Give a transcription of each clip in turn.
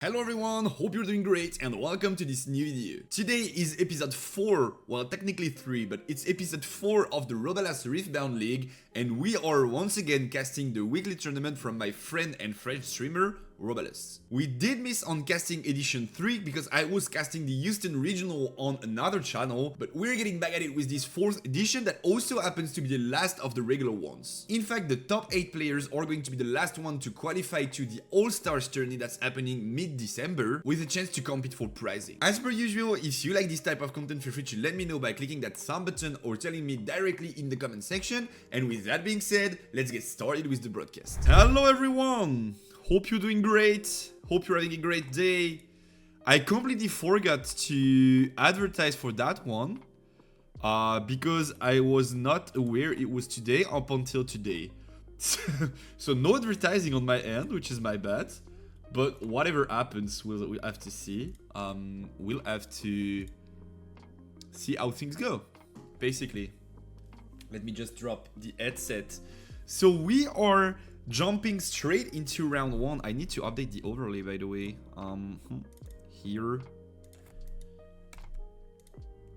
Hello everyone, hope you're doing great and welcome to this new video. Today is episode 4, well technically 3, but it's episode 4 of the Robalas Riftbound League and we are once again casting the weekly tournament from my friend and French streamer, Robalas. We did miss on casting edition 3 because I was casting the Houston regional on another channel, but we're getting back at it with this 4th edition that also happens to be the last of the regular ones. In fact, the top 8 players are going to be the last one to qualify to the All-Stars tourney that's happening mid-December with a chance to compete for prizing. As per usual, if you like this type of content, feel free to let me know by clicking that thumb button or telling me directly in the comment section. And with that being said, let's get started with the broadcast. Hello everyone! Hope you're doing great. Hope you're having a great day. I completely forgot to advertise for that one because I was not aware it was today up until today. So no advertising on my end, which is my bad. But whatever happens, we'll have to see. We'll have to see how things go, basically. Let me just drop the headset. So we are jumping straight into round 1. I need to update the overlay, by the way. Here.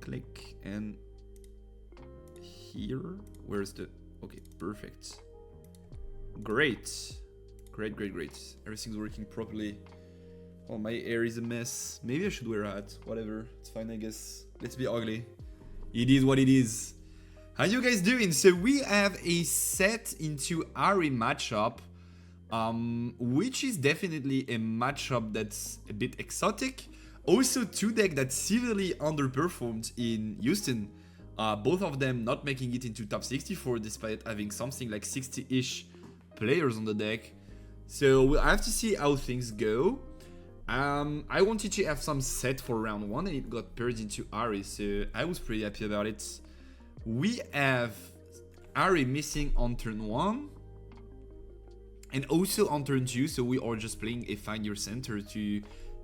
Click and here. Where's the... Okay, perfect. Great. Great. Everything's working properly. Oh, my hair is a mess. Maybe I should wear a hat. Whatever. It's fine, I guess. Let's be ugly. It is what it is. How you guys doing? So we have a Sett into Ahri matchup, which is definitely a matchup that's a bit exotic. Also, two decks that severely underperformed in Houston. Both of them not making it into top 64 despite having something like 60-ish players on the deck. So we'll have to see how things go. I wanted to have some Sett for round 1 and it got paired into Ahri, so I was pretty happy about it. We have Ahri missing on turn 1 and also on turn 2, so we are just playing a Find Your Center to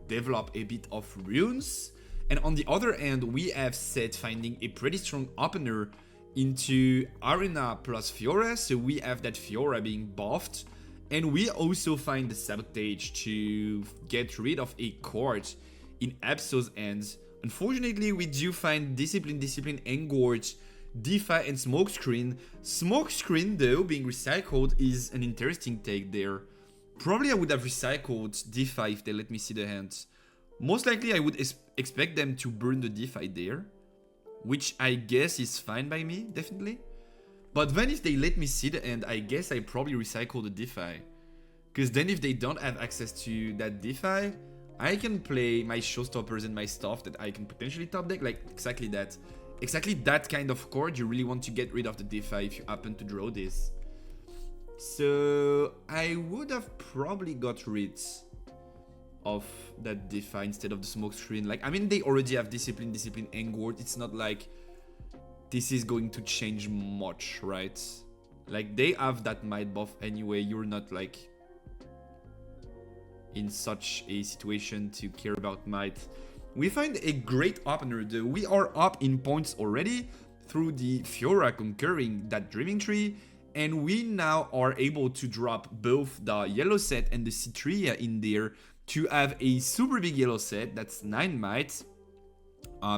develop a bit of runes. And on the other end, we have Sett finding a pretty strong opener into Arena plus Fiora, so we have that Fiora being buffed. And we also find the Sabotage to get rid of a card in Absol's hands. Unfortunately, we do find Discipline, Engorge, DeFi and Smokescreen. Smokescreen, though, being recycled is an interesting take there. Probably I would have recycled DeFi if they let me see the hand. Most likely I would expect them to burn the DeFi there, which I guess is fine by me, definitely. But then if they let me see the end, I guess I probably recycle the DeFi. Because then if they don't have access to that DeFi, I can play my showstoppers and my stuff that I can potentially top deck, like exactly that. Exactly that kind of card you really want to get rid of the DeFi if you happen to draw this. So I would have probably got rid of that DeFi instead of the Smokescreen. Like, I mean, they already have Discipline, Engord. It's not like this is going to change much, right? Like, they have that might buff anyway. You're not like in such a situation to care about might. We find a great opener though. We are up in points already through the Fiora conquering that Dreaming Tree, and we now are able to drop both the yellow Sett and the Citria in there to have a super big yellow Sett that's 9 might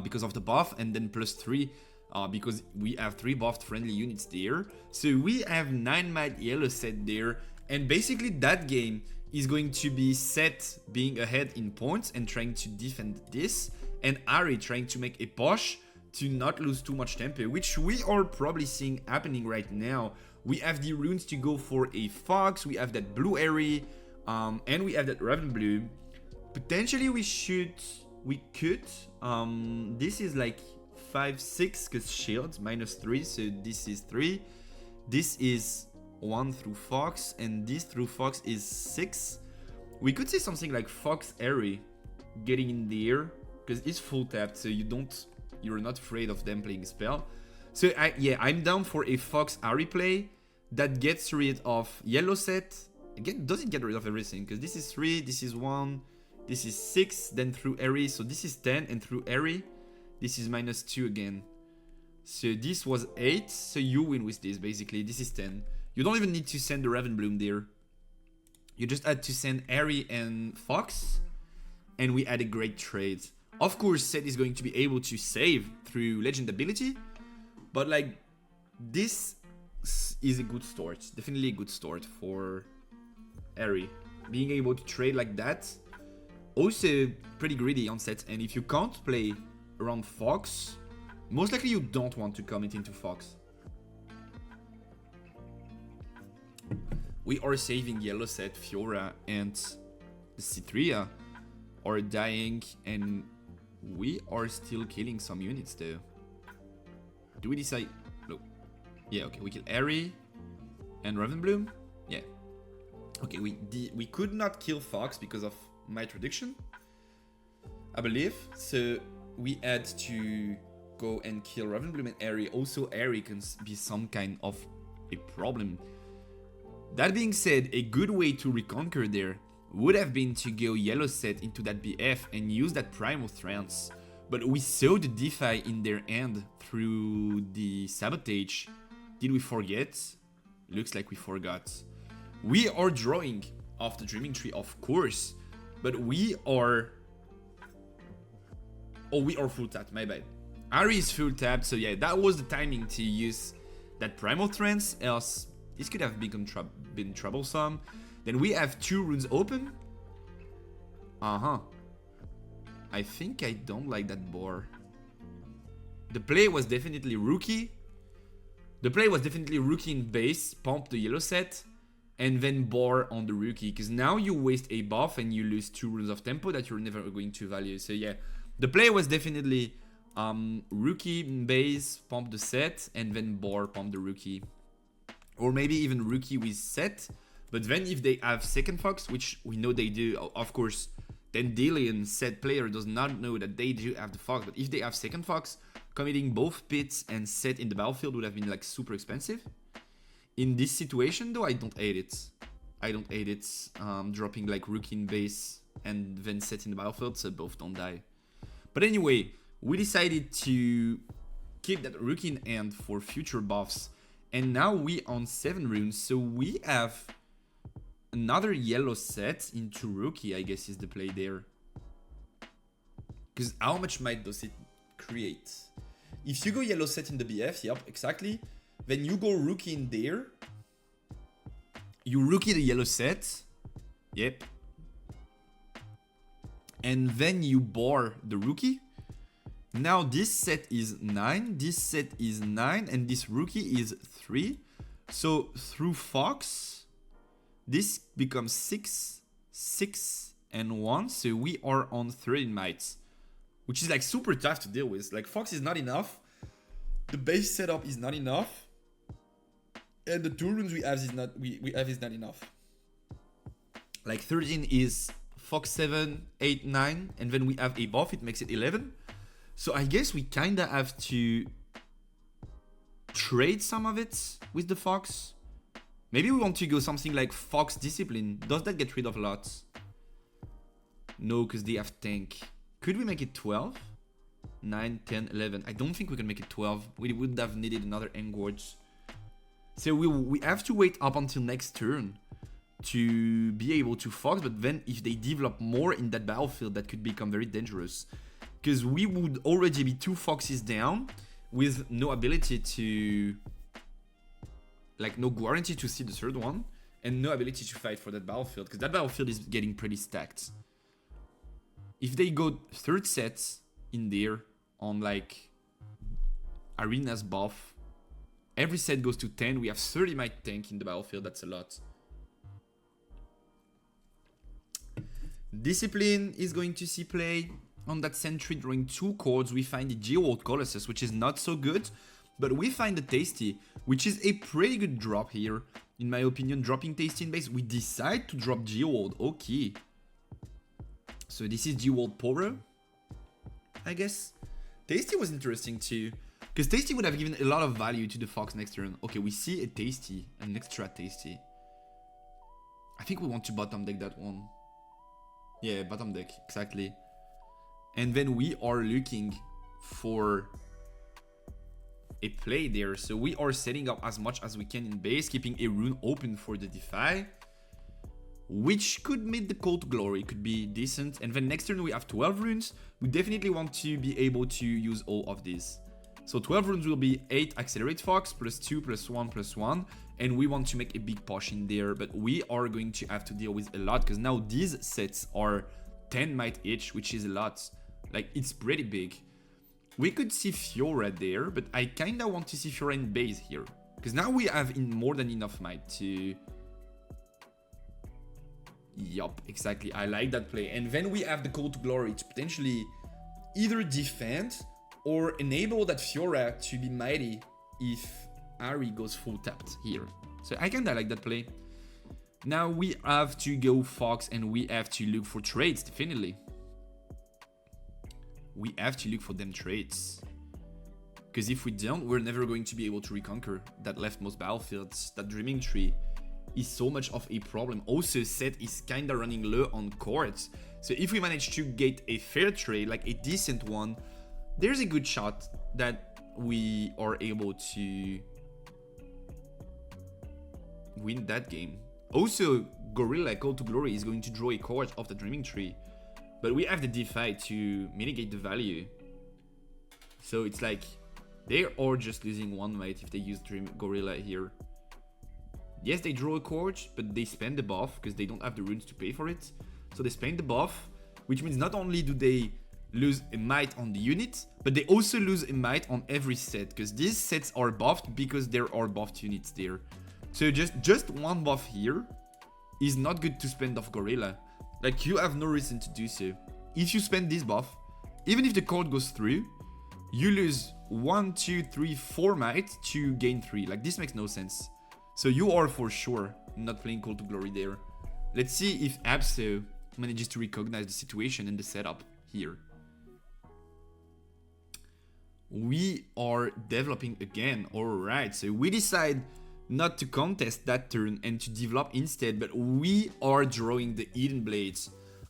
because of the buff, and then plus 3 because we have 3 buffed friendly units there. So we have 9 might yellow Sett there, and basically that game is going to be Sett being ahead in points and trying to defend this, and Ahri trying to make a push to not lose too much tempo, which we are probably seeing happening right now. We have the runes to go for a Fox, we have that blue Ahri, and we have that Raven Blue. Potentially we could, this is like 5-6 because shields -3, so this is 3. This is 1 through Fox, and this through Fox is 6. We could say something like Fox Ahri getting in there because it's full tapped, so you're not afraid of them playing a spell. So I'm down for a Fox Ahri play that gets rid of yellow Sett. Again, doesn't get rid of everything because this is 3, this is 1, this is 6, then through Ahri, so this is 10, and through Ahri this is -2 again. So this was 8, so you win with this basically. This is 10. You don't even need to send the Raven Bloom there. You just had to send Ahri and Fox. and we had a great trade. Of course, Sett is going to be able to save through legend ability, but like this is a good start. Definitely a good start for Ahri. Being able to trade like that. Also pretty greedy on Sett, and if you can't play around Fox, most likely you don't want to commit into Fox. We are saving yellow Sett, Fiora, and the Citria are dying, and we are still killing some units though. Do we decide? No. Yeah, okay, we kill Ahri and Ravenbloom. Yeah. Okay, we could not kill Fox because of my prediction, I believe. So we had to go and kill Ravenbloom and Ahri. Also, Ahri can be some kind of a problem. That being said, a good way to reconquer there would have been to go yellow Sett into that BF and use that Primal Trance. But we saw the DeFi in their end through the Sabotage. Did we forget? Looks like we forgot. We are drawing off the Dreaming Tree, of course. But we are... Oh, we are full tapped, my bad. Ahri is full tapped, so yeah, that was the timing to use that Primal Trance, else this could have been troublesome. Then we have 2 runes open. I think I don't like that boar. The play was definitely rookie. The play was definitely rookie in base, pump the yellow Sett, and then boar on the rookie. Because now you waste a buff and you lose 2 runes of tempo that you're never going to value. So yeah, the play was definitely rookie in base, pump the Sett, and then boar, pump the rookie. Or maybe even rookie with Sett. But then if they have second Fox, which we know they do, of course, then Dillian Sett player does not know that they do have the Fox. But if they have second Fox, committing both pits and Sett in the battlefield would have been like super expensive. In this situation though, I don't hate it. I don't hate it. Dropping like rookie in base and then Sett in the battlefield, so both don't die. But anyway, we decided to keep that rookie in hand for future buffs. And now we on 7 runes, so we have another yellow Sett into rookie, I guess is the play there. Because how much might does it create? If you go yellow Sett in the BF, yep, exactly. Then you go rookie in there. You rookie the yellow Sett. Yep. And then you boar the rookie. Now this Sett is 9, this Sett is 9, and this rookie is 3. So through Fox, this becomes 6, 6, and 1. So we are on 13 mites, which is like super tough to deal with. Like Fox is not enough, the base setup is not enough, and the 2 runes we have is not enough. Like 13 is Fox 7, 8, 9, and then we have a buff, it makes it 11. So I guess we kinda have to trade some of it with the Fox. Maybe we want to go something like Fox Discipline. Does that get rid of lots? No, because they have tank. Could we make it 12? 9, 10, 11. I don't think we can make it 12. We would have needed another Engorge. So we have to wait up until next turn to be able to Fox. But then if they develop more in that battlefield, that could become very dangerous. Because we would already be 2 Foxes down with no ability to... Like, no guarantee to see the third one. And no ability to fight for that battlefield. Because that battlefield is getting pretty stacked. If they go 3rd Sett in there on, like, Arena's buff. Every set goes to 10. We have 30 might tank in the battlefield. That's a lot. Discipline is going to see play. On that sentry, drawing 2 cards, we find the Geoworld Colossus, which is not so good. But we find the Tasty, which is a pretty good drop here. In my opinion, dropping Tasty in base. We decide to drop Geoworld. Okay. So this is Geoworld Poro, I guess. Tasty was interesting too. Because Tasty would have given a lot of value to the Fox next turn. Okay, we see a Tasty. An extra Tasty. I think we want to bottom deck that one. Yeah, bottom deck. Exactly. And then we are looking for a play there. So we are setting up as much as we can in base, keeping a rune open for the DeFi. which could meet the Call to Glory, could be decent. And then next turn we have 12 runes. We definitely want to be able to use all of these. So 12 runes will be 8 Accelerate Fox, plus 2, plus 1, plus 1. And we want to make a big push in there, but we are going to have to deal with a lot, because now these sets are 10 might each, which is a lot. Like, it's pretty big. We could see Fiora there, but I kinda want to see Fiora in base here. Because now we have more than enough might to... Yup, exactly. I like that play. And then we have the Call to Glory to potentially either defend or enable that Fiora to be mighty if Ahri goes full tapped here. So I kinda like that play. Now we have to go Fox and we have to look for trades, definitely. We have to look for them trades. Because if we don't, we're never going to be able to reconquer that leftmost battlefield. That Dreaming Tree is so much of a problem. Also, Sett is kinda running low on cards. So if we manage to get a fair trade, like a decent one, there's a good shot that we are able to win that game. Also, Gorilla Call to Glory is going to draw a card off the Dreaming Tree. But we have the DeFi to mitigate the value. So it's like, they are just losing one might if they use Gorilla here. Yes, they draw a card, but they spend the buff because they don't have the runes to pay for it. So they spend the buff, which means not only do they lose a might on the unit, but they also lose a might on every set, because these sets are buffed because there are buffed units there. So just one buff here is not good to spend off Gorilla. Like, you have no reason to do so. If you spend this buff, even if the card goes through, you lose 1, 2, 3, 4 might to gain 3. Like, this makes no sense. So you are for sure not playing Call to Glory there. Let's see if Abso manages to recognize the situation and the setup here. We are developing again. Alright, so we decide not to contest that turn and to develop instead, but we are drawing the Eden Blades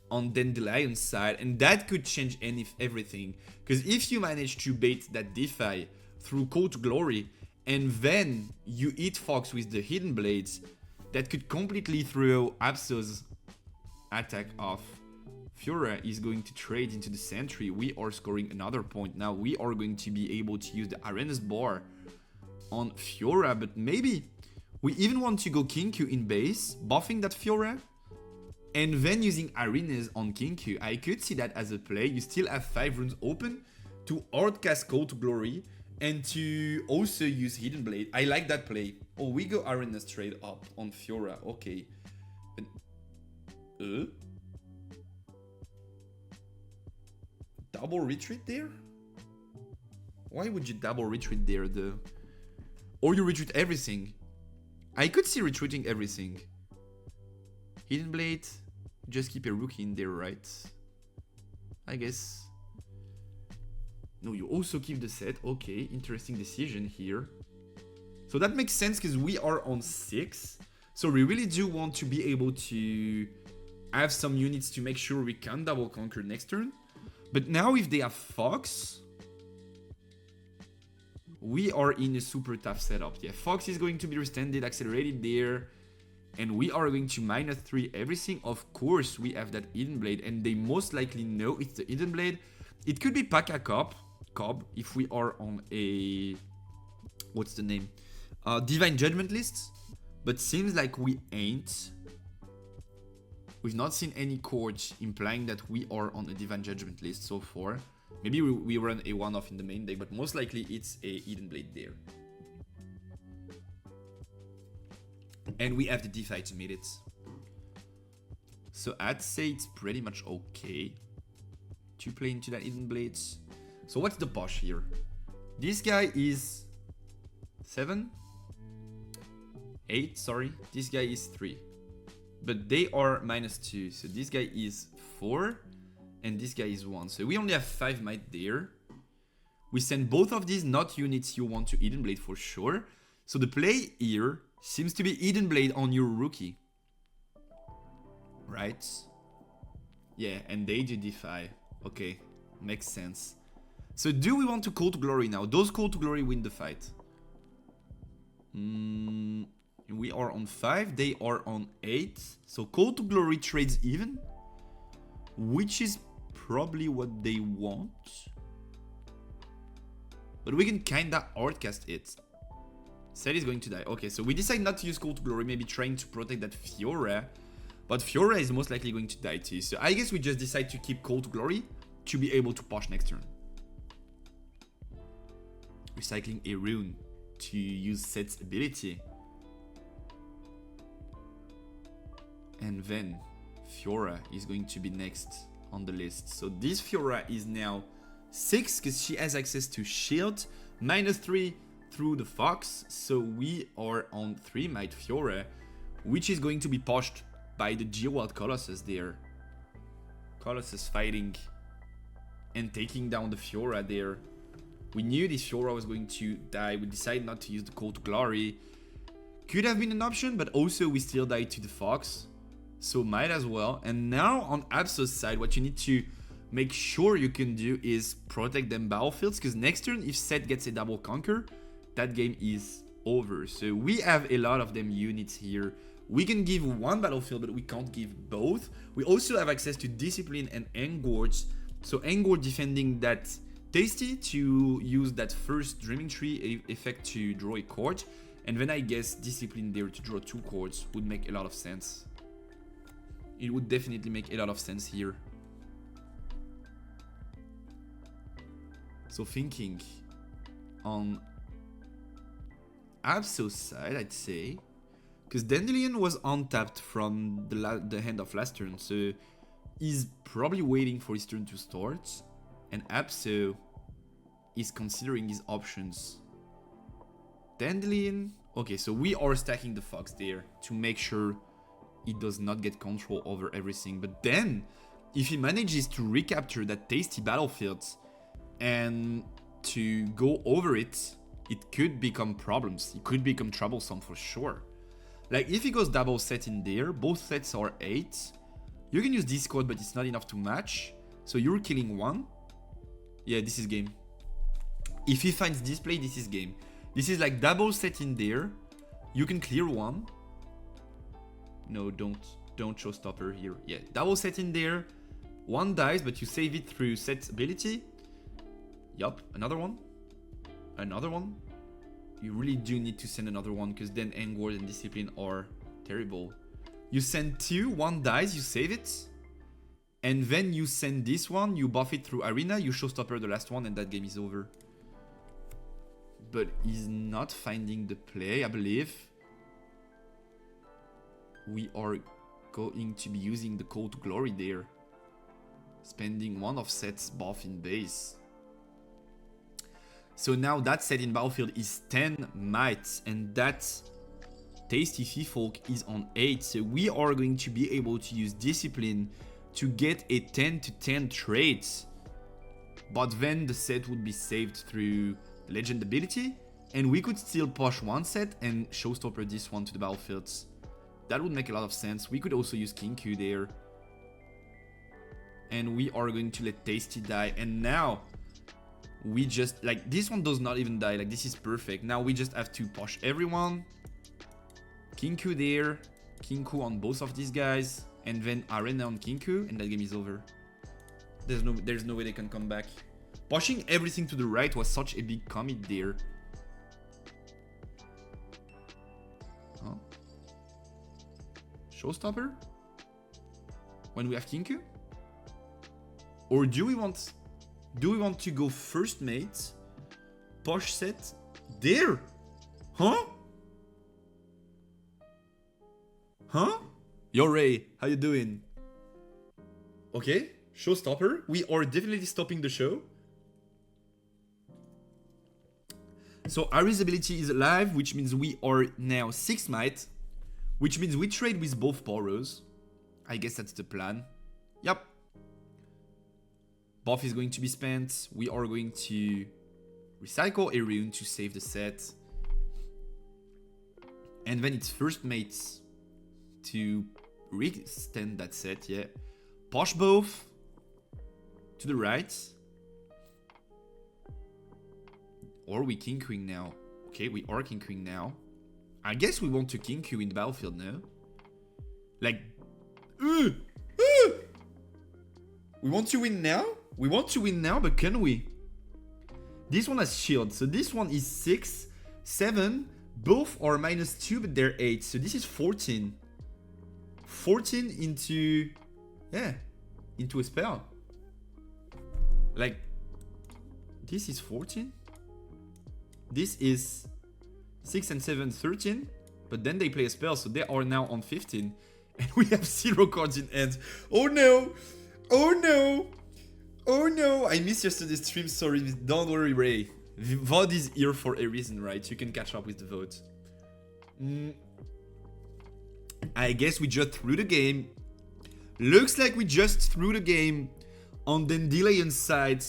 on Dandelion's side, and that could change everything. Because if you manage to bait that DeFi through Call to Glory, and then you eat Fox with the Hidden Blades, that could completely throw Abso's attack off. Fiora is going to trade into the Sentry. We are scoring another point. Now we are going to be able to use the Arena's Bar on Fiora, but maybe we even want to go Kinku in base, buffing that Fiora, and then using Arenas on Kinku. I could see that as a play. You still have 5 runes open to Hardcast Call to Glory and to also use Hidden Blade. I like that play. Oh, we go Arenas trade up on Fiora. Okay. Double retreat there? Why would you double retreat there though? Or you retreat everything. I could see retreating everything. Hidden Blade, just keep a rookie in there, right? I guess. No, you also keep the Sett. Okay, interesting decision here. So that makes sense because we are on 6. So we really do want to be able to have some units to make sure we can double conquer next turn. But now if they have Fox, we are in a super tough setup. Yeah, Fox is going to be extended, accelerated there. And we are going to -3 everything. Of course, we have that Eden Blade. And they most likely know it's the Eden Blade. It could be Paka Cobb if we are on a... What's the name? Divine Judgment list. But seems like we ain't. We've not seen any chords implying that we are on a Divine Judgment list so far. Maybe we run a one-off in the main deck, but most likely it's a Eden Blade there. And we have the DeFi to meet it. So I'd say it's pretty much okay to play into that Eden Blades. So what's the push here? This guy is 7? 8, sorry. This guy is 3. But they are -2. So this guy is 4. And this guy is 1. So we only have 5 might there. We send both of these not units you want to Eden Blade for sure. So the play here seems to be Eden Blade on your rookie. Right? Yeah, and they do DeFi. Okay, makes sense. So do we want to Call to Glory now? Those Call to Glory win the fight. You And we are on 5, they are on 8. So Call to Glory trades even, which is probably what they want. But we can kinda hardcast it. Sett is going to die. Okay, so we decide not to use Call to Glory, maybe trying to protect that Fiora. But Fiora is most likely going to die too. So I guess we just decide to keep Call to Glory to be able to push next turn. Recycling a rune to use Sett's ability. And then Fiora is going to be next on the list. So this Fiora is now 6 because she has access to shield, -3 through the Fox. So we are on 3 Might Fiora, which is going to be pushed by the Geowild Colossus there. Colossus fighting and taking down the Fiora there. We knew this Fiora was going to die. We decided not to use the Call to Glory. Could have been an option, but also we still died to the Fox. So might as well. And now on Absol's side, what you need to make sure you can do is protect them battlefields. Because next turn, if Sett gets a double conquer, that game is over. So we have a lot of them units here. We can give one battlefield, but we can't give both. We also have access to Discipline and Engorge. So Engorge defending that Tasty to use that first Dreaming Tree effect to draw a card. And then I guess Discipline there to draw 2 cards would make a lot of sense. It would definitely make a lot of sense here. So thinking on Absol's side, I'd say, because Dandelion was untapped from the hand of last turn, so he's probably waiting for his turn to start. And Abso is considering his options. Dandelion. Okay, so we are stacking the Fox there to make sure he does not get control over everything. But then, if he manages to recapture that Tasty battlefield and to go over it, it could become problems. It could become troublesome for sure. Like, if he goes double Sett in there, both sets are 8. You can use Discord, but it's not enough to match. So you're killing 1. Yeah, this is game. If he finds display, this is game. This is like double Sett in there. You can clear 1. No, don't showstopper here. Yeah, double Sett in there. 1 dies, but you save it through Sett's ability. Yup, another one. Another one. You really do need to send another one, because then Engord and Discipline are terrible. You send 2, 1 dies, you save it. And then you send this one, you buff it through Arena, you showstopper the last one, and that game is over. But he's not finding the play, I believe. We are going to be using the Call to Glory there. Spending 1 of Sett's buff in base. So now that Sett in battlefield is 10 might, and that Tasty Fifolk is on 8. So we are going to be able to use Discipline to get a 10 to 10 trade. But then the Sett would be saved through Legend ability, and we could still push 1 Sett and showstopper this one to the battlefields. That would make a lot of sense. We could also use Kinku there. And we are going to let Tasty die. And now we just, like, this one does not even die. Like, this is perfect. Now we just have to push everyone. Kinku there. Kinku on both of these guys. And then Arena on Kinku. And that game is over. There's no way they can come back. Pushing everything to the right was such a big commit there. Huh? Showstopper? When we have Kinku? Or do we want to go first mate? Push Sett? There? Huh? Huh? Yo Ray, how you doing? Okay, showstopper. We are definitely stopping the show. So Ahri's ability is alive, which means we are now 6 might, which means we trade with both Poros. I guess that's the plan. Yep. Buff is going to be spent. We are going to recycle a rune to save the Sett. And then it's first mates to re-extend that Sett, yeah. Push both to the right. Or we King Queen now. Okay, we are King Queen now. I guess we want to Kinku in the battlefield now. Like... We want to win now? We want to win now, but can we? This one has shield, so this one is 6, 7. Both are -2, but they're 8. So this is 14. 14 into... Yeah. Into a spell. Like... This is 14. This is 6 and 7, 13. But then they play a spell, so they are now on 15. And we have 0 cards in hand. Oh no! Oh no! Oh no! I missed yesterday's stream, sorry. Don't worry, Ray. VOD is here for a reason, right? You can catch up with the vote. I guess we just threw the game. Looks like we just threw the game on Dandelion side.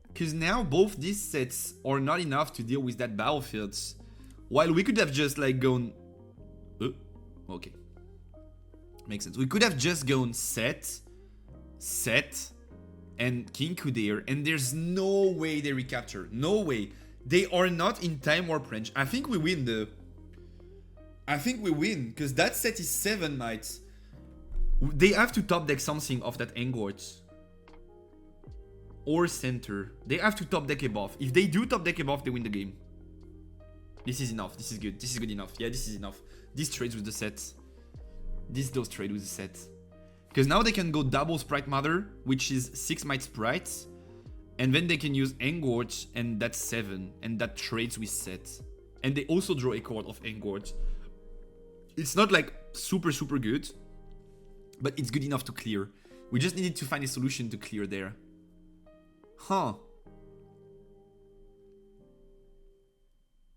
Because now both these sets are not enough to deal with that battlefield. While we could have just like gone... okay. Makes sense. We could have just gone Sett, and Kinku there, and there's no way they recapture. No way. They are not in time warp range. I think we win though. I think we win, because that set is 7 mites. They have to top deck something of that Engort. Or center. They have to top deck above. If they do top deck above, they win the game. This is enough. This is good. This is good enough. Yeah, this is enough. This trades with the set. This does trade with the set. Because now they can go double Sprite Mother, which is 6 Might Sprites. And then they can use Engort, and that's 7. And that trades with Sett. And they also draw a card of Engort. It's not like super, super good. But it's good enough to clear. We just needed to find a solution to clear there. Huh.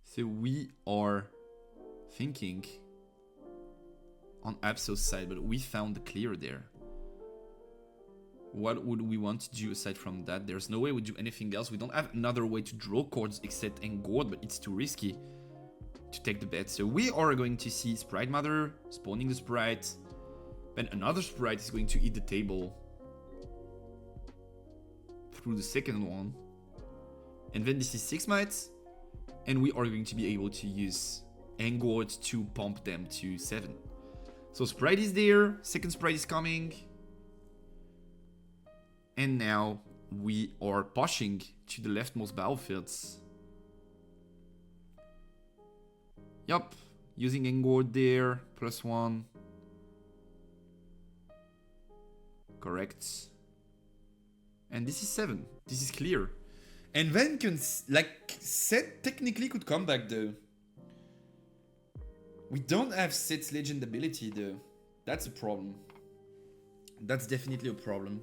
So we are thinking on Abso's side, but we found the clear there. What would we want to do aside from that? There's no way we do anything else. We don't have another way to draw cards except Engord, but it's too risky to take the bet. So we are going to see Sprite Mother spawning the Sprite. Then another Sprite is going to eat the table through the second one. And then this is 6 mites. And we are going to be able to use Engord to pump them to 7. So Sprite is there, second Sprite is coming. And now we are pushing to the leftmost battlefields. Yup, using Engord there, +1. Correct. And this is 7. This is clear. And then can, like, Sett technically could come back though. We don't have Sett's legend ability though. That's a problem. That's definitely a problem.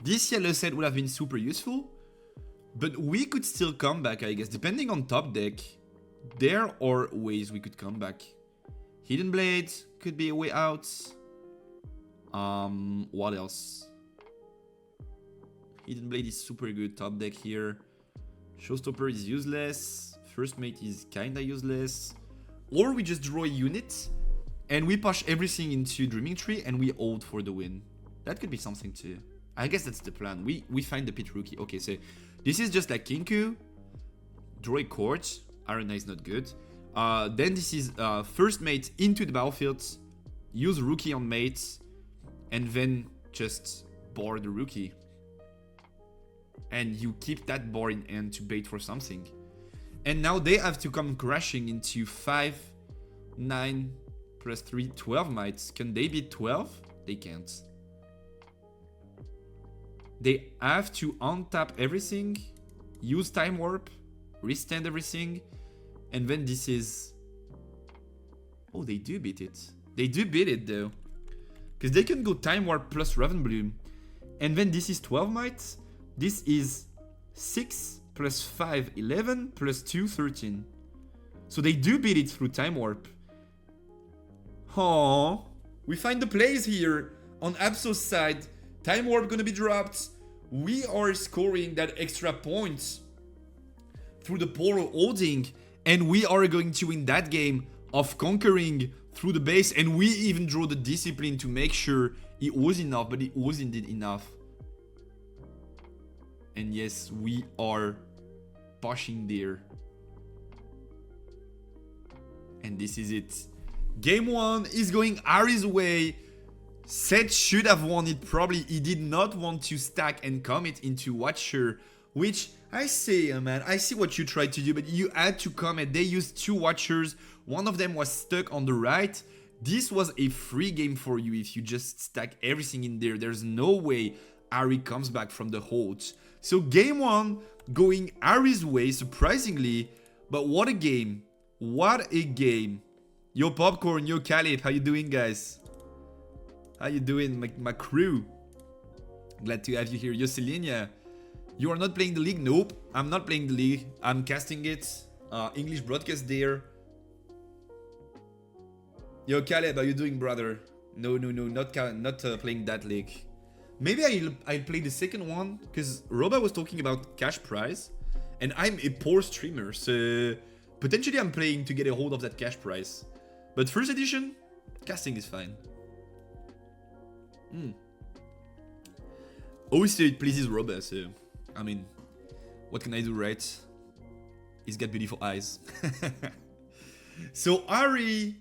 This yellow set would have been super useful. But we could still come back, I guess. Depending on top deck, there are ways we could come back. Hidden Blade could be a way out. What else? Hidden Blade is super good top deck here. Showstopper is useless. First Mate is kinda useless. Or we just draw a unit and we push everything into Dreaming Tree and we hold for the win. That could be something too. I guess that's the plan. We find the Pit Rookie. Okay, so this is just like Kinku. Draw a Court. Arena is not good. Then this is First Mate into the battlefield. Use Rookie on Mate. And then just bar the Rookie. And you keep that bar in hand to bait for something. And now they have to come crashing into 5, 9, +3, 12 mites. Can they beat 12? They can't. They have to untap everything, use Time Warp, restand everything, and then this is... Oh, they do beat it. They do beat it though. Because they can go Time Warp plus Ravenbloom. And then this is 12 mites. This is 6 plus 5, 11 plus 2, 13. So they do beat it through Time Warp. Oh, we find the plays here on Abso's side. Time Warp gonna be dropped. We are scoring that extra points through the Poro holding. And we are going to win that game of conquering through the base. And we even draw the Discipline to make sure it was enough, but it was indeed enough. And yes, we are pushing there. And this is it. Game 1 is going Ahri's way. Sett should have won it probably. He did not want to stack and commit into Watcher, which I say, man, I see what you tried to do, but you had to commit. They used 2 Watchers. One of them was stuck on the right. This was a free game for you if you just stack everything in there. There's no way Ahri comes back from the hold. So game 1 going Ahri's way, surprisingly. But what a game. What a game. Yo Popcorn, yo Caleb, how you doing, guys? How you doing, my crew? Glad to have you here. Yo Selenia, you are not playing the league? Nope, I'm not playing the league. I'm casting it. English broadcast there. Yo Caleb, how you doing, brother? No, not playing that league. Maybe I'll play the second one, because Roba was talking about cash prize, and I'm a poor streamer, so potentially I'm playing to get a hold of that cash prize. But first edition, casting is fine. Obviously it pleases Roba, so I mean, what can I do, right? He's got beautiful eyes. So Ahri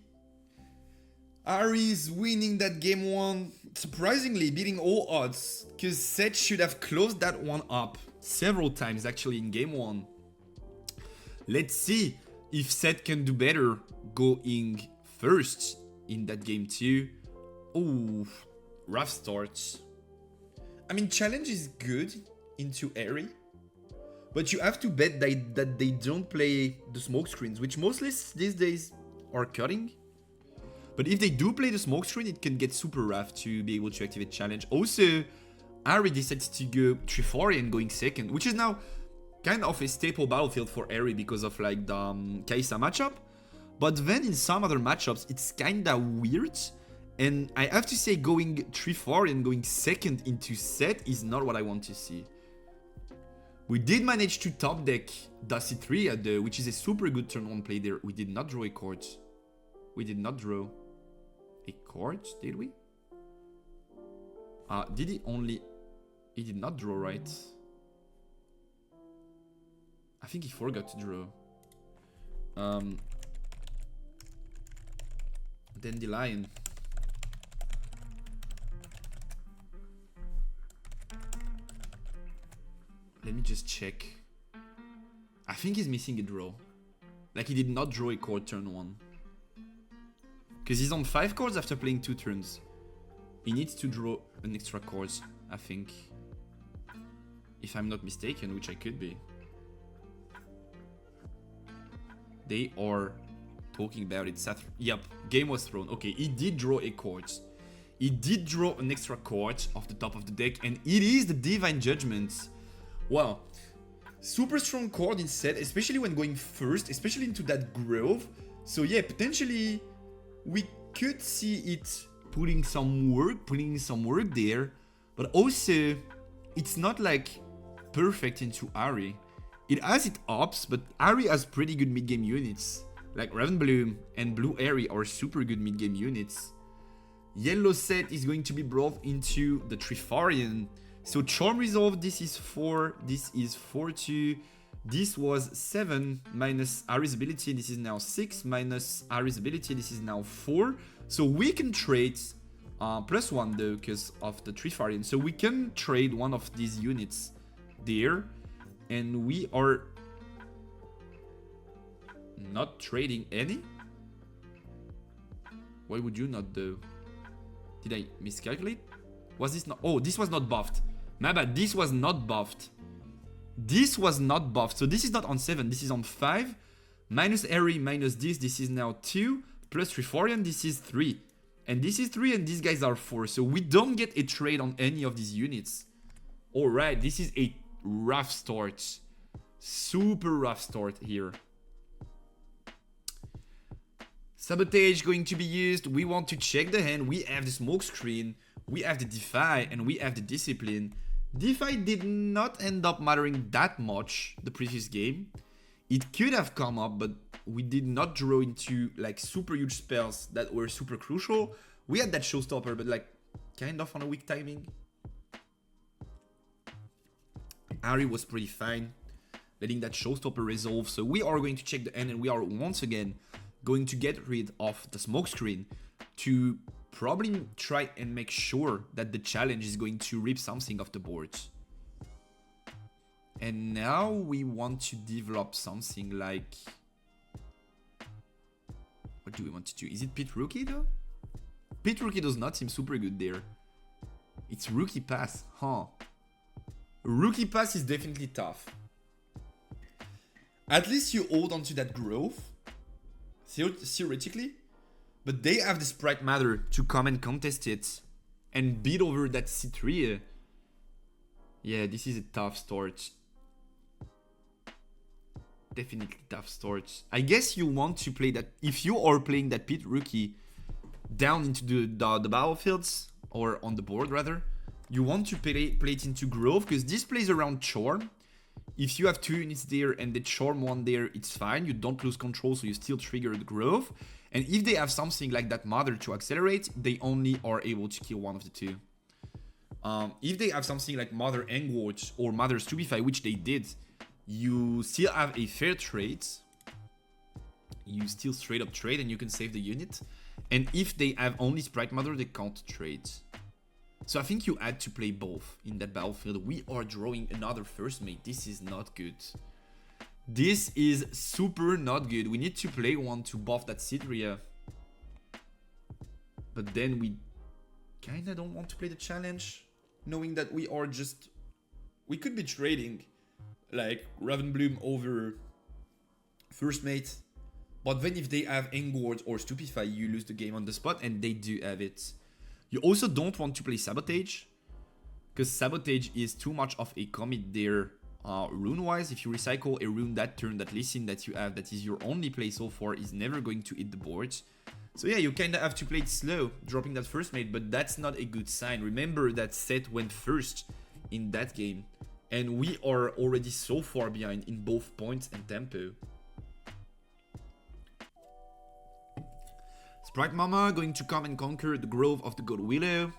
is winning that game 1, surprisingly beating all odds, because Sett should have closed that one up several times actually in game 1. Let's see if Sett can do better going first in that game 2. Ooh, rough start. I mean, challenge is good into Ahri, but you have to bet that they don't play the smoke screens, which most lists these days are cutting. But if they do play the smoke screen, it can get super rough to be able to activate challenge. Also, Ahri decides to go Triforian going second, which is now kind of a staple battlefield for Ahri because of like the Kaisa matchup. But then in some other matchups, it's kinda weird. And I have to say, going Triforian, going second into Sett is not what I want to see. We did manage to top deck Dusty 3, which is a super good turn 1 play there. We did not draw a card. We did not draw a card, did we? Did he only... He did not draw, right? I think he forgot to draw. Dandelion. Let me just check. I think he's missing a draw. Like he did not draw a card turn 1. Because he's on 5 cards after playing 2 turns. He needs to draw an extra card, I think. If I'm not mistaken, which I could be. They are talking about it. Yep, game was thrown. Okay, he did draw a card. He did draw an extra card off the top of the deck, and it is the Divine Judgment. Wow. Super strong card in Sett, especially when going first, especially into that grove. So yeah, potentially we could see it putting some work there, but also it's not like perfect into Ahri. It has its ups, but Ahri has pretty good mid-game units. Like Ravenbloom and Blue Ahri are super good mid-game units. Yellow Sett is going to be brought into the Trifarian. So Charm Resolve, this is 4, this is 4-2. This was 7 minus Ahri's ability, this is now 6 minus Ahri's ability, this is now 4. So we can trade +1 though, because of the Trifarian. So we can trade one of these units there, and we are not trading any? Why would you not though? Did I miscalculate? Was this not? Oh, this was not buffed. My bad, this was not buffed. This was not buffed. So this is not on 7, this is on 5. Minus Ahri, minus this is now 2. Plus Triforian, this is 3. And this is 3 and these guys are 4. So we don't get a trade on any of these units. Alright, this is a rough start. Super rough start here. Sabotage going to be used. We want to check the hand. We have the smoke screen. We have the Defy and we have the Discipline. Defy did not end up mattering that much the previous game. It could have come up, but we did not draw into like super huge spells that were super crucial. We had that Showstopper, but like kind of on a weak timing. Ahri was pretty fine, letting that Showstopper resolve. So we are going to check the end, and we are once again going to get rid of the smoke screen to probably try and make sure that the challenge is going to rip something off the board. And now we want to develop something like... What do we want to do? Is it Pit Rookie though? Pit Rookie does not seem super good there. It's Rookie Pass, huh? Rookie Pass is definitely tough. At least you hold onto that growth, theoretically. But they have the Sprite Matter to come and contest it and beat over that C3. Yeah, this is a tough start. Definitely tough start. I guess you want to play that, if you are playing that Pit Rookie down into the battlefields, or on the board rather, you want to play it into Grove, because this plays around Charm. If you have 2 units there and the Charm 1 there, it's fine. You don't lose control, so you still trigger the Grove. And if they have something like that Mother to accelerate, they only are able to kill one of the 2. If they have something like Mother Engward or Mother Stupefy, which they did, you still have a fair trade. You still straight up trade and you can save the unit. And if they have only Sprite Mother, they can't trade. So I think you had to play both in that battlefield. We are drawing another first mate. This is not good. This is super not good. We need to play one to buff that Citria. But then we kinda don't want to play the challenge, knowing that we are just... We could be trading like Ravenbloom over first mate. But then if they have Engward or Stupefy, you lose the game on the spot, and they do have it. You also don't want to play Sabotage, because Sabotage is too much of a commit there rune-wise. If you recycle a rune that turn, that listen that you have, that is your only play so far, is never going to hit the board. So yeah, you kinda have to play it slow, dropping that first mate, but that's not a good sign. Remember that Sett went first in that game, and we are already so far behind in both points and tempo. Sprite Mama going to come and conquer the Grove of the God Willow,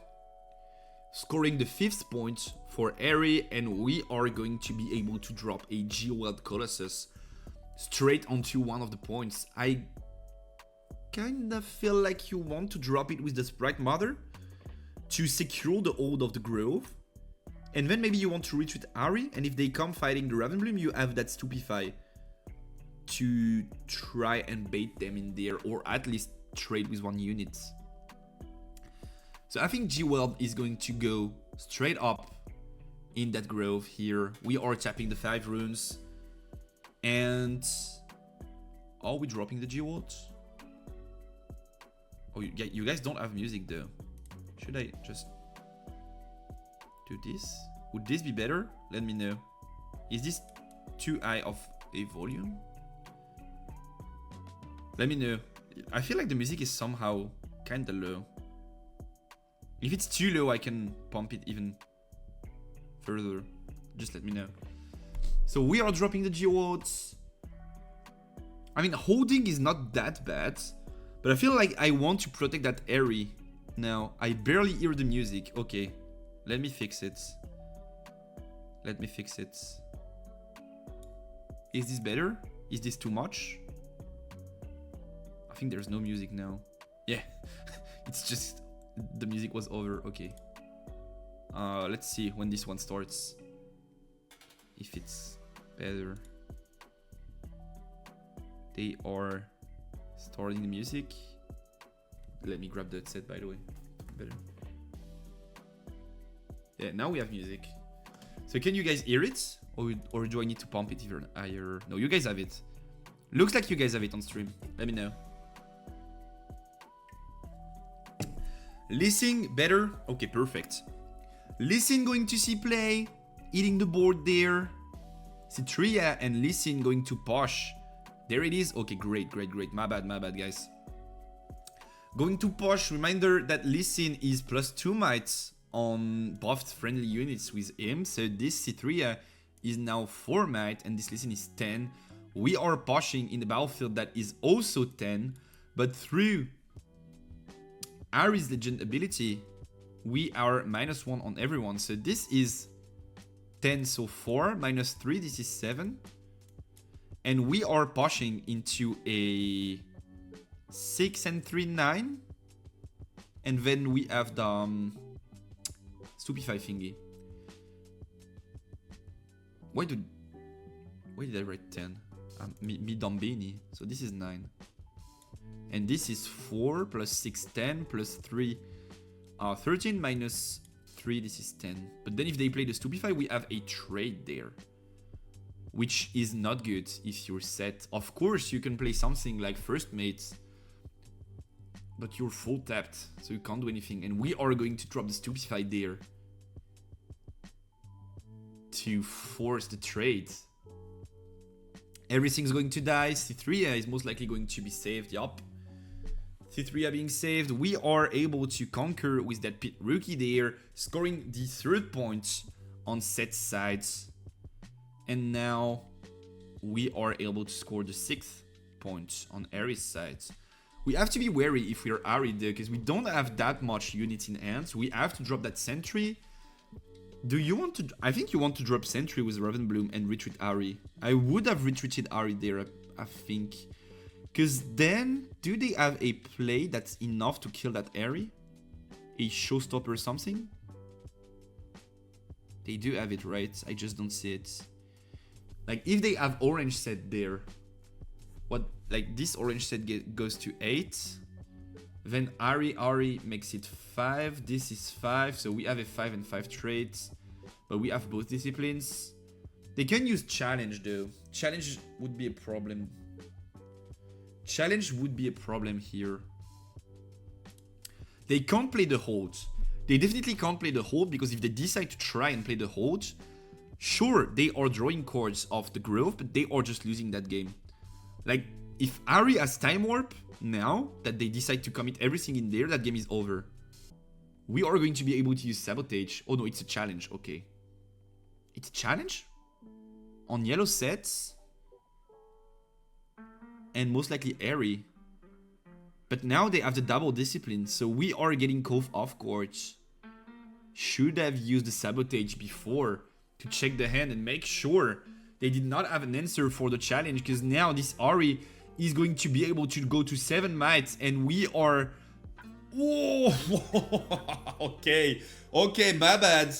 scoring the 5th point for Ahri, and we are going to be able to drop a G-Wild Colossus straight onto one of the points. I kinda feel like you want to drop it with the Sprite Mother to secure the hold of the Grove, and then maybe you want to reach with Ahri, and if they come fighting the Ravenbloom, you have that Stupefy to try and bait them in there, or at least trade with 1 unit. So I think G-World is going to go straight up in that Grove here. We are tapping the 5 runes. And are we dropping the G-World? Oh, you guys don't have music though. Should I just do this? Would this be better? Let me know. Is this too high of a volume? Let me know. I feel like the music is somehow kinda low. If it's too low, I can pump it even further. Just let me know. So we are dropping the Geodes. I mean, holding is not that bad, but I feel like I want to protect that Ahri. Now, I barely hear the music. Okay, let me fix it. Let me fix it. Is this better? Is this too much? I think there's no music now. Yeah, it's just the music was over. Okay. Let's see when this one starts. If it's better. They are starting the music. Let me grab that set, by the way. Better. Yeah, now we have music. So can you guys hear it? Or do I need to pump it even higher? No, you guys have it. Looks like you guys have it on stream. Let me know. Listen better. Okay, perfect. Listen going to see play. Eating the board there. Citria and Listen going to Posh. There it is. Okay, great, great, great. My bad, guys. Going to Posh. Reminder that Listen is +2 mites on buffed friendly units with him. So this Citria is now 4 might and this Listen is 10. We are Poshing in the battlefield that is also 10. But through Ahri's Legend ability, we are -1 on everyone. So this is 10, so 4, -3, this is 7. And we are pushing into a 6 and 3, 9. And then we have the Stupefy thingy. Why did I write 10? Mi Dambeni. So this is 9. And this is 4 plus 6, 10 plus 3. 13 minus 3, this is 10. But then if they play the Stupefy, we have a trade there. Which is not good if you're Sett. Of course, you can play something like First Mate. But you're full tapped, so you can't do anything. And we are going to drop the Stupefy there. To force the trade. Everything's going to die. C3 is most likely going to be saved. Yup. C3 being saved. We are able to conquer with that pit rookie there. Scoring the 3rd point on Sett's side. And now we are able to score the 6th point on Ahri's side. We have to be wary if we're Ahri there, because we don't have that much units in hand. So we have to drop that sentry. Do you want to... I think you want to drop sentry with Ravenbloom and retreat Ahri. I would have retreated Ahri there, I think. Because then, do they have a play that's enough to kill that Ahri? A showstopper or something? They do have it, right? I just don't see it. Like, if they have orange Sett there, what, like, this orange Sett goes to 8. Then Ahri makes it 5. This is 5, so we have a 5 and 5 trade. But we have both disciplines. They can use challenge, though. Challenge would be a problem. Challenge would be a problem here. They can't play the hold. They definitely can't play the hold, because if they decide to try and play the hold, sure, they are drawing cards off the grove, but they are just losing that game. Like, if Ahri has Time Warp now, that they decide to commit everything in there, that game is over. We are going to be able to use Sabotage. Oh no, it's a challenge, okay. It's a challenge? On yellow sets? And most likely Ahri. But now they have the double discipline, so we are getting Cove off course. Should have used the Sabotage before to check the hand and make sure they did not have an answer for the challenge, because now this Ahri is going to be able to go to 7 mites, and we are... Oh, okay, my bad.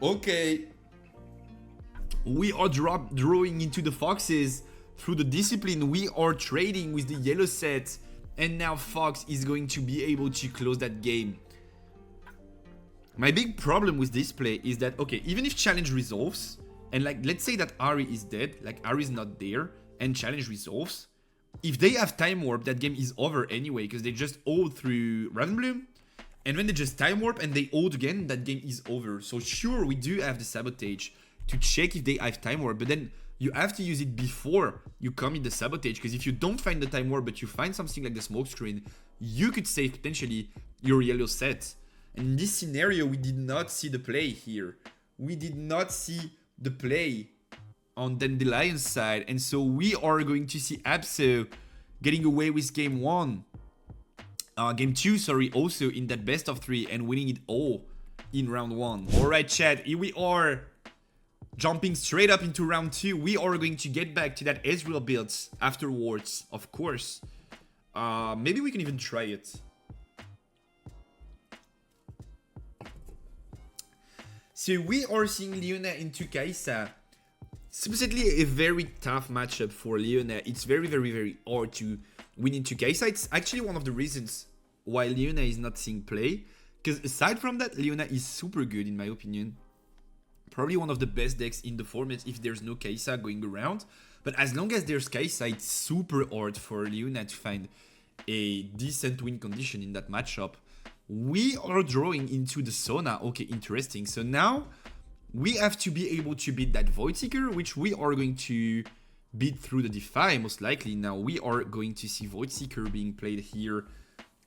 Okay. We are drawing into the foxes through the discipline. We are trading with the yellow Sett, and now Fox is going to be able to close that game. My big problem with this play is that, okay, even if challenge resolves, and like, let's say that Ahri is dead, like Ahri is not there, and challenge resolves, if they have Time Warp, that game is over anyway, because they just hold through Ravenbloom, and when they just Time Warp and they hold again, that game is over. So sure, we do have the Sabotage to check if they have Time Warp, but then you have to use it before you commit the Sabotage, because if you don't find the Time Warp, but you find something like the Smokescreen, you could save potentially your yellow Sett. And in this scenario, we did not see the play here. We did not see the play on Dandelion's side. And so we are going to see Abso getting away with game 2, sorry, also in that best of 3 and winning it all in round 1. Alright, chat, here we are. Jumping straight up into round 2. We are going to get back to that Ezreal build afterwards, of course. Maybe we can even try it. So we are seeing Leona into Kai'Sa. Supposedly a very tough matchup for Leona. It's very, very, very hard to win into Kai'Sa. It's actually one of the reasons why Leona is not seeing play. Because aside from that, Leona is super good in my opinion. Probably one of the best decks in the format if there's no Kai'Sa going around. But as long as there's Kai'Sa, it's super hard for Leona to find a decent win condition in that matchup. We are drawing into the Sona. Okay, interesting. So now we have to be able to beat that Voidseeker, which we are going to beat through the Defy most likely. Now we are going to see Voidseeker being played here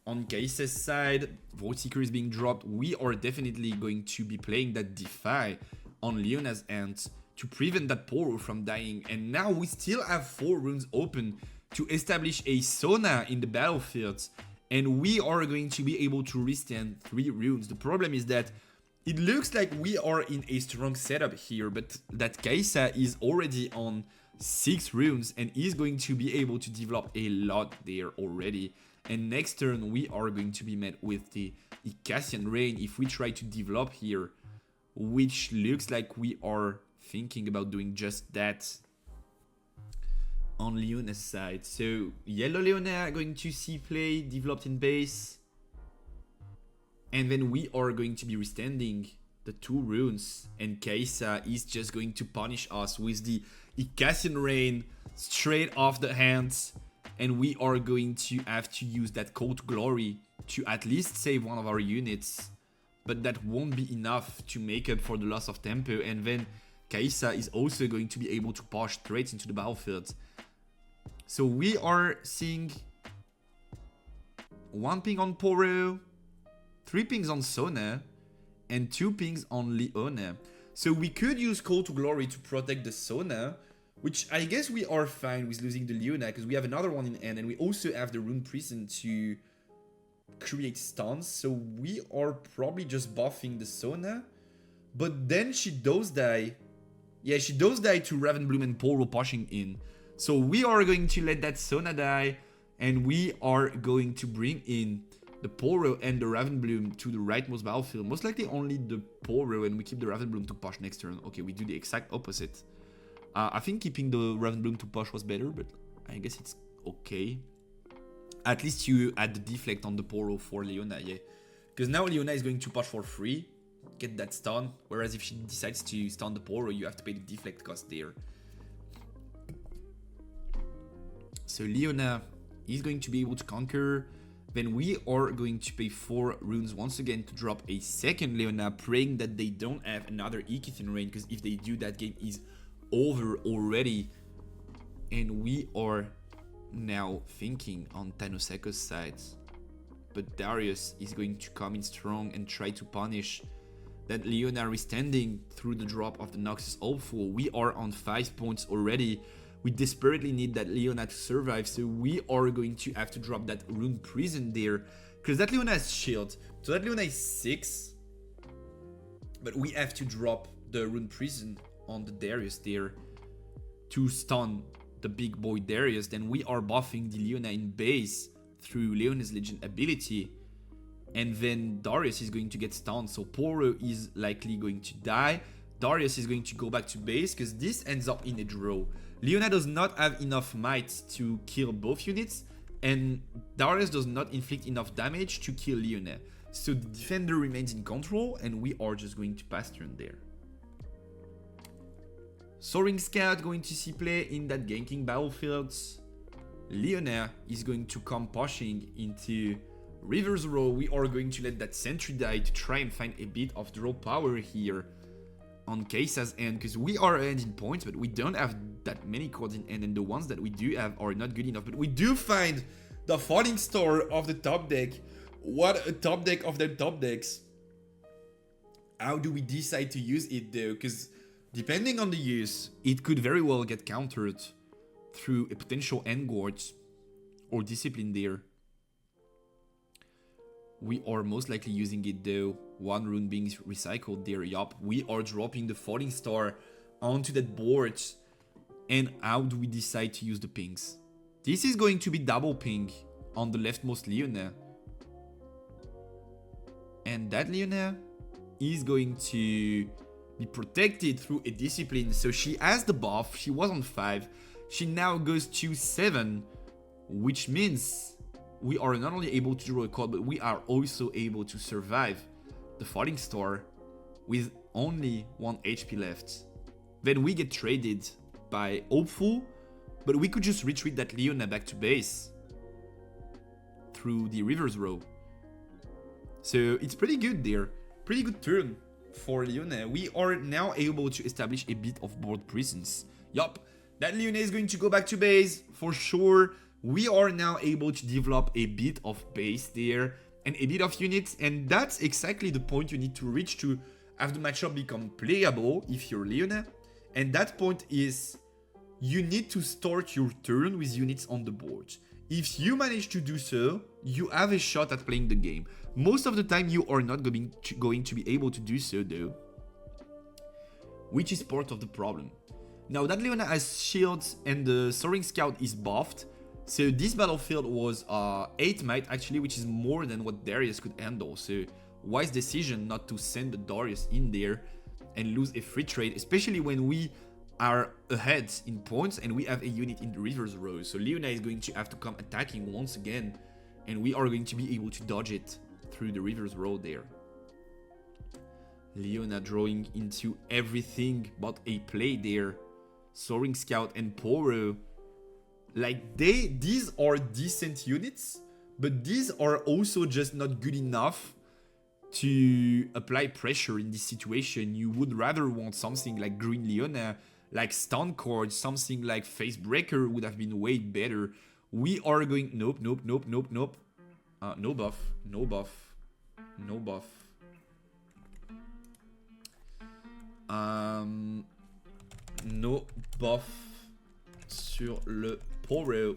on Kai'Sa's side. Voidseeker is being dropped. We are definitely going to be playing that Defy on Leona's end to prevent that Poro from dying. And now we still have 4 runes open to establish a Sona in the battlefield. And we are going to be able to restand 3 runes. The problem is that it looks like we are in a strong setup here, but that Kai'Sa is already on 6 runes and is going to be able to develop a lot there already. And next turn we are going to be met with the Icasian Rain if we try to develop here, which looks like we are thinking about doing just that on Leona's side. So yellow Leona are going to see play developed in base, and then we are going to be restanding the 2 runes, and Kaisa is just going to punish us with the Icasian Rain straight off the hands, and we are going to have to use that Call to Glory to at least save one of our units, but that won't be enough to make up for the loss of tempo. And then Kaisa is also going to be able to push straight into the battlefield. So we are seeing 1 ping on Poro, 3 pings on Sona, and 2 pings on Leona. So we could use Call to Glory to protect the Sona, which I guess we are fine with losing the Leona, because we have another one in hand, and we also have the Rune Prison to create stuns. So we are probably just buffing the Sona. But then she does die. Yeah, she does die to Ravenbloom and Poro pushing in. So we are going to let that Sona die, and we are going to bring in the Poro and the Ravenbloom to the rightmost battlefield. Most likely only the Poro, and we keep the Ravenbloom to push next turn. Okay, we do the exact opposite. I think keeping the Ravenbloom to push was better, but I guess it's okay. At least you add the deflect on the Poro for Leona, yeah. Because now Leona is going to push for free, get that stun. Whereas if she decides to stun the Poro, you have to pay the deflect cost there. So Leona is going to be able to conquer. Then we are going to pay 4 runes once again to drop a second Leona, praying that they don't have another Icasian Rain, because if they do, that game is over already. And we are now thinking on Tanoseko's side, but Darius is going to come in strong and try to punish that Leona restanding through the drop of the Noxus Awful. We are on 5 points already. We desperately need that Leona to survive, so we are going to have to drop that Rune Prison there, because that Leona has shield, so that Leona is 6, but we have to drop the Rune Prison on the Darius there to stun the big boy Darius. Then we are buffing the Leona in base through Leona's Legend ability, and then Darius is going to get stunned, so Poro is likely going to die. Darius is going to go back to base, because this ends up in a draw. Leona does not have enough might to kill both units, and Darius does not inflict enough damage to kill Leona. So the defender remains in control, and we are just going to pass turn there. Soaring Scout going to see play in that ganking battlefield. Leona is going to come pushing into River's Row. We are going to let that sentry die to try and find a bit of draw power here on Kaisa's end, because we are ahead in points, but we don't have that many cards in end, and the ones that we do have are not good enough. But we do find the Falling Star of the top deck. What a top deck of their top decks. How do we decide to use it though? Because depending on the use, it could very well get countered through a potential end guard or discipline there. We are most likely using it though. 1 rune being recycled there. Yup, we are dropping the Falling Star onto that board. And how do we decide to use the pings? This is going to be double ping on the leftmost Leona. And that Leona is going to be protected through a discipline. So she has the buff. She was on 5. She now goes to 7, which means we are not only able to draw a card, but we are also able to survive the Falling Star with only 1 HP left. Then we get traded by Hopeful, but we could just retreat that Leona back to base through the River's Row. So it's pretty good there. Pretty good turn for Leona. We are now able to establish a bit of board presence. Yup, that Leona is going to go back to base for sure. We are now able to develop a bit of base there and a bit of units, and that's exactly the point you need to reach to have the matchup become playable if you're Leona. And that point is you need to start your turn with units on the board. If you manage to do so, you have a shot at playing the game. Most of the time you are not going to be able to do so though, which is part of the problem. Now that Leona has shields and the Soaring Scout is buffed, so this battlefield was 8 might actually, which is more than what Darius could handle. So wise decision not to send the Darius in there and lose a free trade, especially when we are ahead in points and we have a unit in the reverse row. So Leona is going to have to come attacking once again, and we are going to be able to dodge it through the reverse row there. Leona drawing into everything but a play there. Soaring Scout and Poro, like these are decent units, but these are also just not good enough to apply pressure in this situation. You would rather want something like Green Leona, like Stun Cord, something like Face Breaker would have been way better. We are going, nope. No buff, no buff. No buff sur le Poro.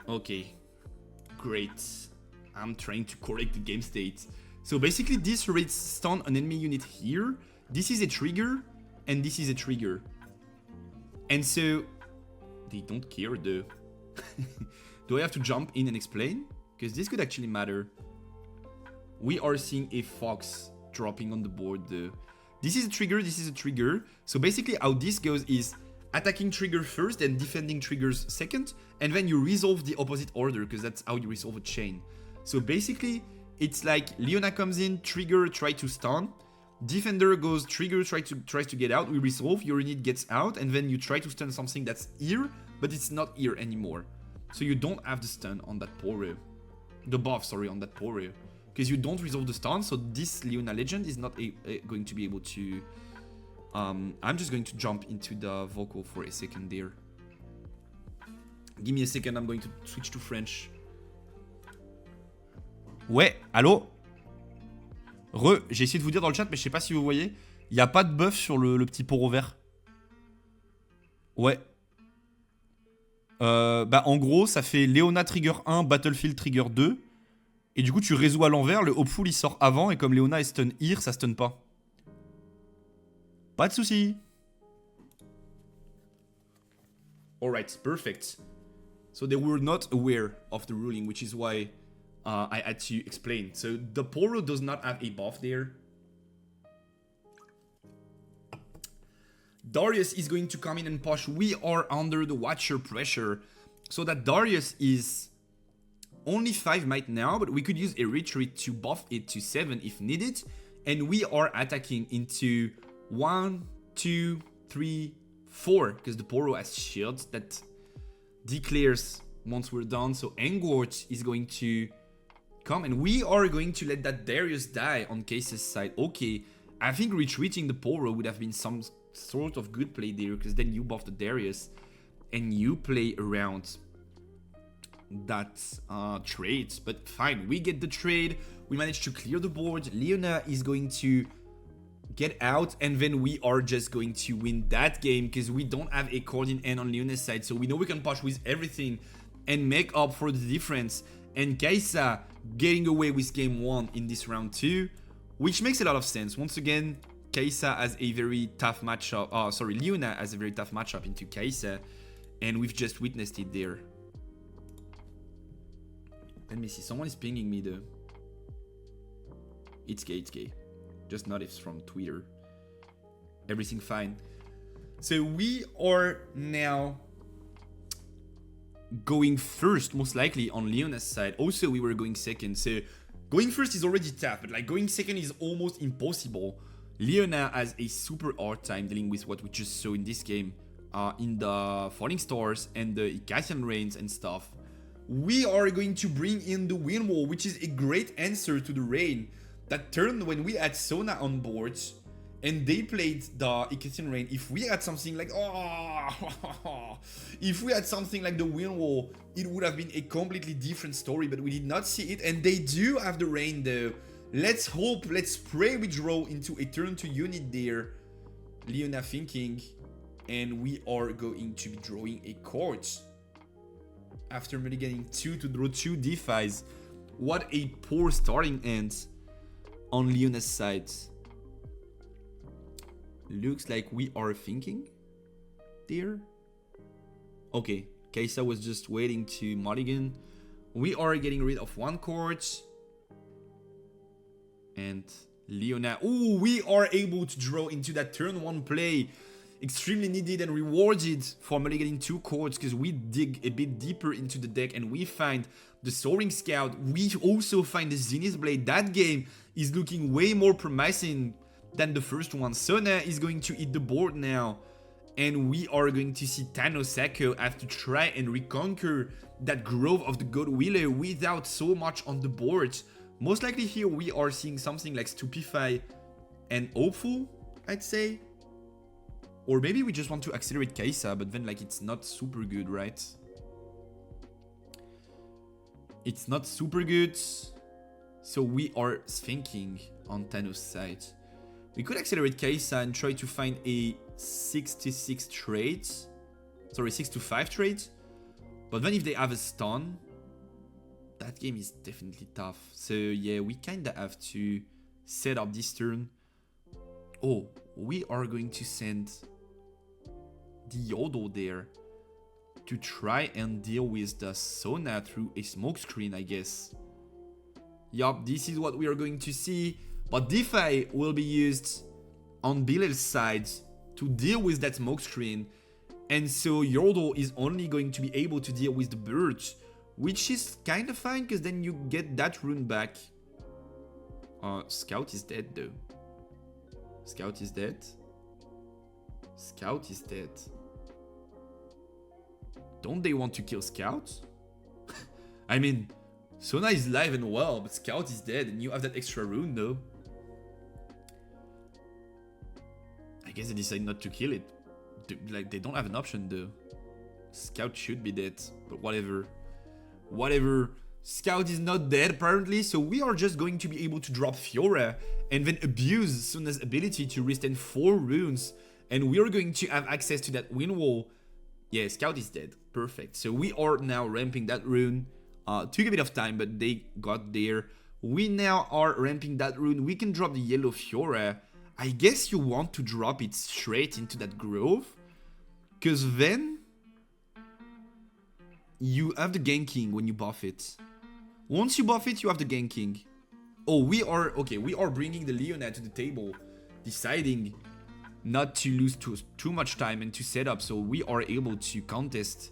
Okay, great. I'm trying to correct the game state. So basically this rates stun an enemy unit here. This is a trigger, and this is a trigger. And so, they don't care though. Do I have to jump in and explain? Because this could actually matter. We are seeing a fox dropping on the board though. This is a trigger, this is a trigger. So basically how this goes is attacking trigger first and defending triggers second. And then you resolve the opposite order, because that's how you resolve a chain. So basically, it's like Leona comes in, trigger, try to stun. Defender goes, trigger, tries to get out, we resolve, your unit gets out, and then you try to stun something that's here, but it's not here anymore. So you don't have the stun on that Poro. The buff, sorry, on that Poro. Because you don't resolve the stun, so this Leona Legend is not going to be able to... I'm just going to jump into the vocal for a second there. Give me a second, I'm going to switch to French. Ouais, allô? J'ai essayé de vous dire dans le chat, mais je sais pas si vous voyez. Il n'y a pas de buff sur le petit poro vert. Ouais. Bah en gros, ça fait Leona Trigger 1, Battlefield Trigger 2. Et du coup, tu résous à l'envers, le Hopeful il sort avant, et comme Leona est stun here, ça stun pas. Pas de soucis. Alright, perfect. So they were not aware of the ruling, which is why I had to explain. So the Poro does not have a buff there. Darius is going to come in and push. We are under the Watcher pressure. So that Darius is only 5 might now, but we could use a retreat to buff it to 7 if needed. And we are attacking into 1, 2, 3, 4. Because the Poro has shields that declares once we're done. So Engwart is going to come, and we are going to let that Darius die on Case's side. Okay, I think retreating the Poro would have been some sort of good play there, because then you buff the Darius and you play around that trade. But fine, we get the trade, we managed to clear the board. Leona is going to get out, and then we are just going to win that game, because we don't have a cord in hand on Leona's side, so we know we can push with everything and make up for the difference. And Kaisa getting away with game 1 in this round 2, which makes a lot of sense. Once again, Kaisa has a very tough matchup. Leona has a very tough matchup into Kaisa, and we've just witnessed it there. Let me see, someone is pinging me though. It's gay. Just notifs from Twitter. Everything fine. So we are now going first, most likely, on Leona's side. Also, we were going second. So going first is already tough, but like going second is almost impossible. Leona has a super hard time dealing with what we just saw in this game, in the Falling Stars and the Icasian Rains and stuff. We are going to bring in the Wind Wall, which is a great answer to the Rain. That turn when we had Sona on board and they played the Icasian Rain, if we had something like if we had something like the Wind Wall, it would have been a completely different story, but we did not see it. And they do have the Rain though. Let's hope, let's pray we draw into a turn to unit there. Leona thinking, And we are going to be drawing a card. After getting 2 to draw 2 DeFis. What a poor starting end on Leona's side. Looks like we are thinking there. Okay, Kai'Sa was just waiting to mulligan. We are getting rid of 1 card. And Leona. Ooh, we are able to draw into that turn 1 play. Extremely needed and rewarded for mulliganing 2 cards because we dig a bit deeper into the deck and we find the Soaring Scout. We also find the Zenith Blade. That game is looking way more promising than the first one. Sona is going to eat the board now. And we are going to see Tanosako have to try and reconquer that Grove of the God Willow without so much on the board. Most likely here we are seeing something like Stupefy and Hopeful, I'd say. Or maybe we just want to accelerate Kai'Sa, but then like it's not super good, right? It's not super good. So we are thinking on Thanos' side. We could accelerate Kai'Sa and try to find a 6-6 trade. Sorry, 6-5 trade. But then if they have a stun, that game is definitely tough. So yeah, we kinda have to set up this turn. Oh, we are going to send the Yodo there to try and deal with the Sona through a smokescreen, I guess. Yup, this is what we are going to see. But DeFi will be used on Bilal's side to deal with that smokescreen. And so Yodo is only going to be able to deal with the bird, which is kind of fine because then you get that rune back. Scout is dead though. Scout is dead. Scout is dead. Don't they want to kill Scout? I mean, Sona is live and well, but Scout is dead and you have that extra rune though. I guess they decide not to kill it. Like, they don't have an option though. Scout should be dead, but whatever. Whatever. Scout is not dead apparently, so we are just going to be able to drop Fiora and then abuse Sona's ability to restain 4 runes. And we are going to have access to that win wall. Yeah, Scout is dead. Perfect. So we are now ramping that rune. Took a bit of time, but they got there. We now are ramping that rune. We can drop the yellow Fiora. I guess you want to drop it straight into that grove. Because then you have the ganking when you buff it. Once you buff it, you have the ganking. Oh, we are bringing the Leona to the table, deciding not to lose too much time and to set up, so we are able to contest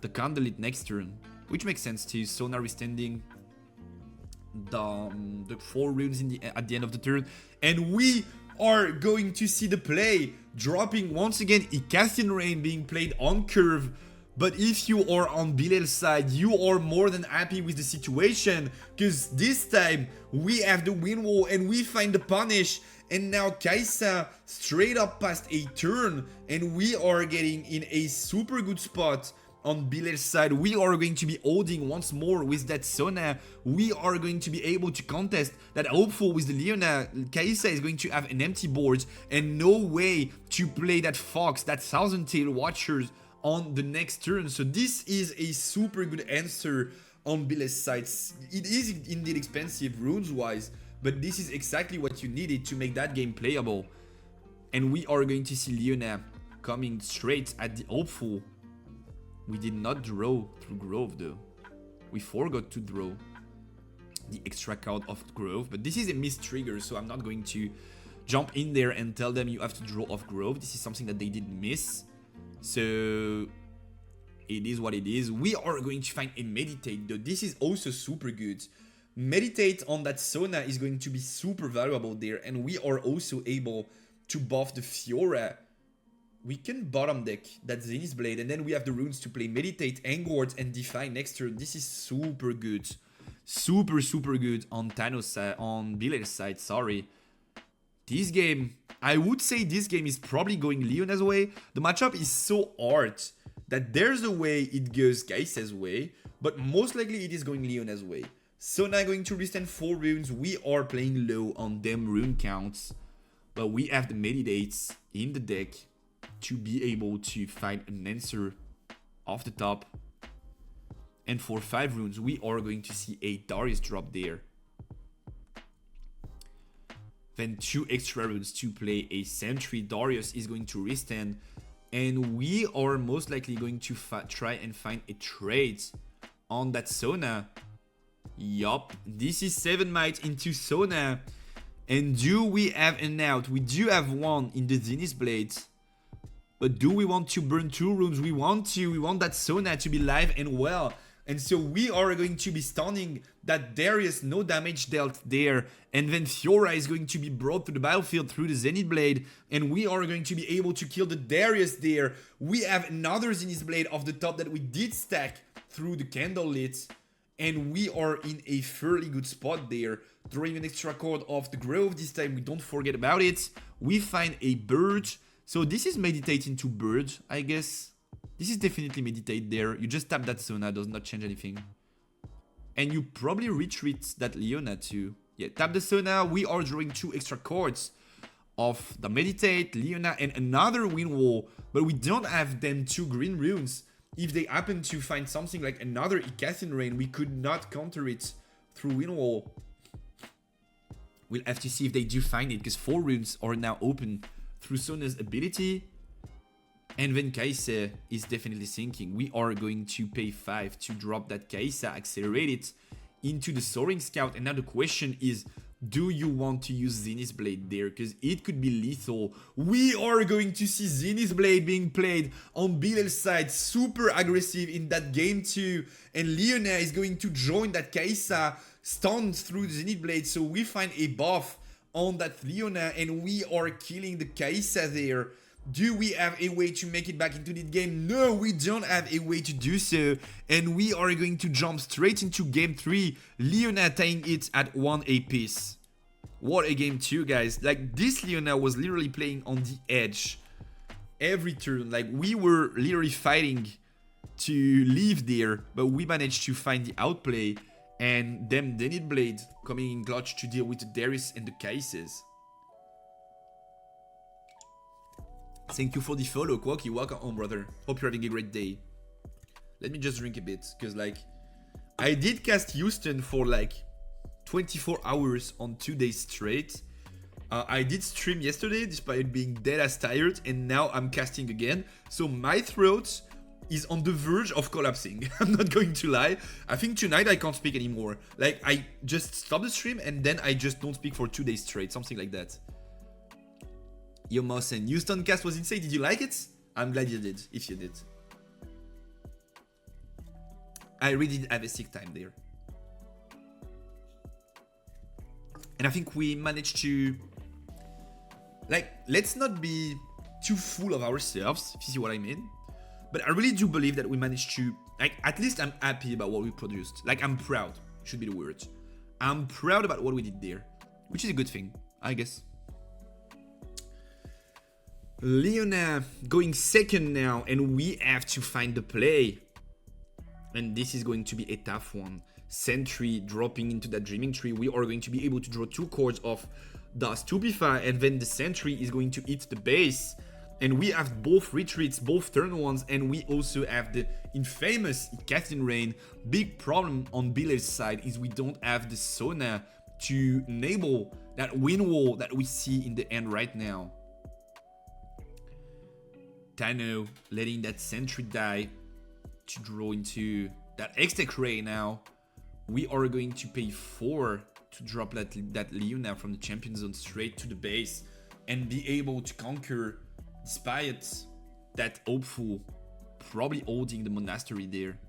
the Candlelit next turn, which makes sense too. Sona restanding the 4 runes at the end of the turn, and we are going to see the play dropping once again Icathian Rain being played on curve. But if you are on Bilal's side, you are more than happy with the situation, because this time we have the win wall and we find the punish, and now Kai'Sa straight up past a turn, and we are getting in a super good spot on Bilal's side. We are going to be holding once more with that Sona. We are going to be able to contest that Hopeful with the Leona. Kai'Sa is going to have an empty board and no way to play that Fox, that Thousand Tail Watchers on the next turn. So this is a super good answer on Bilal's side. It is indeed expensive runes wise, but this is exactly what you needed to make that game playable. And we are going to see Leona coming straight at the Hopeful. We did not draw through Grove though. We forgot to draw the extra card of Grove, but this is a missed trigger, so I'm not going to jump in there and tell them you have to draw off Grove. This is something that they did miss. So it is what it is. We are going to find a Meditate though. This is also super good. Meditate on that Sona is going to be super valuable there, and we are also able to buff the Fiora. We can bottom deck that Zenith Blade, and then we have the runes to play Meditate, Angward, and Defy next turn. This is super good. Super, super good on on Bilal's side, sorry. This game, I would say this game is probably going Leona's way. The matchup is so hard that there's a way it goes Kai'Sa's way, but most likely it is going Leona's way. So now going to resend 4 runes. We are playing low on them rune counts, but we have the Meditates in the deck. to be able to find an answer off the top. And for 5 runes, we are going to see a Darius drop there. Then 2 extra runes to play a sentry. Darius is going to restand. And we are most likely going to try and find a trade on that Sona. Yup, this is 7 might into Sona. And do we have an out? We do have one in the Zenith Blade. But do we want to burn 2 runes? We want to. We want that Sona to be live and well. And so we are going to be stunning that Darius, no damage dealt there. And then Fiora is going to be brought to the battlefield through the Zenith Blade. And we are going to be able to kill the Darius there. We have another Zenith Blade off the top that we did stack through the Candlelit. And we are in a fairly good spot there. Drawing an extra card off the Grove this time. We don't forget about it. We find a bird. So this is meditate into bird, I guess. This is definitely meditate there. You just tap that Sona, does not change anything. And you probably retreat that Leona too. Yeah, tap the Sona. We are drawing 2 extra cards of the meditate, Leona, and another wind wall. But we don't have them 2 green runes. If they happen to find something like another Icathian Rain, we could not counter it through wind wall. We'll have to see if they do find it, because 4 runes are now open through Sona's ability. And then Kaisa is definitely sinking. We are going to pay 5 to drop that Kaisa, accelerate it into the Soaring Scout. And now the question is, do you want to use Zenith Blade there? Because it could be lethal. We are going to see Zenith Blade being played on Bilal's side. Super aggressive in that game too. And Leona is going to join that Kaisa, stunned through the Zenith Blade. So we find a buff on that Leona and we are killing the Kaisa there. Do we have a way to make it back into the game? No, we don't have a way to do so. And we are going to jump straight into game 3. Leona tying it at 1 apiece. What a game 2, guys. Like, this Leona was literally playing on the edge every turn. Like, we were literally fighting to leave there, but we managed to find the outplay. And them Zenith Blade coming in clutch to deal with the Darius and the Kaisers. Thank you for the follow, Quacky. Welcome home, brother. Hope you're having a great day. Let me just drink a bit, because, like, I did cast Houston for, like, 24 hours on 2 days straight. I did stream yesterday, despite being dead as tired, and now I'm casting again. So my throat is on the verge of collapsing. I'm not going to lie. I think tonight I can't speak anymore. Like, I just stop the stream, and then I just don't speak for 2 days straight. Something like that. Yo, Mosen, Houston cast was insane. Did you like it? I'm glad you did, if you did. I really did have a sick time there. And I think we managed to... Like, let's not be too full of ourselves, if you see what I mean. But I really do believe that we managed to... Like, at least I'm happy about what we produced. Like, I'm proud, should be the word. I'm proud about what we did there. Which is a good thing, I guess. Leona going second now, and we have to find the play. And this is going to be a tough one. Sentry dropping into that Dreaming Tree. We are going to be able to draw 2 cards of the Stupefy, and then the Sentry is going to hit the base. And we have both retreats, both turn ones, and we also have the infamous Icathian Rain. Big problem on Bilal's side is we don't have the Sona to enable that wind wall that we see in the end right now. Tano letting that Sentry die to draw into that X-Tech Ray now. We are going to pay 4 to drop that Leona from the champion zone straight to the base and be able to conquer, despite that hopeful probably holding the monastery there.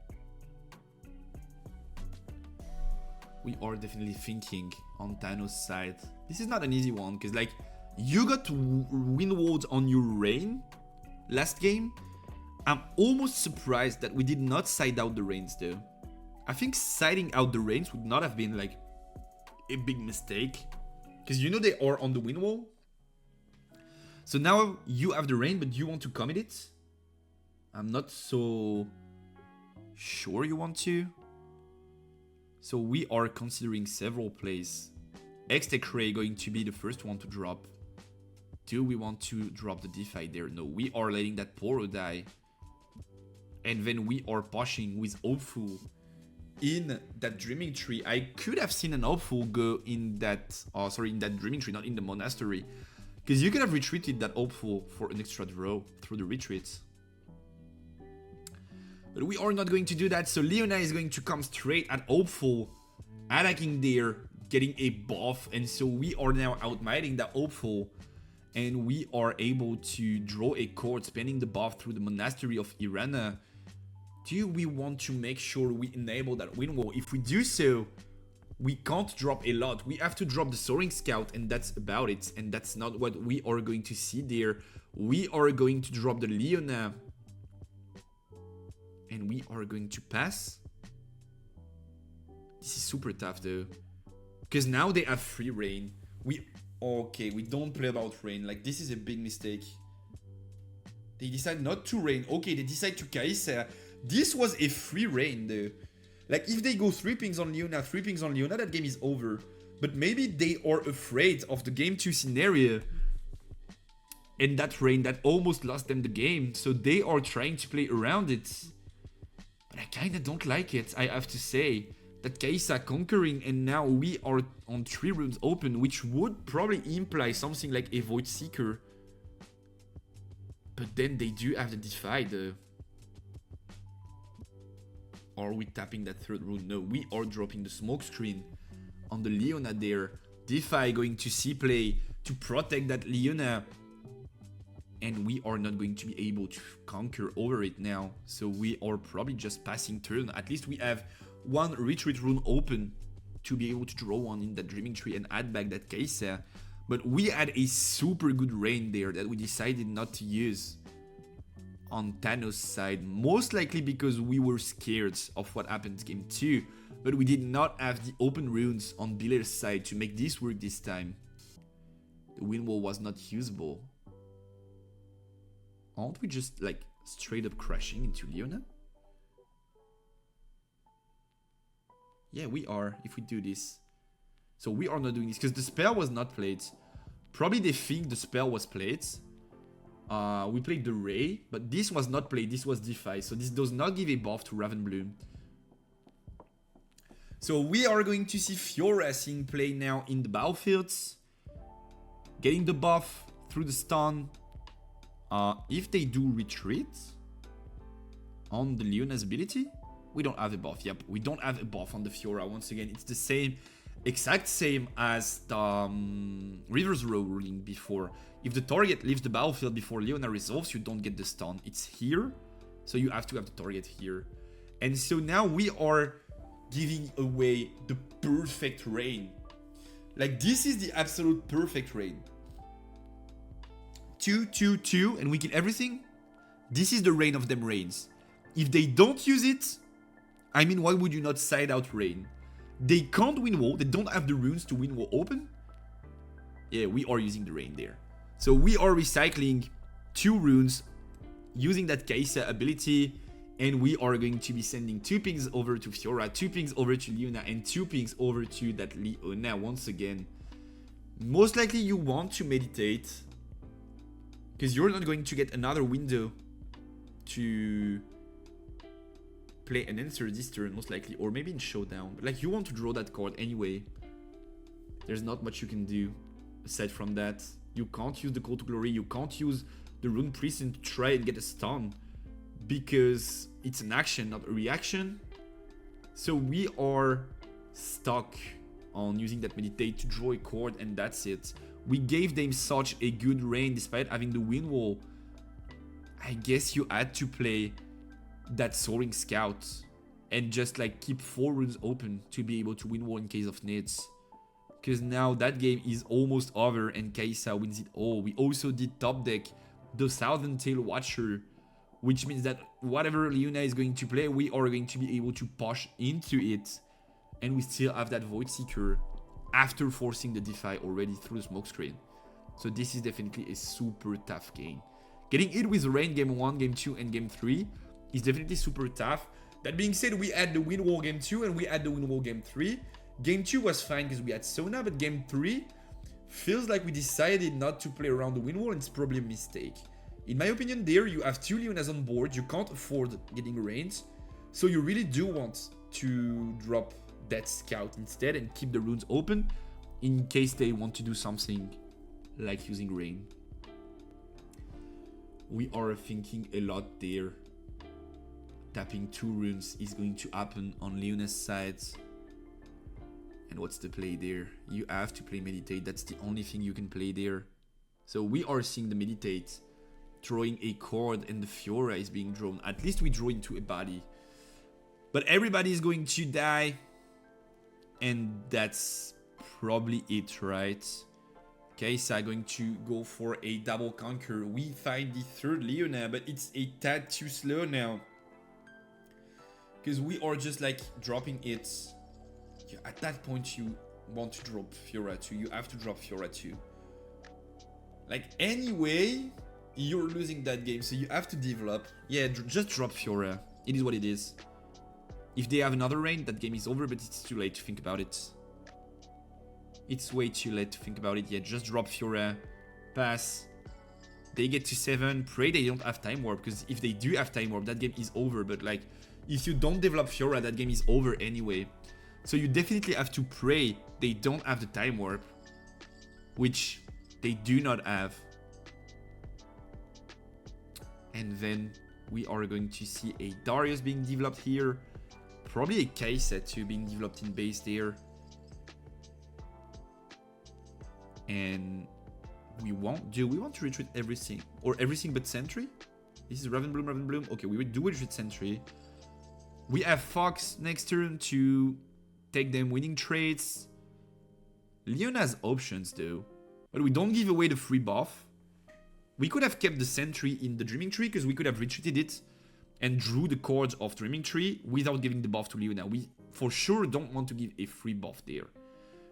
We are definitely thinking on Thanos' side. This is not an easy one, because, like, you got wind walls on your Rain last game. I'm almost surprised that we did not side out the Rains though. I think siding out the Rains would not have been, like, a big mistake, because you know they are on the wind wall. So now you have the Rain, but you want to commit it? I'm not so sure you want to. So we are considering several plays. X-Tech Ray going to be the first one to drop. Do we want to drop the DeFi there? No, we are letting that Poro die. And then we are pushing with Hopeful in that Dreaming Tree. I could have seen an Hopeful go in that, in that Dreaming Tree, not in the Monastery. Because you could have retreated that Hopeful for an extra draw through the retreat. But we are not going to do that, so Leona is going to come straight at Hopeful, attacking there, getting a buff, and so we are now outmining that Hopeful, and we are able to draw a card, spending the buff through the Monastery of Irana. Do we want to make sure we enable that win wall? If we do so, we can't drop a lot. We have to drop the Soaring Scout, and that's about it, and that's not what we are going to see there. We are going to drop the Leona, and we are going to pass. This is super tough though, because now they have free reign. Okay, we don't play about reign. Like, this is a big mistake. They decide not to reign. Okay, they decide to Kai'Sa. This was a free reign though. Like, if they go 3 pings on Leona, 3 pings on Leona, that game is over. But maybe they are afraid of the game 2 scenario. And that reign that almost lost them the game. So they are trying to play around it. But I kinda don't like it, I have to say. That Kai'Sa conquering, and now we are on 3 runes open, which would probably imply something like a Void Seeker. But then they do have the DeFi though. Are we tapping that 3rd rune? No, we are dropping the smoke screen on the Leona there. DeFi going to C-play to protect that Leona. And we are not going to be able to conquer over it now. So we are probably just passing turn. At least we have 1 retreat rune open to be able to draw one in that Dreaming Tree and add back that Kai'Sa. But we had a super good reign there that we decided not to use on Thanos' side. Most likely because we were scared of what happened game 2. But we did not have the open runes on Biler's side to make this work this time. The wind wall was not usable. Aren't we just like straight up crashing into Leona? Yeah, we are, if we do this. So we are not doing this because the spell was not played. Probably they think the spell was played. We played the Ray, but this was not played. This was DeFi, so this does not give a buff to Ravenbloom. So we are going to see Fiora seeing play now in the battlefields. Getting the buff through the stun. If they do retreat on the Leona's ability, we don't have a buff. Yep, we don't have a buff on the Fiora. Once again, it's the same, exact same as the River's Row ruling before. If the target leaves the battlefield before Leona resolves, you don't get the stun. It's here, so you have to have the target here. And so now we are giving away the perfect reign. Like, this is the absolute perfect reign. 2, 2, 2, and we kill everything. This is the reign of them reigns. If they don't use it, I mean, why would you not side out reign? They can't win wall. They don't have the runes to win wall open. Yeah, we are using the reign there. So we are recycling 2 runes using that Kai'Sa ability, and we are going to be sending 2 pings over to Fiora, 2 pings over to Leona, and 2 pings over to that Leona once again. Most likely you want to meditate, because you're not going to get another window to play an answer this turn, most likely, or maybe in Showdown. But like, you want to draw that card anyway. There's not much you can do aside from that. You can't use the Call to Glory, you can't use the Rune Precinct to try and get a stun, because it's an action, not a reaction. So we are stuck on using that meditate to draw a card, and that's it. We gave them such a good reign despite having the win wall. I guess you had to play that Soaring Scout and just like keep 4 runes open to be able to win wall in case of needs. Because now that game is almost over and Kai'Sa wins it all. We also did top deck the Thousand Tail Watcher, which means that whatever Leona is going to play, we are going to be able to push into it. And we still have that Void Seeker after forcing the DeFi already through the smokescreen. So this is definitely a super tough game. Getting it with Rain game 1, game 2, and game 3 is definitely super tough. That being said, we had the win wall game 2 and we had the win wall game 3. Game 2 was fine because we had Sona, but game 3, Feels like we decided not to play around the wind wall, and it's probably a mistake. In my opinion, there you have 2 Leonas on board, you can't afford getting rains, so you really do want to drop that scout instead and keep the runes open in case they want to do something like using rain. We are thinking a lot there. Tapping 2 runes is going to happen on Leona's side. And what's the play there? You have to play meditate, that's the only thing you can play there. So we are seeing the meditate, throwing a cord, and the Fiora is being drawn. At least we draw into a body. But everybody is going to die. And that's probably it, right? Kai'Sa going to go for a double conquer. We find the 3rd Leona, but it's a tad too slow now. Because we are just like dropping it. Yeah, at that point you want to drop Fiora 2. You have to drop Fiora 2. Like anyway, you're losing that game, so you have to develop. Yeah, just drop Fiora. It is what it is. If they have another rain, that game is over, but it's too late to think about it. It's way too late to think about it. Yeah, just drop Fiora. Pass. They get to 7. Pray they don't have time warp, because if they do have time warp, that game is over. But like, if you don't develop Fiora, that game is over anyway. So you definitely have to pray they don't have the time warp, which they do not have. And then we are going to see a Darius being developed here. Probably a Kai'Sa too being developed in base there. And we want to retreat everything, or everything but Sentry? This is Ravenbloom. Okay, we do retreat Sentry. We have Fox next turn to take them winning trades. Leona has options though, but we don't give away the free buff. We could have kept the Sentry in the Dreaming Tree, because we could have retreated it and drew the cords of Dreaming Tree without giving the buff to Leona. We for sure don't want to give a free buff there,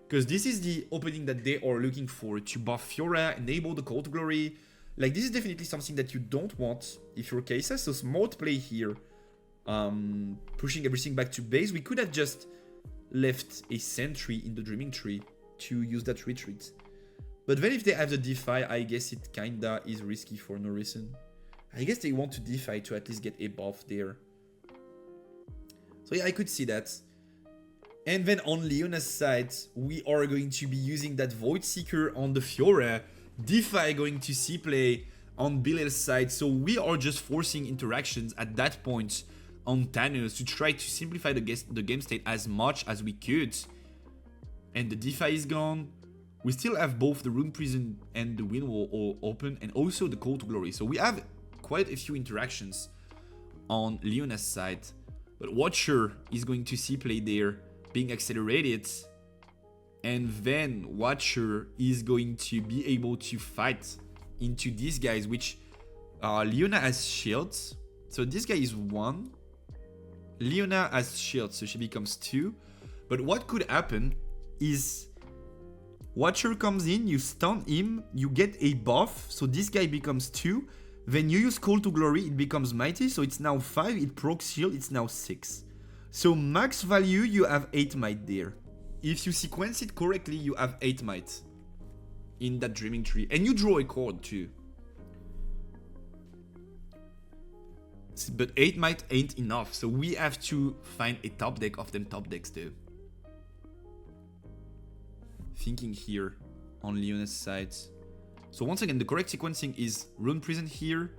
because this is the opening that they are looking for, to buff Fiora, enable the Call to Glory. Like, this is definitely something that you don't want if you're Kai'Sa, so smart play here. Pushing everything back to base. We could have just left a Sentry in the Dreaming Tree to use that retreat. But then if they have the Defy, I guess it kinda is risky for no reason. I guess they want to Defy to at least get a buff there. So yeah, I could see that. And then on Leona's side, we are going to be using that Void Seeker on the Fiora. Defy going to see play on Bilal's side. So we are just forcing interactions at that point on Thanos to try to simplify the game state as much as we could. And the Defy is gone. We still have both the Rune Prison and the Wind Wall all open, and also the Call to Glory. So we have quite a few interactions on Leona's side. But Watcher is going to see play there, being accelerated. And then Watcher is going to be able to fight into these guys, which Leona has shields. So this guy is 1. Leona has shields, so she becomes 2. But what could happen is Watcher comes in, you stun him, you get a buff, so this guy becomes 2. Then you use Call to Glory, it becomes Mighty, so it's now 5, it procs shield, it's now 6. So max value, you have 8 might there. If you sequence it correctly, you have 8 might in that Dreaming Tree. And you draw a cord too. But 8 might ain't enough, so we have to find a top deck of them top decks though. Thinking here on Leona's side. So once again, the correct sequencing is Rune Prison here,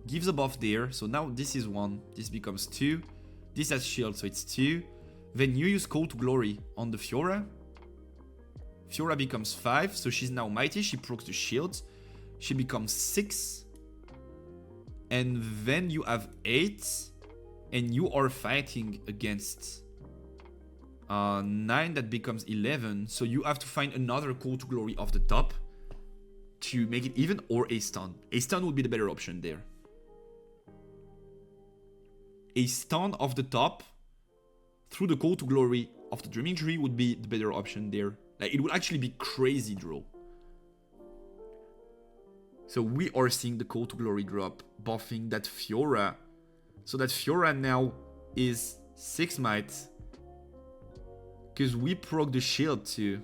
gives a buff there, so now this is 1, this becomes 2, this has shield, so it's 2, then you use Call to Glory on the Fiora, Fiora becomes 5, so she's now Mighty, she procs the shield, she becomes 6, and then you have 8, and you are fighting against 9, that becomes 11, so you have to find another Call to Glory off the top to make it even, or a stun. A stun would be the better option there. A stun off the top through the Call to Glory of the Dreaming Tree would be the better option there. Like, it would actually be crazy draw. So we are seeing the Call to Glory drop, buffing that Fiora. So that Fiora now is 6 might, because we proc the shield too.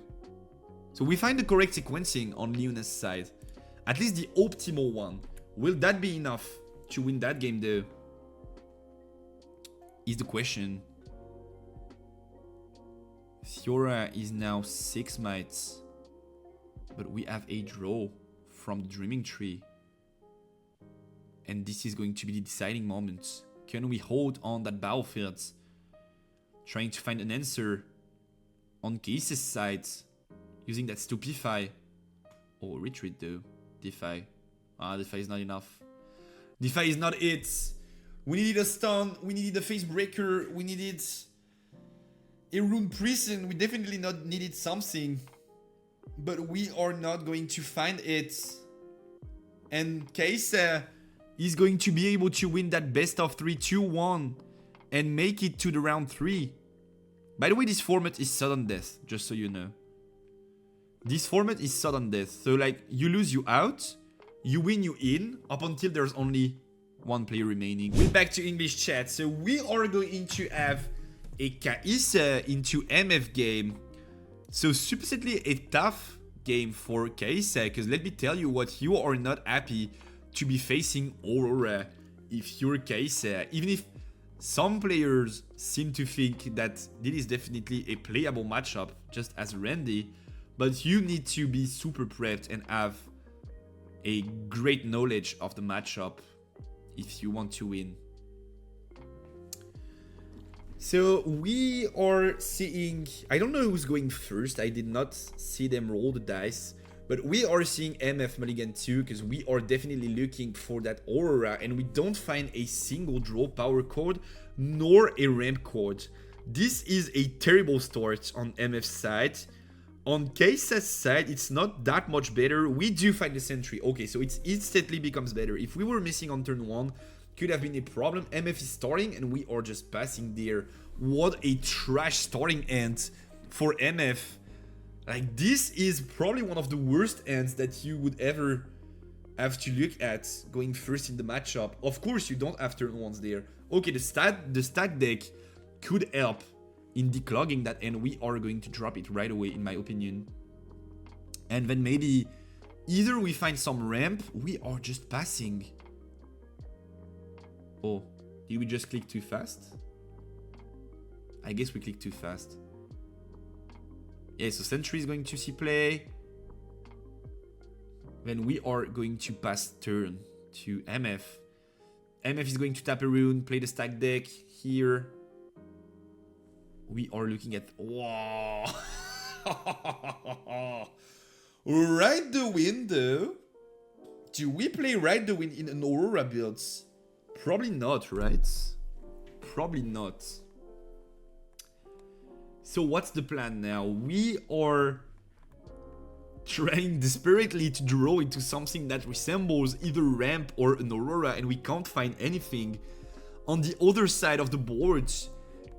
So we find the correct sequencing on Leona's side. At least the optimal one. Will that be enough to win that game though? Is the question. Fiora is now 6 mites. But we have a draw from the Dreaming Tree. And this is going to be the deciding moment. Can we hold on that battlefield? Trying to find an answer on Case's side. Using that Stupefy. Oh, retreat though. Defy. Defy is not enough. Defy is not it. We needed a stun. We needed a face breaker. We needed a rune prison. We definitely not needed something. But we are not going to find it. And Case is going to be able to win that best of 3 2-1 and make it to the round 3. By the way, this format is sudden death, just so you know. This format is sudden death. So like, you lose, you out. You win, you in. Up until there's only one player remaining. We're back to English chat. So we are going to have a Kaisa into MF game. So supposedly a tough game for Kaisa. Because let me tell you what, you are not happy to be facing Aurora if you're Kaisa. Even if some players seem to think that this is definitely a playable matchup, just as Randy. But you need to be super prepped and have a great knowledge of the matchup if you want to win. So we are seeing, I don't know who's going first, I did not see them roll the dice, but we are seeing MF Mulligan 2 because we are definitely looking for that Aurora and we don't find a single draw power card nor a ramp card. This is a terrible start on MF's side. On Kaisa's side, it's not that much better. We do find the sentry. Okay, so it instantly becomes better. If we were missing on turn 1, could have been a problem. MF is starting and we are just passing there. What a trash starting end for MF. Like, this is probably one of the worst ends that you would ever have to look at going first in the matchup. Of course, you don't have turn 1s there. Okay, the stack deck could help in declogging that, and we are going to drop it right away in my opinion. And then maybe either we find some ramp, we are just passing. Oh, did we just click too fast? I guess we clicked too fast. Yeah, so Sentry is going to see play. Then we are going to pass turn to MF. MF is going to tap a rune, play the stack deck here. We are looking at... Wow! Ride the Wind, though. Do we play Ride the Wind in an Aurora build? Probably not, right? Probably not. So what's the plan now? We are trying desperately to draw into something that resembles either ramp or an Aurora, and we can't find anything. On the other side of the board,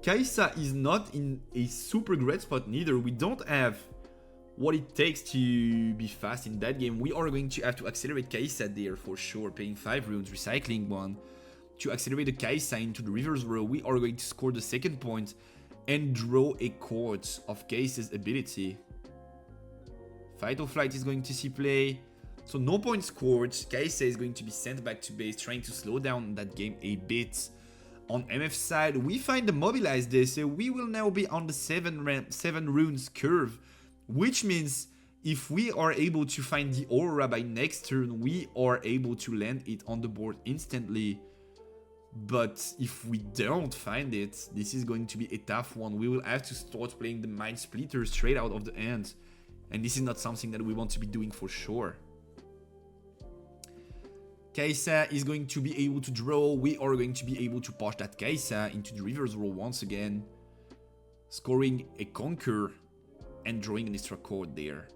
Kaisa is not in a super great spot neither. We don't have what it takes to be fast in that game. We are going to have to accelerate Kaisa there for sure, paying 5 runes, recycling 1. To accelerate the Kaisa into the reverse row, we are going to score the second point and draw a chord of Kaisa's ability. Fight or Flight is going to see play. So no point scored. Kaisa is going to be sent back to base, trying to slow down that game a bit. On MF's side, we find the Mobilize there, so we will now be on the 7 runes curve, which means if we are able to find the Aurora by next turn, we are able to land it on the board instantly. But if we don't find it, this is going to be a tough one. We will have to start playing the Mind Splitter straight out of the end, and this is not something that we want to be doing for sure. Kaisa is going to be able to draw. We are going to be able to push that Kaisa into the reverse row once again, scoring a Conquer and drawing an extra card there.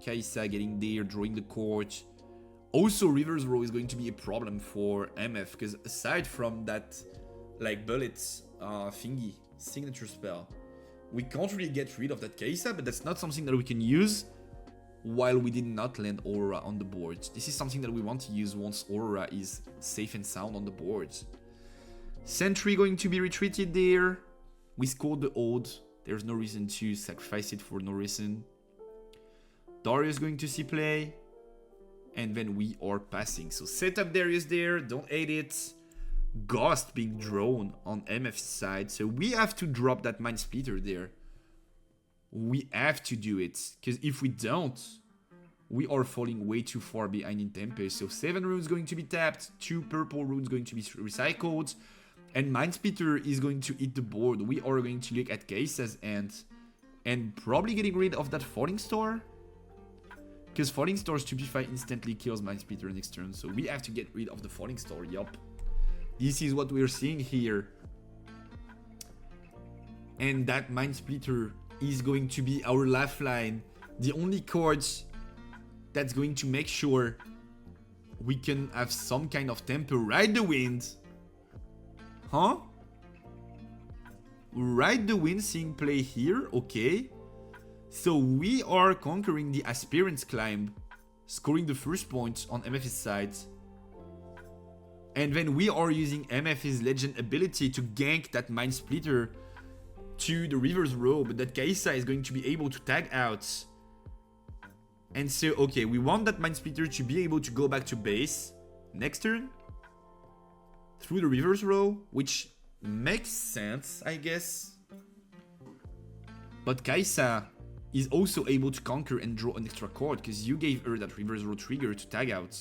Kaisa getting there, drawing the card. Also, reverse row is going to be a problem for MF, because aside from that, like, bullets thingy, signature spell, we can't really get rid of that Kaisa, but that's not something that we can use while we did not land Aurora on the board. This is something that we want to use once Aurora is safe and sound on the board. Sentry going to be retreated there. We scored the Ode. There's no reason to sacrifice it for no reason. Darius going to see play. And then we are passing. So setup Darius there, don't hate it. Ghost being drawn on MF's side. So we have to drop that Mind Splitter there. We have to do it. Because if we don't, we are falling way too far behind in Tempest. So 7 runes going to be tapped. 2 purple runes going to be recycled. And Mind Splitter is going to hit the board. We are going to look at Katchouze's end. And probably getting rid of that Falling Star. Because Falling Star Stupefy instantly kills Mind Splitter next turn. So we have to get rid of the Falling Star. Yup. This is what we're seeing here. And that Mind Splitter is going to be our lifeline. The only cards that's going to make sure we can have some kind of tempo. Ride the Wind. Huh? Ride the Wind seeing play here. Okay. So we are conquering the Aspirant's Climb, scoring the first point on MF's side. And then we are using MF's Legend ability to gank that Mind Splitter to the River's Robe that Kaisa is going to be able to tag out. And so, okay, we want that Mind Splitter to be able to go back to base next turn through the River's Robe, which makes sense, I guess. But Kaisa is also able to conquer and draw an extra card because you gave her that River's Road trigger to tag out.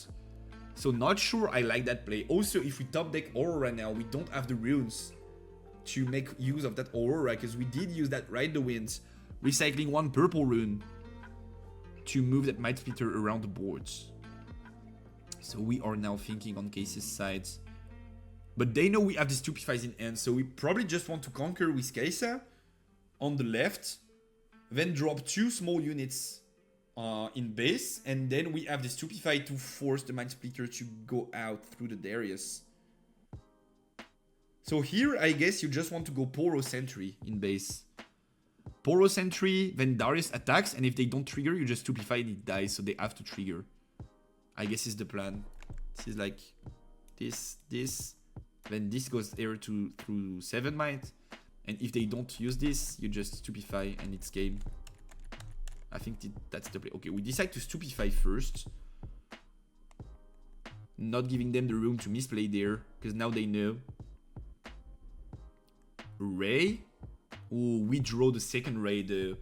So not sure I like that play. Also, if we top deck Aurora now, we don't have the runes to make use of that Aurora because we did use that Ride the Wind, recycling 1 purple rune to move that Mind Splitter around the boards. So we are now thinking on Case's side. But they know we have the Stupefies in hand, so we probably just want to conquer with Kaisa on the left. Then drop 2 small units in base. And then we have the Stupefy to force the Mind Splitter to go out through the Darius. So here, I guess you just want to go Poro Sentry in base. Poro Sentry, then Darius attacks. And if they don't trigger, you just Stupefy and it dies. So they have to trigger. I guess is the plan. This is like this. Then this goes there through 7 Might. And if they don't use this, you just Stupefy and it's game. I think that's the play. Okay, we decide to Stupefy first. Not giving them the room to misplay there. Because now they know. Ray. Oh, we draw the second Ray though.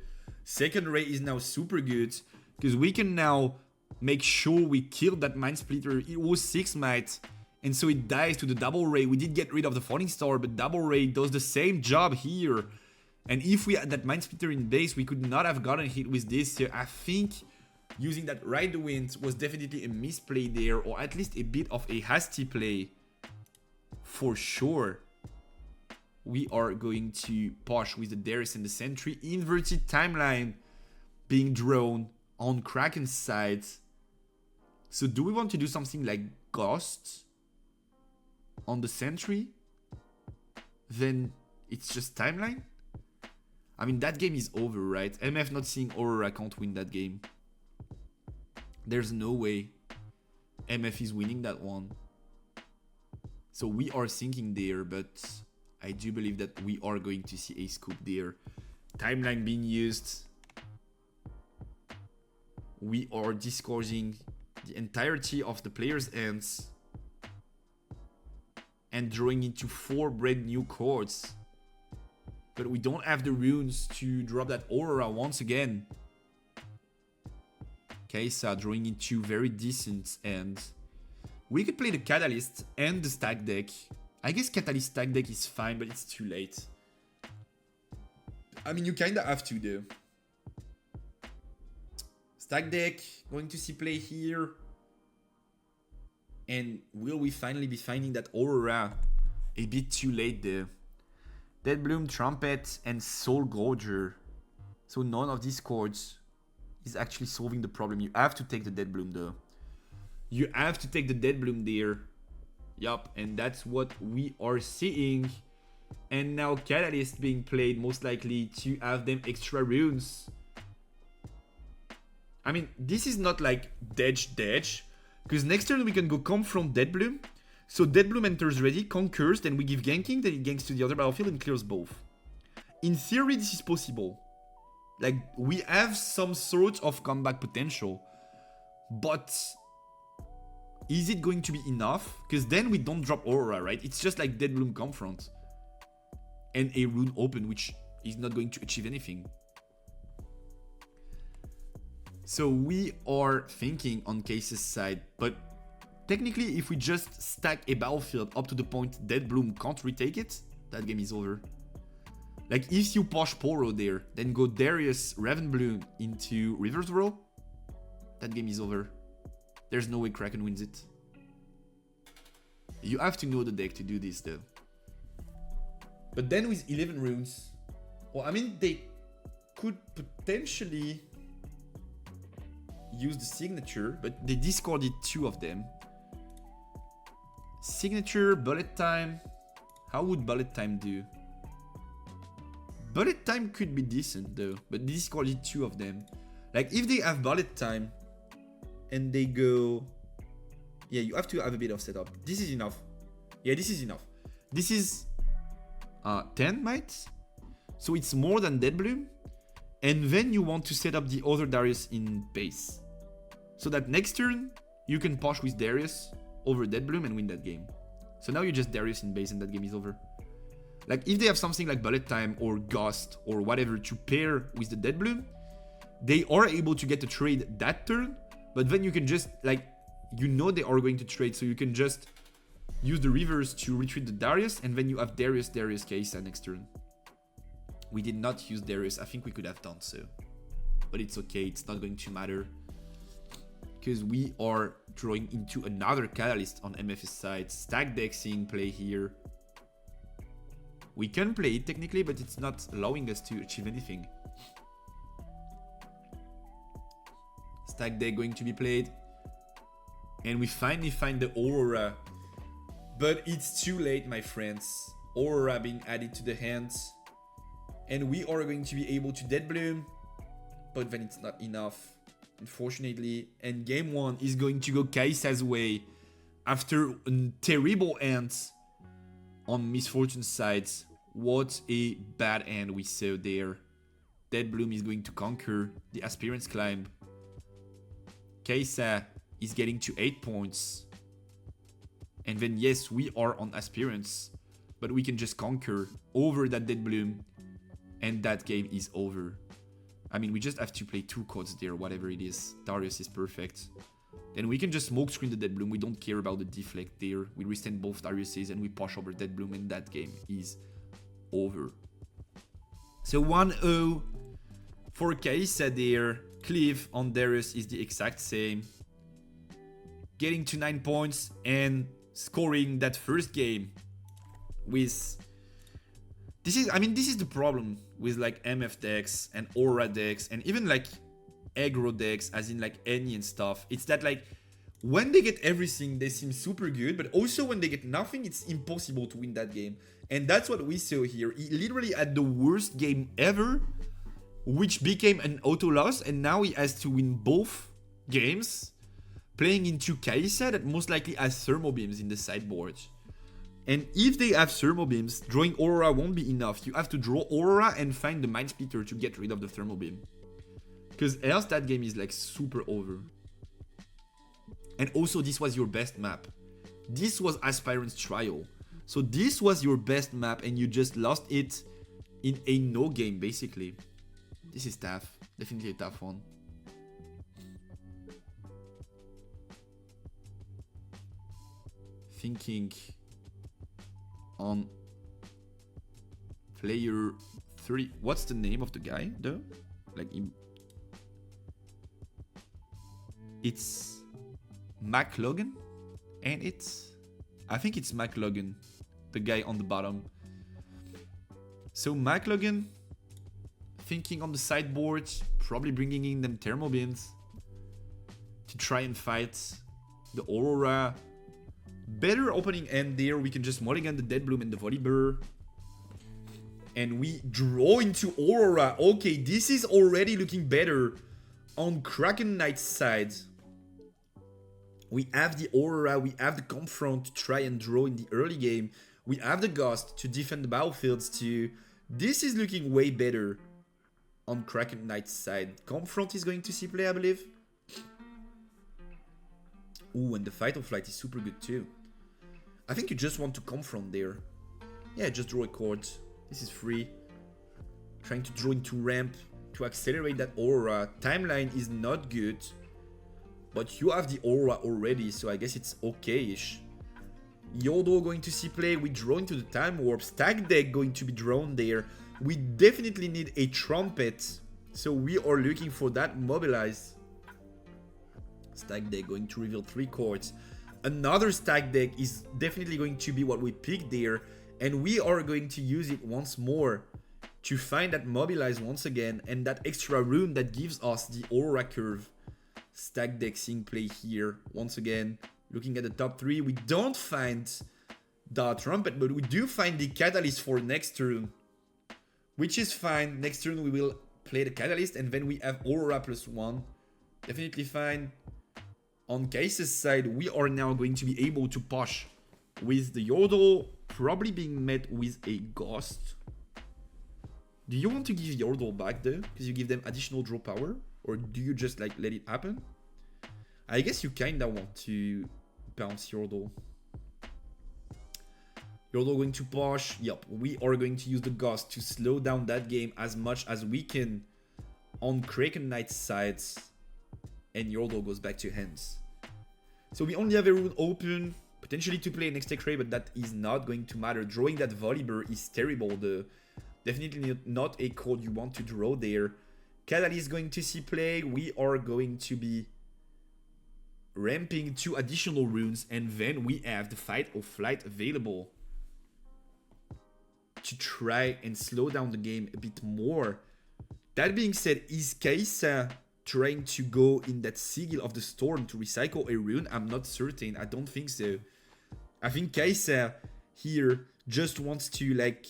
Second Ray is now super good. Because we can now make sure we kill that Mind Splitter. It was 6 Might. And so it dies to the Double Ray. We did get rid of the Falling Star, but Double Ray does the same job here. And if we had that Mind Splitter in base, we could not have gotten hit with this. So I think using that Ride the Wind was definitely a misplay there, or at least a bit of a hasty play. For sure. We are going to push with the Darius and the Sentry. Inverted Timeline being drawn on Kraken's side. So do we want to do something like Ghost on the Sentry? Then it's just Timeline? I mean, that game is over, right? MF not seeing Aurora can't win that game. There's no way MF is winning that one. So we are sinking there, but I do believe that we are going to see a scoop there. Timeline being used. We are discarding the entirety of the player's hands and drawing into 4 brand new cards. But we don't have the runes to drop that Aurora once again. Kaisa drawing into very decent hands. We could play the Catalyst and the stack deck. I guess Catalyst stack deck is fine, but it's too late. I mean, you kinda have to though. Stack deck, going to see play here. And will we finally be finding that Aurora? A bit too late though. Deadbloom, Trumpet, and Soul Gorger. So none of these cards is actually solving the problem. You have to take the Deadbloom though. You have to take the Deadbloom there. Yup, and that's what we are seeing. And now Catalyst being played, most likely to have them extra runes. I mean, this is not like Dedge. Because next turn we can go come from Deadbloom. So Deadbloom enters ready, conquers, then we give ganking, then it ganks to the other battlefield and clears both. In theory, this is possible. Like, we have some sort of comeback potential. But is it going to be enough? Because then we don't drop Aurora, right? It's just like Dead Bloom Confront. And a Rune Open, which is not going to achieve anything. So we are thinking on Case's side, but technically if we just stack a battlefield up to the point Dead Bloom can't retake it, that game is over. Like if you push Poro there, then go Darius Ravenbloom into River's Whirl, that game is over. There's no way Kraken wins it. You have to know the deck to do this though. But then with 11 runes, well, I mean, they could potentially use the signature, but they discarded 2 of them. Signature, bullet time. How would bullet time do? Bullet time could be decent though, but they discarded 2 of them. Like if they have bullet time and they go, yeah, you have to have a bit of setup. This is enough. Yeah, this is enough. This is 10 might. So it's more than Dead Bloom. And then you want to set up the other Darius in base. So that next turn, you can push with Darius over Dead Bloom and win that game. So now you just Darius in base and that game is over. Like if they have something like Bullet Time or Ghost or whatever to pair with the Dead Bloom, they are able to get a trade that turn. But then you can just, like, you know they are going to trade. So you can just use the reverse to retreat the Darius. And then you have Darius, Kaisa next turn. We did not use Darius. I think we could have done so. But it's okay. It's not going to matter. Because we are drawing into another Catalyst on MF's side. Stack Dexing play here. We can play it technically, but it's not allowing us to achieve anything. Stack deck going to be played. And we finally find the Aurora. But it's too late, my friends. Aurora being added to the hands. And we are going to be able to Dead Bloom. But then it's not enough, unfortunately. And game 1 is going to go Kaisa's way. After a terrible end on Misfortune's side. What a bad end we saw there. Dead Bloom is going to conquer the Aspirant's Climb. Kaisa is getting to 8 points. And then yes, we are on Aspirants. But we can just conquer over that Dead Bloom. And that game is over. I mean, we just have to play 2 cards there, whatever it is. Darius is perfect. Then we can just smokescreen the Dead Bloom. We don't care about the deflect there. We restand both Dariuses and we push over Dead Bloom. And that game is over. So 1-0 for Kaisa there. Cleave on Darius is the exact same. Getting to 9 points and scoring that first game with... This is the problem with like MF decks and Aura decks and even like aggro decks, as in like Any and stuff. It's that like when they get everything, they seem super good, but also when they get nothing, it's impossible to win that game. And that's what we saw here. He literally had the worst game ever, which became an auto loss, and now he has to win both games, playing into Kaisa that most likely has thermal beams in the sideboard. And if they have thermal beams, drawing Aurora won't be enough. You have to draw Aurora and find the Mind Splitter to get rid of the thermal beam. Because else that game is like super over. And also this was your best map. This was Aspirant's Trial. So this was your best map and you just lost it in a no game basically. This is tough. Definitely a tough one. Thinking on player 3. What's the name of the guy though? Like it's McLogan, and I think it's McLogan, the guy on the bottom. So McLogan, thinking on the sideboard, probably bringing in them thermal beams to try and fight the Aurora. Better opening end there. We can just mulligan the Dead Bloom and the Volibear. And we draw into Aurora. Okay, this is already looking better on Kraken Knight's side. We have the Aurora, we have the Confront to try and draw in the early game. We have the Ghost to defend the battlefields too. This is looking way better. on Kraken Knight's side. Confront is going to see play, I believe. Ooh, and the Fight or Flight is super good too. I think you just want to Confront there. Yeah, just draw a card. This is free. Trying to draw into ramp to accelerate that aura. Timeline is not good. But you have the aura already, so I guess it's okay-ish. Yordle going to see play. We draw into the Time Warp. Stack deck going to be drawn there. We definitely need a Trumpet. So we are looking for that Mobilize. Stack deck going to reveal 3 cards. Another stack deck is definitely going to be what we pick there. And we are going to use it once more to find that Mobilize once again. And that extra rune that gives us the Aura Curve. Stack deck seeing play here. Once again, looking at the top 3. We don't find the Trumpet, but we do find the Catalyst for next turn. Which is fine. Next turn we will play the Catalyst and then we have Aura +1. Definitely fine. On Case's side, we are now going to be able to push with the Yordle probably being met with a Ghost. Do you want to give Yordle back though? Because you give them additional draw power? Or do you just like let it happen? I guess you kinda want to bounce Yordle. Yordle going to push. Yup, we are going to use the Ghost to slow down that game as much as we can on Kraken Knight's sides. And Yordle goes back to hands. So we only have a rune open, potentially to play next tech ray, but that is not going to matter. Drawing that Volibear is terrible. Definitely not a card you want to draw there. Catalyst is going to see play. We are going to be ramping 2 additional runes, and then we have the Fight or Flight available to try and slow down the game a bit more. That being said, is Kaisa trying to go in that Sigil of the Storm to recycle a rune? I'm not certain. I don't think so. I think Kaisa here just wants to like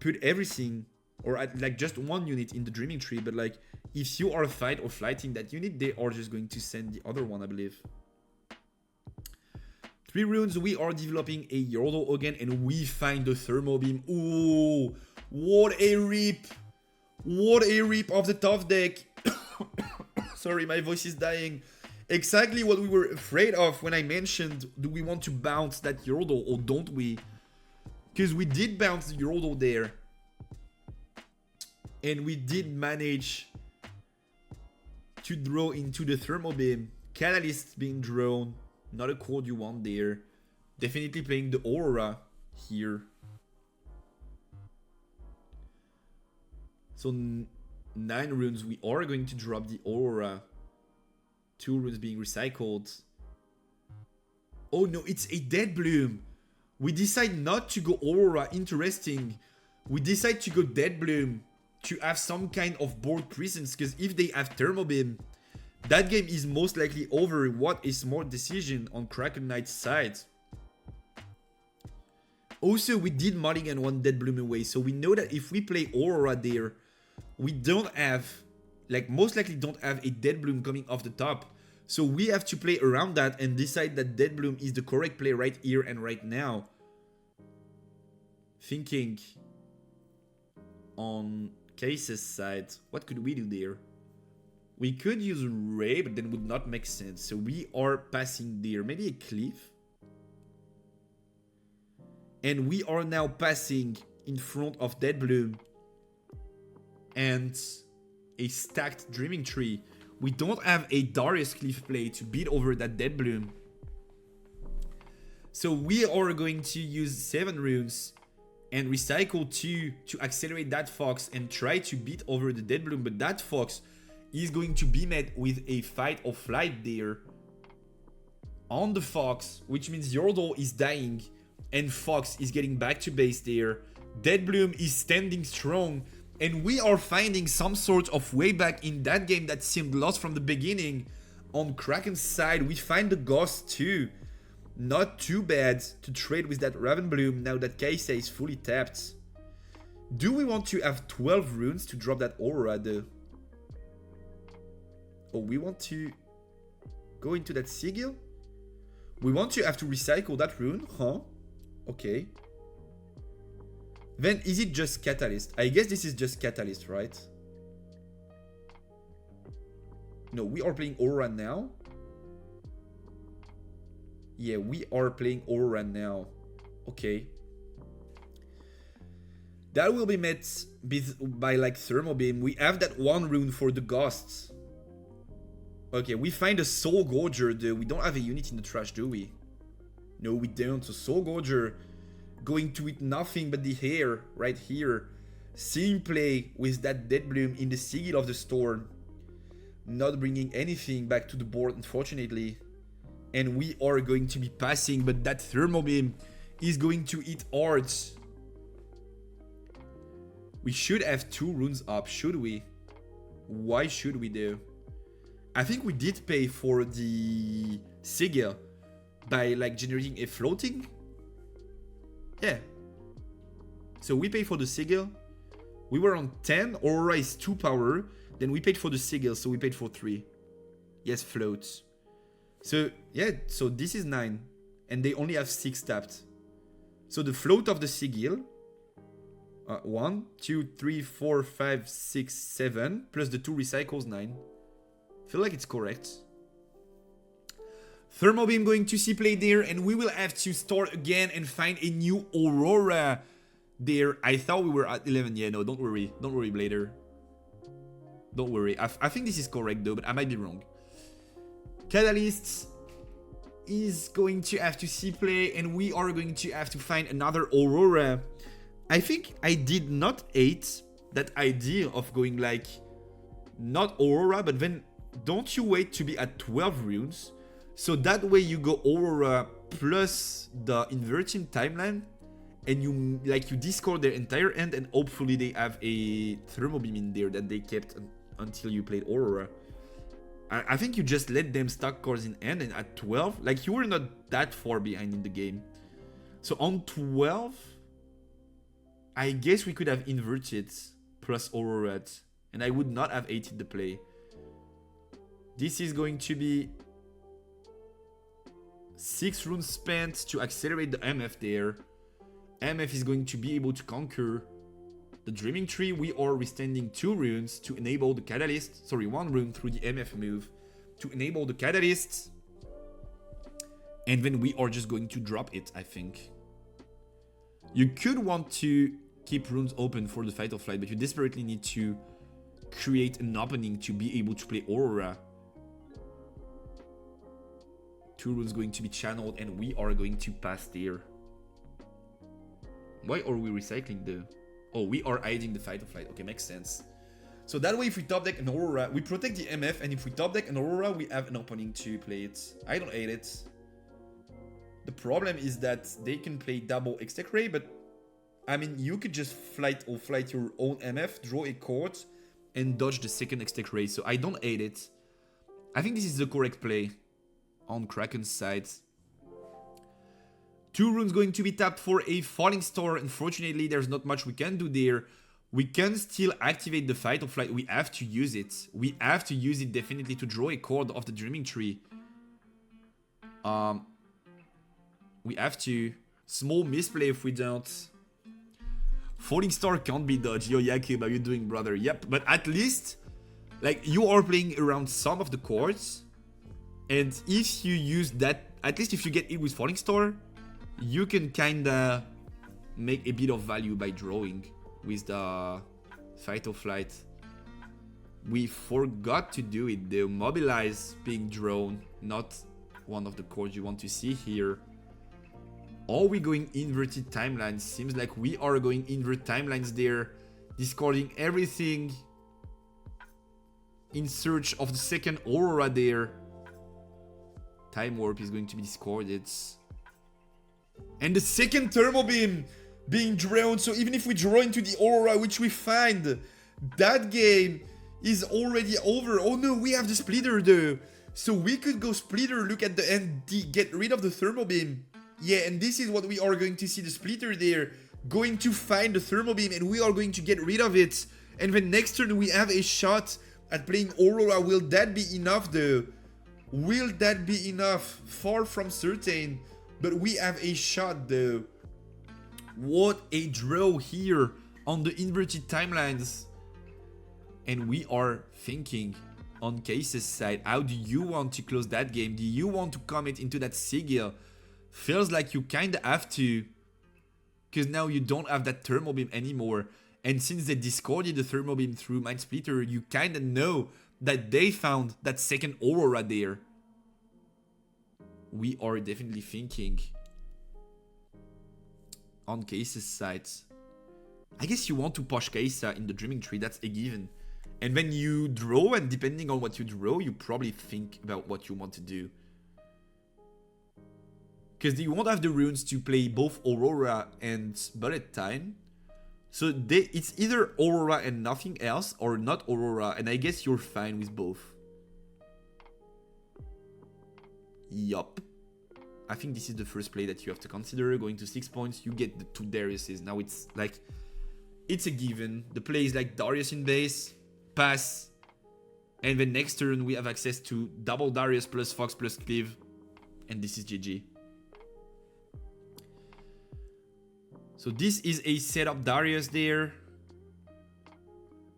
put everything or like just one unit in the Dreaming Tree, but like if you are Fight or Flighting that unit, they are just going to send the other one, I believe. 3 runes, we are developing a Yordle again, and we find the Thermal Beam. Ooh, what a rip! What a rip of the top deck! Sorry, my voice is dying. Exactly what we were afraid of when I mentioned, do we want to bounce that Yordle or don't we? Because we did bounce the Yordle there. And we did manage to draw into the Thermal Beam. Catalyst being drawn. Not a card you want there. Definitely playing the Aura here. So 9 runes, we are going to drop the Aura. 2 runes being recycled. Oh no, it's a Dead Bloom. We decide not to go Aura, interesting. We decide to go Dead Bloom to have some kind of board presence, because if they have Thermal Beam, that game is most likely over. What a smart decision on Kraken Knight's side. Also, we did mulligan 1 Dead Bloom away, so we know that if we play Aura there, we don't have, like most likely don't have a Dead Bloom coming off the top. So we have to play around that and decide that Dead Bloom is the correct play right here and right now. Thinking on Case's side, what could we do there? We could use Ray, but then would not make sense. So we are passing there. Maybe a Cliff. And we are now passing in front of Dead Bloom and a stacked Dreaming Tree. We don't have a Darius Cliff play to beat over that Dead Bloom. So we are going to use 7 runes and recycle 2 to accelerate that Fox and try to beat over the Dead Bloom. But that Fox is going to be met with a Fight or Flight there on the Fox, which means Yordle is dying and Fox is getting back to base there. Dead Bloom is standing strong, and we are finding some sort of way back in that game that seemed lost from the beginning. On Kraken's side, we find the Ghost too. Not too bad to trade with that Raven Bloom now that Kaisa is fully tapped. Do we want to have 12 runes to drop that Aura though? Oh, we want to go into that Sigil? We want to have to recycle that rune? Huh? Okay. Then is it just Catalyst? I guess this is just Catalyst, right? No, we are playing Aurora now. Yeah, we are playing Aurora now. Okay. That will be met by like Thermal Beam. We have that one rune for the Ghosts. Okay, we find a Soul Gorger though. We don't have a unit in the trash, do we? No, we don't. So Soul Gorger going to eat nothing but the hair right here. Seeing play with that Dead Bloom in the Sigil of the Storm. Not bringing anything back to the board, unfortunately. And we are going to be passing, but that Thermal Beam is going to eat Arts. We should have 2 runes up, should we? Why should we do? I think we did pay for the Sigil by like generating a floating. Yeah. So we paid for the Sigil. We were on 10, Aurora is 2 power. Then we paid for the Sigil, so we paid for 3. Yes, floats. So, yeah, so this is 9. And they only have 6 tapped. So the float of the Sigil. 1, 2, 3, 4, 5, 6, 7. Plus the 2 recycles, 9. Feel like it's correct. Thermal Beam going to see play there. And we will have to start again and find a new Aurora there. I thought we were at 11. Yeah, no, don't worry. Don't worry, Blader. Don't worry. I think this is correct though, but I might be wrong. Catalyst is going to have to see play, and we are going to have to find another Aurora. I think I did not hate that idea of going like not Aurora, but then don't you wait to be at 12 runes, so that way you go Aurora plus the inverting timeline, and you discard their entire end, and hopefully they have a Thermal Beam in there that they kept until you played Aurora. I think you just let them stack cards in end, and at 12, like you were not that far behind in the game. So on 12, I guess we could have inverted plus Aurora, and I would not have hated the play. This is going to be 6 runes spent to accelerate the MF there. MF is going to be able to conquer the Dreaming Tree. We are withstanding 2 runes to enable the Catalyst. Sorry, 1 rune through the MF move to enable the Catalyst. And then we are just going to drop it, I think. You could want to keep runes open for the Fight or Flight, but you desperately need to create an opening to be able to play Aurora. 2 runes going to be channeled, and we are going to pass there. Why are we recycling the... Oh, we are hiding the Fight or Flight. Okay, makes sense. So that way, if we top deck an Aurora, we protect the MF, and if we top deck an Aurora, we have an opening to play it. I don't hate it. The problem is that they can play double Extec Ray, but I mean, you could just flight your own MF, draw a card, and dodge the second Extec Ray. So I don't hate it. I think this is the correct play on Kraken's side. 2 runes going to be tapped for a Falling Star. Unfortunately, there's not much we can do there. We can still activate the Fight or Flight. We have to use it. We have to use it definitely to draw a card of the Dreaming Tree. We have to. Small misplay if we don't. Falling Star can't be dodged. Yo, Yakub, how you doing, brother? Yep, but at least, like, you are playing around some of the cards. And if you use that, at least if you get it with Falling Star, you can kinda make a bit of value by drawing with the Fight or Flight. We forgot to do it though. Mobilize being drawn, not one of the cards you want to see here. Are we going inverted timelines? Seems like we are going invert timelines there. Discarding everything in search of the second Aurora there. Time Warp is going to be discarded. And the second Thermal Beam being drawn. So even if we draw into the Aurora, which we find, that game is already over. Oh no, we have the Splitter though. So we could go Splitter, look at the end, get rid of the Thermal Beam. Yeah, and this is what we are going to see, the Splitter there. Going to find the Thermal Beam, and we are going to get rid of it. And then next turn we have a shot at playing Aurora. Will that be enough though? Will that be enough? Far from certain. But we have a shot though. What a draw here on the inverted timelines. And we are thinking, on Case's side. How do you want to close that game? Do you want to commit into that Sigil? Feels like you kinda have to, because now you don't have that Thermal Beam anymore. And since they discarded the Thermal Beam through Mind Splitter, you kinda know that they found that second Aurora there. We are definitely thinking on Case's side. I guess you want to push Kesa in the Dreaming Tree, that's a given. And when you draw, and depending on what you draw, you probably think about what you want to do. Because you won't have the runes to play both Aurora and Bullet Time. So it's either Aurora and nothing else, or not Aurora, and I guess you're fine with both. Yup. I think this is the first play that you have to consider. Going to 6 points, you get the 2 Dariuses. Now it's like, it's a given. The play is like Darius in base, pass, and then next turn we have access to double Darius plus Fox plus Cleave, and this is GG. So this is a setup Darius there.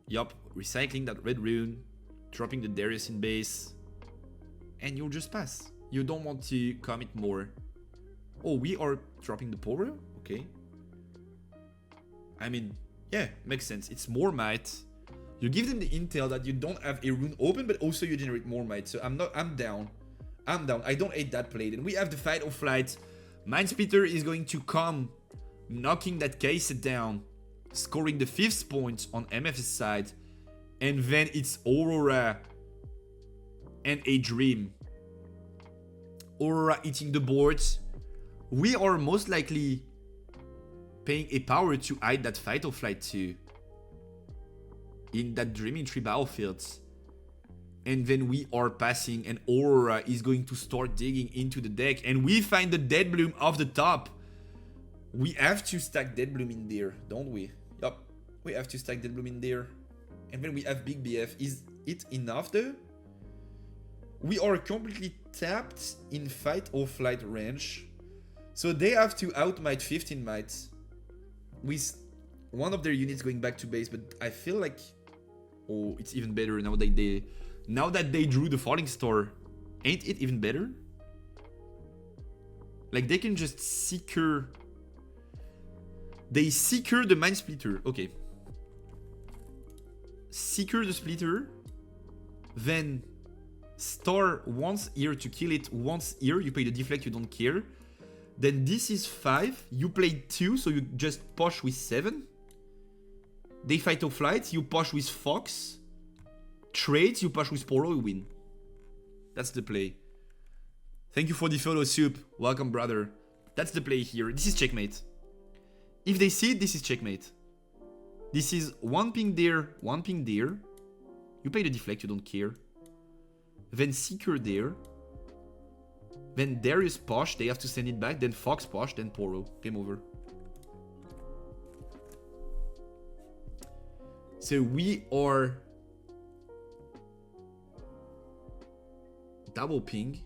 Yup, recycling that red rune, dropping the Darius in base, and you'll just pass. You don't want to commit more. Oh, we are dropping the Poro? Okay. I mean, yeah, makes sense. It's more might. You give them the intel that you don't have a rune open, but also you generate more might. So I'm down. I'm down. I don't hate that play. Then we have the Fight or Flight. Mind Splitter is going to come, knocking that case down, scoring the 5th point on MF's side, and then it's Aurora and a Dream. Aurora eating the boards. We are most likely paying a power to hide that Fight or Flight too in that Dreaming Tree battlefield. And then we are passing, and Aurora is going to start digging into the deck, and we find the Dead Bloom off the top. We have to stack Dead Bloom in there, don't we? Yup, we have to stack Dead Bloom in there. And then we have Big BF. Is it enough though? We are completely tapped in Fight or Flight range. So they have to outmight 15 might with one of their units going back to base. But I feel like, oh, it's even better now that they drew the Falling Star. Ain't it even better? Like they can just secure. They secure the Mind Splitter. Okay. Secure the Splitter. Then Star once here to kill it. Once here, you pay the deflect, you don't care. Then this is 5. You played 2, so you just push with 7. They Fight or Flight, you push with Fox. Trades, you push with Poro, you win. That's the play. Thank you for the follow, Soup. Welcome, brother. That's the play here. This is checkmate. If they see it, this is checkmate. This is 1 ping there, 1 ping there. You pay the deflect, you don't care. Then Seeker there. Then Darius push, they have to send it back. Then Fox push, then Poro. Game over. So we are double ping.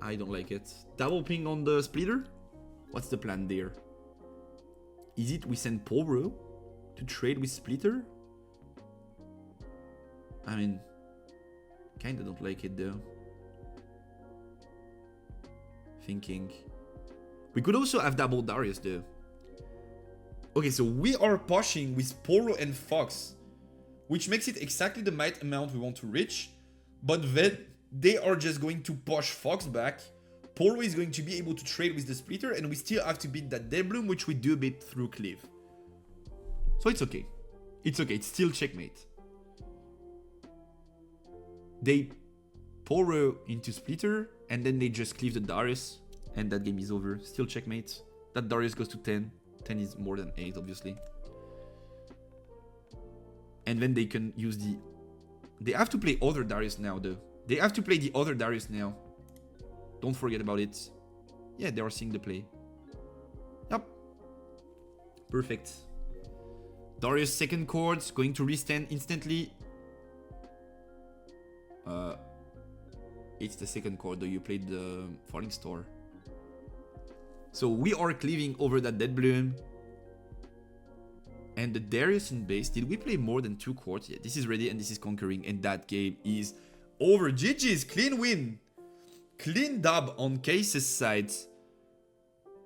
I don't like it. Double ping on the splitter? What's the plan there? Is it we send Poro to trade with splitter? I mean, kinda don't like it though. Thinking. We could also have double Darius though. Okay, so we are pushing with Poro and Fox, which makes it exactly the might amount we want to reach, but then they are just going to push Fox back. Poro is going to be able to trade with the splitter, and we still have to beat that Dead Bloom, which we do a bit through Cleave. So it's okay. It's okay, it's still checkmate. They Poro into splitter, and then they just cleave the Darius, and that game is over. Still checkmate. That Darius goes to 10. 10 is more than 8, obviously. And then they can use the... They have to play other Darius now, though. They have to play the other Darius now. Don't forget about it. Yeah, they are seeing the play. Yep. Perfect. Darius second chords, going to restand instantly. It's the second chord, though. You played the Falling Star. So we are cleaving over that Dead Bloom. And the Darius in base. Did we play more than 2 courts? Yeah, this is ready and this is conquering. And that game is over. GG's. Clean win. Clean dub on Case's side.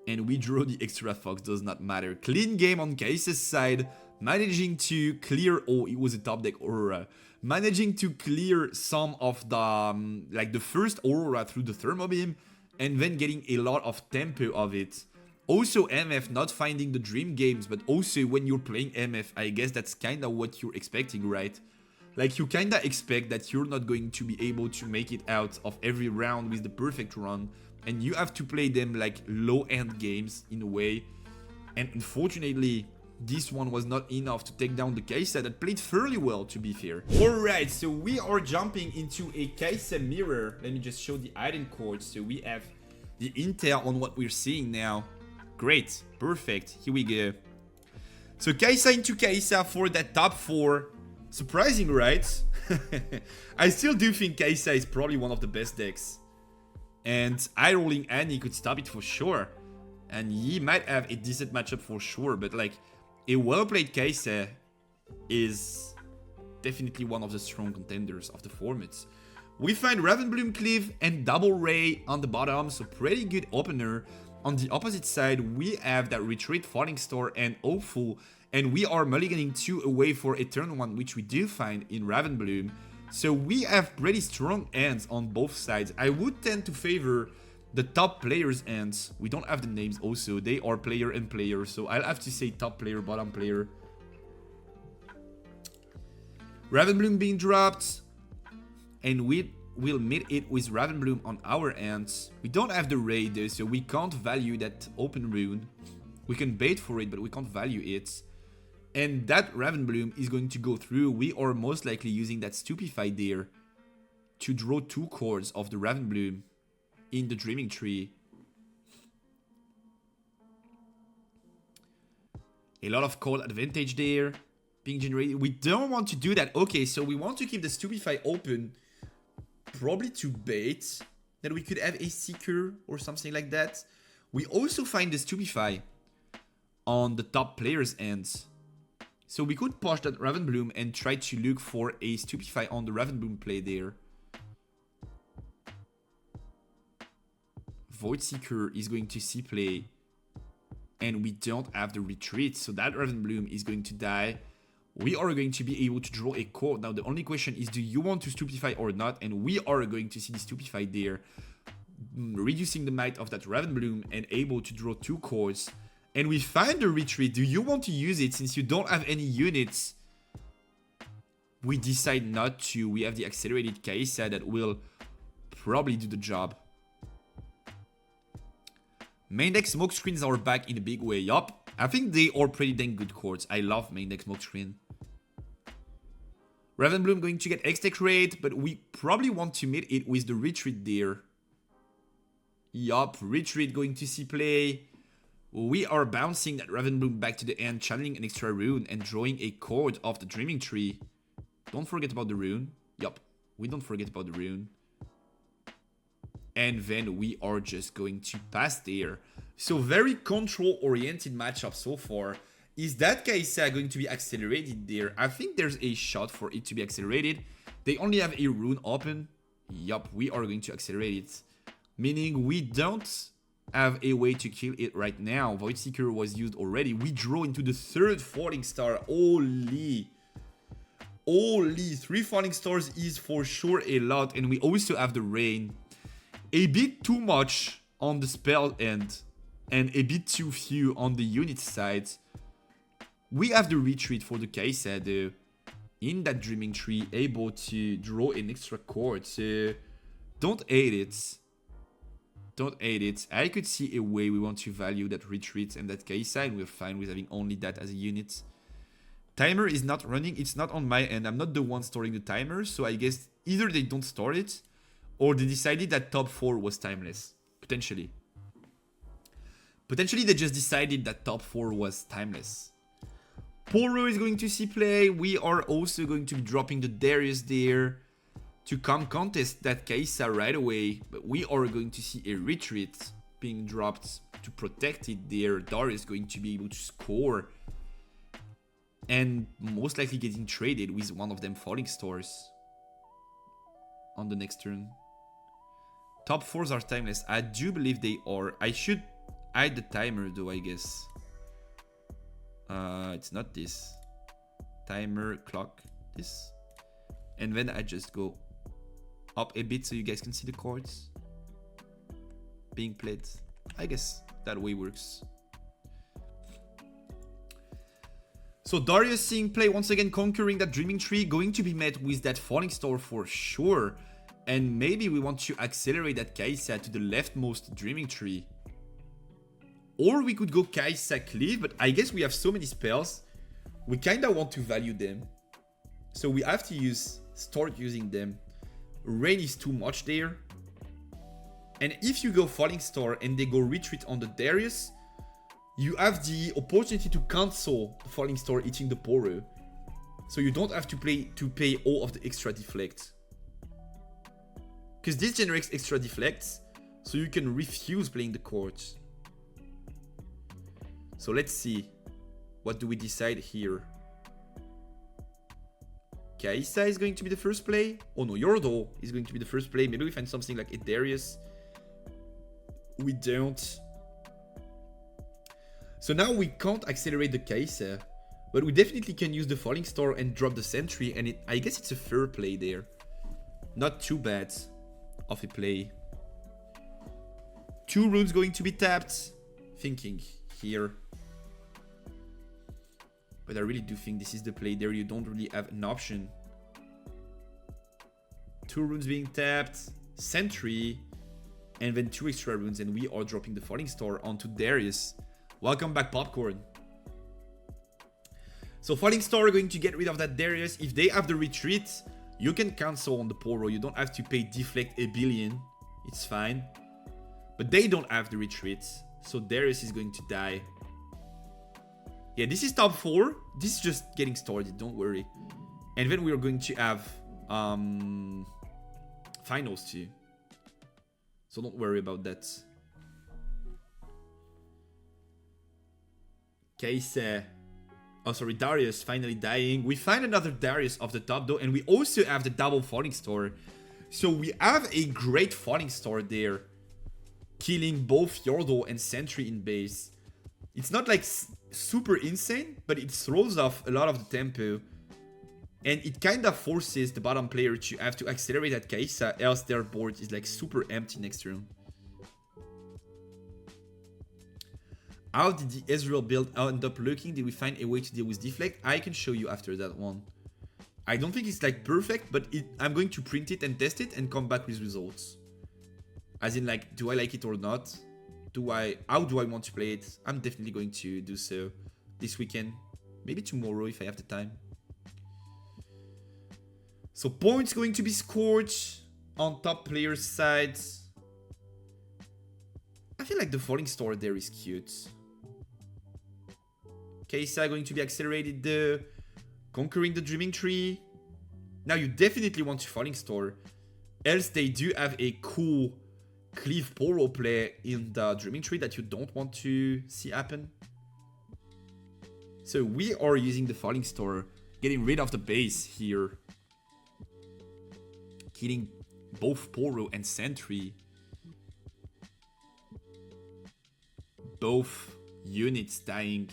And we draw the extra fox. Does not matter. Clean game on Case's side. Managing to clear... Oh, it was a top deck Aurora. Managing to clear some of the... like the first Aurora through the Thermo Beam. And then getting a lot of tempo of it. Also MF not finding the dream games, but also when you're playing MF, I guess that's kinda what you're expecting, right? Like you kinda expect that you're not going to be able to make it out of every round with the perfect run, and you have to play them like low-end games in a way. And unfortunately, this one was not enough to take down the Kaisa that played fairly well, to be fair. Alright, so we are jumping into a Kaisa mirror. Let me just show the item codes. So we have the intel on what we're seeing now. Great, perfect, here we go. So Kaisa into Kaisa for that top 4. Surprising, right? I still do think Kaisa is probably one of the best decks. And eye-rolling Ahri could stop it for sure. And he might have a decent matchup for sure. But like, a well-played Kaisa is definitely one of the strong contenders of the formats. We find Ravenbloom Cleave and Double Ray on the bottom, so pretty good opener. On the opposite side, we have that Retreat, Falling Star, and Awful, and we are mulliganing 2 away for a turn 1, which we do find in Ravenbloom. So we have pretty strong ends on both sides. I would tend to favor the top players' ends. We don't have the names also, they are player and player, so I'll have to say top player, bottom player. Ravenbloom being dropped, and we'll meet it with Ravenbloom on our ends. We don't have the raid though, so we can't value that open rune. We can bait for it, but we can't value it. And that Ravenbloom is going to go through. We are most likely using that Stupefy there to draw 2 cards of the Ravenbloom in the Dreaming Tree. A lot of card advantage there being generated. We don't want to do that. Okay, so we want to keep the Stupefy open. Probably to bait that we could have a Seeker or something like that. We also find the Stupefy on the top player's ends. So we could push that Ravenbloom and try to look for a Stupefy on the Ravenbloom play there. Void Seeker is going to see play. And we don't have the retreat, so that Ravenbloom is going to die. We are going to be able to draw a card. Now the only question is, do you want to Stupefy or not? And we are going to see the Stupefy there, reducing the might of that Ravenbloom and able to draw 2 cards. And we find the retreat. Do you want to use it since you don't have any units? We decide not to. We have the accelerated Kaisa that will probably do the job. Main deck smokescreens are back in a big way. Yup. I think they are pretty dang good cards. I love main deck smokescreen. Ravenbloom going to get X-Tech rate, but we probably want to meet it with the retreat there. Yup, retreat going to see play. We are bouncing that Ravenbloom back to the end, channeling an extra rune and drawing a card of the Dreaming Tree. Don't forget about the rune. Yup, we don't forget about the rune. And then we are just going to pass there. So very control-oriented matchup so far. Is that Kaisa going to be accelerated there? I think there's a shot for it to be accelerated. They only have a rune open. Yup, we are going to accelerate it. Meaning we don't have a way to kill it right now. Void Seeker was used already. We draw into the 3rd Falling Star. Holy. 3 Falling Stars is for sure a lot. And we also have the Rain. A bit too much on the spell end. And a bit too few on the unit side. We have the retreat for the Kaisa though. In that Dreaming Tree, able to draw an extra card. So don't hate it. Don't hate it. I could see a way we want to value that retreat and that Kaisa, and we're fine with having only that as a unit. Timer is not running. It's not on my end. I'm not the one storing the timer. So I guess either they don't store it, or they decided that top 4 was timeless. Potentially. Potentially they just decided that top 4 was timeless. Poro is going to see play. We are also going to be dropping the Darius there to come contest that Kaisa right away. But we are going to see a retreat being dropped to protect it there. Darius is going to be able to score. And most likely getting traded with one of them falling stars on the next turn. Top 4s are timeless. I do believe they are. I should hide the timer though, I guess. It's not this. Timer, clock, this. And then I just go up a bit so you guys can see the cards being played. I guess that way works. So Darius seeing play once again, conquering that Dreaming Tree, going to be met with that Falling Star for sure. And maybe we want to accelerate that Kai'Sa to the leftmost Dreaming Tree. Or we could go Kai'Sa Cleave, but I guess we have so many spells, we kinda want to value them. So we have to start using them. Rain is too much there. And if you go Falling Star and they go Retreat on the Darius, you have the opportunity to cancel the Falling Star hitting the Poro. So you don't have to pay all of the extra deflect. Because this generates extra deflects, so you can refuse playing the cards. So let's see. What do we decide here? Kai'Sa is going to be the first play. Oh no, Yordle is going to be the first play. Maybe we find something like a Darius. We don't. So now we can't accelerate the Kai'Sa, but we definitely can use the Falling Star and drop the Sentry, and I guess it's a fair play there. Not too bad of a play. 2 runes going to be tapped. Thinking here. But I really do think this is the play there. You don't really have an option. 2 runes being tapped. Sentry. And then 2 extra runes. And we are dropping the Falling Star onto Darius. Welcome back, Popcorn. So Falling Star are going to get rid of that Darius. If they have the retreat, you can cancel on the Poro. You don't have to pay deflect a billion. It's fine. But they don't have the retreat. So Darius is going to die. Yeah, this is top 4. This is just getting started, don't worry. And then we are going to have finals too. So don't worry about that. Kai'Sa. Oh, sorry, Darius finally dying. We find another Darius off the top though, and we also have the double Falling Star. So we have a great Falling Star there, killing both Yordle and Sentry in base. It's not like super insane, but it throws off a lot of the tempo. And it kind of forces the bottom player to have to accelerate that Kai'Sa, else their board is like super empty next turn. How did the Ezreal build end up looking? Did we find a way to deal with deflect? I can show you after that one. I don't think it's like perfect, but I'm going to print it and test it and come back with results. As in like, do I like it or not? How do I want to play it? I'm definitely going to do so this weekend. Maybe tomorrow if I have the time. So points going to be scored on top player's side. I feel like the Falling Star there is cute. Kai'Sa going to be accelerated there. Conquering the Dreaming Tree. Now you definitely want to Falling Star. Else they do have a cool Cleave Poro play in the Dreaming Tree that you don't want to see happen. So we are using the Falling Star, getting rid of the base here. Killing both Poro and Sentry. Both units dying.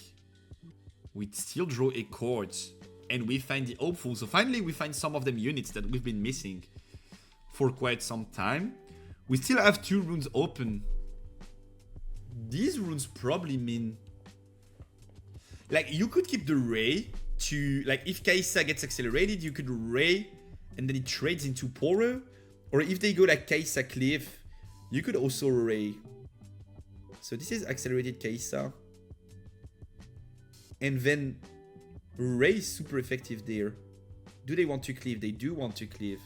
We still draw a card. And we find the Hopeful. So finally we find some of them units that we've been missing for quite some time. We still have 2 runes open. These runes probably mean... Like, you could keep the Ray to... Like, if Kai'Sa gets accelerated, you could Ray and then it trades into Poro. Or if they go like Kai'Sa Cliff, you could also Ray. So this is accelerated Kai'Sa. And then Ray is super effective there. Do they want to cleave? They do want to cleave.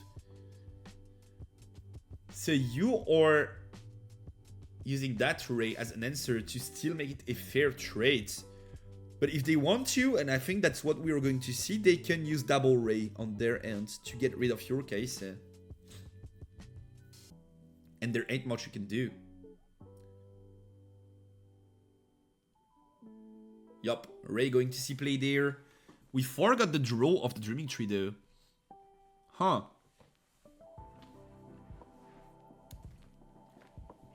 So you are using that Ray as an answer to still make it a fair trade. But if they want to, and I think that's what we are going to see, they can use double Ray on their end to get rid of your Kai'Sa. And there ain't much you can do. Yup, Ray going to see play there. We forgot the draw of the Dreaming Tree though. Huh.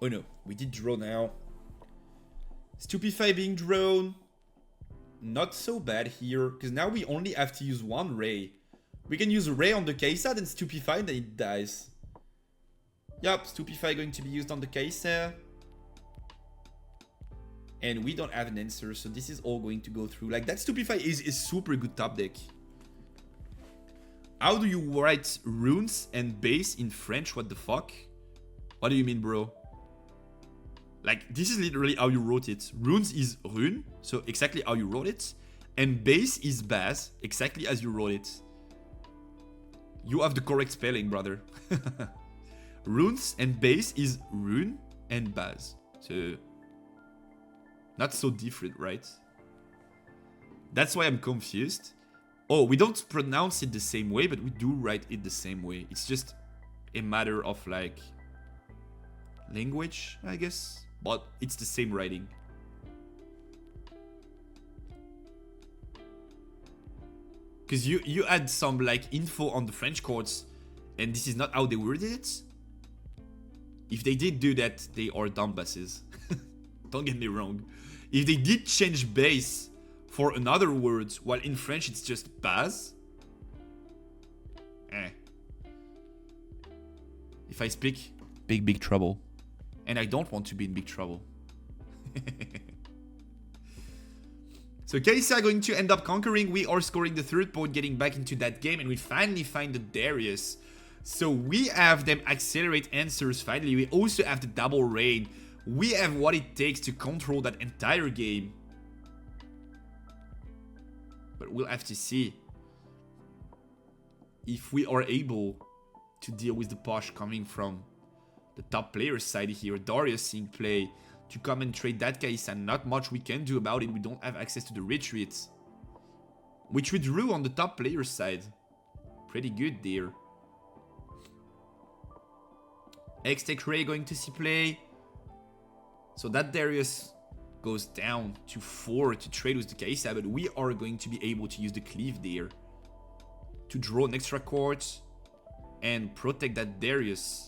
Oh no, we did draw now. Stupefy being drawn. Not so bad here, because now we only have to use one Ray. We can use Ray on the Kaisa, then Stupefy, then it dies. Yup, Stupefy going to be used on the Kaisa. And we don't have an answer, so this is all going to go through. Like, that Stupefy is a super good top deck. How do you write runes and base in French? What the fuck? What do you mean, bro? Like, this is literally how you wrote it. Runes is rune, so exactly how you wrote it. And base is base, exactly as you wrote it. You have the correct spelling, brother. Runes and base is rune and base. So, not so different, right? That's why I'm confused. Oh, we don't pronounce it the same way, but we do write it the same way. It's just a matter of, like, language, I guess. But it's the same writing. Because you add some, like, info on the French courts, and this is not how they worded it. If they did do that, they are dumbasses. Don't get me wrong. If they did change base for another word, while in French it's just base. If I speak, big trouble. And I don't want to be in big trouble. So Kaisa are going to end up conquering. We are scoring the 3rd point, getting back into that game. And we finally find the Darius. So we have them accelerate answers finally. We also have the double raid. We have what it takes to control that entire game. But we'll have to see if we are able to deal with the push coming from the top player's side here. Darius seeing play to come and trade that case, and not much we can do about it. We don't have access to the retreat, which we drew on the top player's side. Pretty good there. X-Tech Ray going to see play. So that Darius goes down to 4 to trade with the Kaisa, but we are going to be able to use the cleave there to draw an extra court and protect that Darius.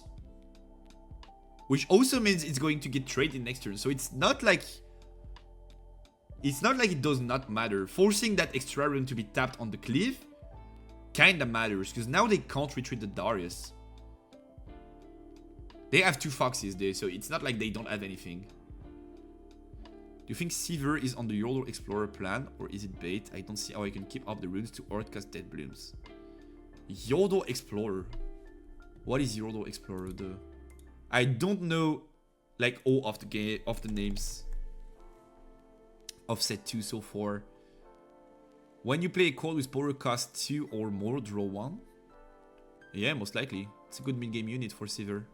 Which also means it's going to get traded next turn. So it's not like it does not matter. Forcing that extra rune to be tapped on the cleave kinda matters, because now they can't retreat the Darius. They have 2 foxes there, so it's not like they don't have anything. Do you think Seaver is on the Yordle Explorer plan, or is it bait? I don't see how I can keep up the runes to Earthcast Dead Blooms. Yordle Explorer. What is Yordle Explorer though? I don't know, like, all of the game of the names of Sett 2 so far. When you play a card with power cost 2 or more, draw 1. Yeah, most likely. It's a good mid-game unit for Seaver.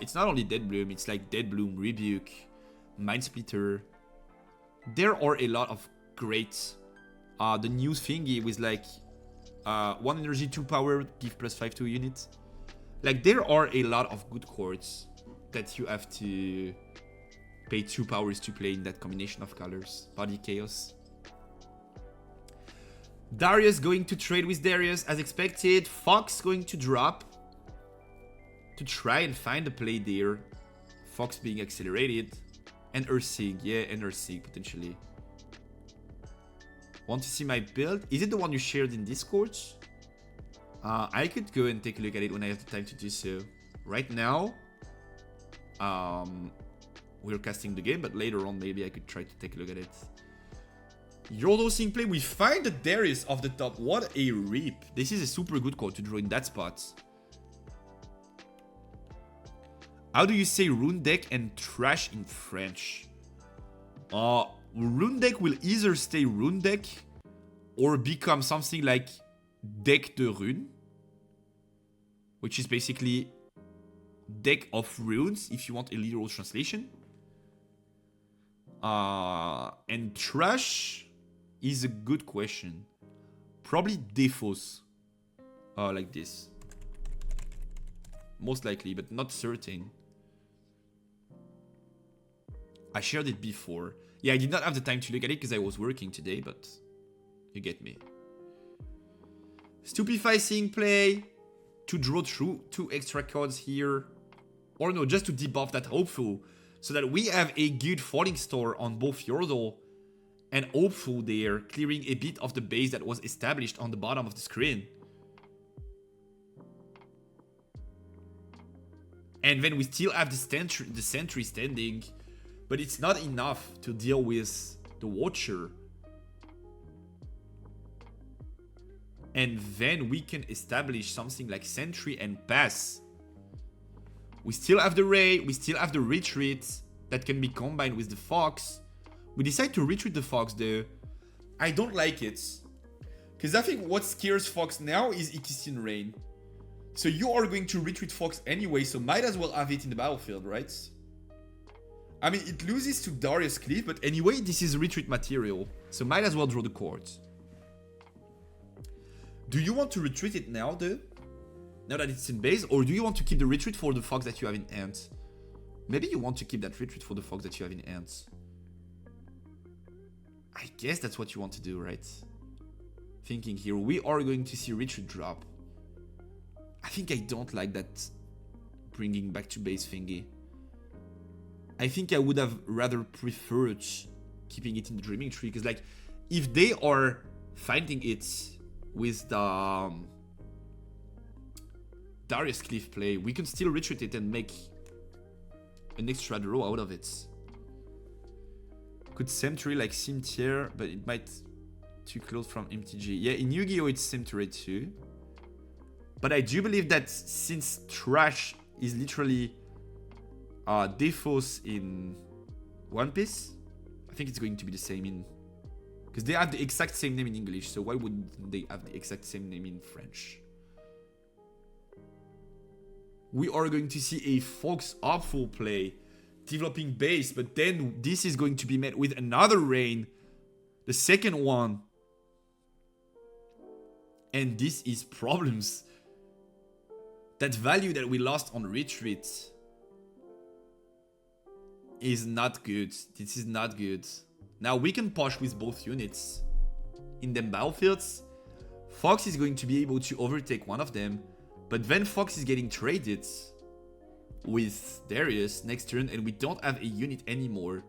It's not only Dead Bloom, it's like Dead Bloom, Rebuke, Mind Splitter. There are a lot of great, the new thingy with like 1 energy, 2 power, give +5 to a unit. Like, there are a lot of good cards that you have to pay 2 powers to play in that combination of colors. Body Chaos. Darius going to trade with Darius as expected. Fox going to drop to try and find a play there. Fox being accelerated. And Ursig, yeah, and Ursig potentially. Want to see my build? Is it the one you shared in Discord? I could go and take a look at it when I have the time to do so. Right now, we're casting the game, but later on maybe I could try to take a look at it. Yordle seeing play, we find the Darius off the top. What a rip. This is a super good card to draw in that spot. How do you say rune deck and trash in French? Rune deck will either stay rune deck or become something like deck de rune, which is basically deck of runes if you want a literal translation. And trash is a good question. Probably Defos, like this. Most likely, but not certain. I shared it before. Yeah, I did not have the time to look at it because I was working today, but You get me. Stupefy Seeing play to draw through 2 extra cards here. Or no, just to debuff that Hopeful. So that we have a good Falling Star on both Yordle and Hopeful there, clearing a bit of the base that was established on the bottom of the screen. And then we still have the Sentry standing, but it's not enough to deal with the Watcher. And then we can establish something like Sentry and pass. We still have the Ray, we still have the Retreat that can be combined with the Fox. We decide to retreat the Fox though. I don't like it. Because I think what scares Fox now is Ikistin Rain. So you are going to retreat Fox anyway, so might as well have it in the battlefield, right? I mean, it loses to Darius Cliff, but anyway, this is retreat material. So might as well draw the cards. Do you want to retreat it now though? Now that it's in base, or do you want to keep the retreat for the Fox that you have in hand? Maybe you want to keep that retreat for the Fox that you have in hand. I guess that's what you want to do, right? Thinking here, we are going to see retreat drop. I think I don't like that bringing back to base thingy. I think I would have rather preferred keeping it in the Dreaming Tree, because like, if they are finding it with the Darius Cliff play, we can still retreat it and make an extra draw out of it. Could Sentry like Cimetière, but it might too close from MTG. Yeah, in Yu-Gi-Oh! It's Cimetière too. But I do believe that since Trash is literally Defos in One Piece, I think it's going to be the same in... Because they have the exact same name in English, so why wouldn't they have the exact same name in French? We are going to see a Fox Hopeful play, developing base, but then this is going to be met with another Rain, the second one. And this is problems. That value that we lost on retreat is not good. This is not good. Now we can push with both units in them battlefields. Fox is going to be able to overtake one of them, but then Fox is getting traded with Darius next turn, and we don't have a unit anymore.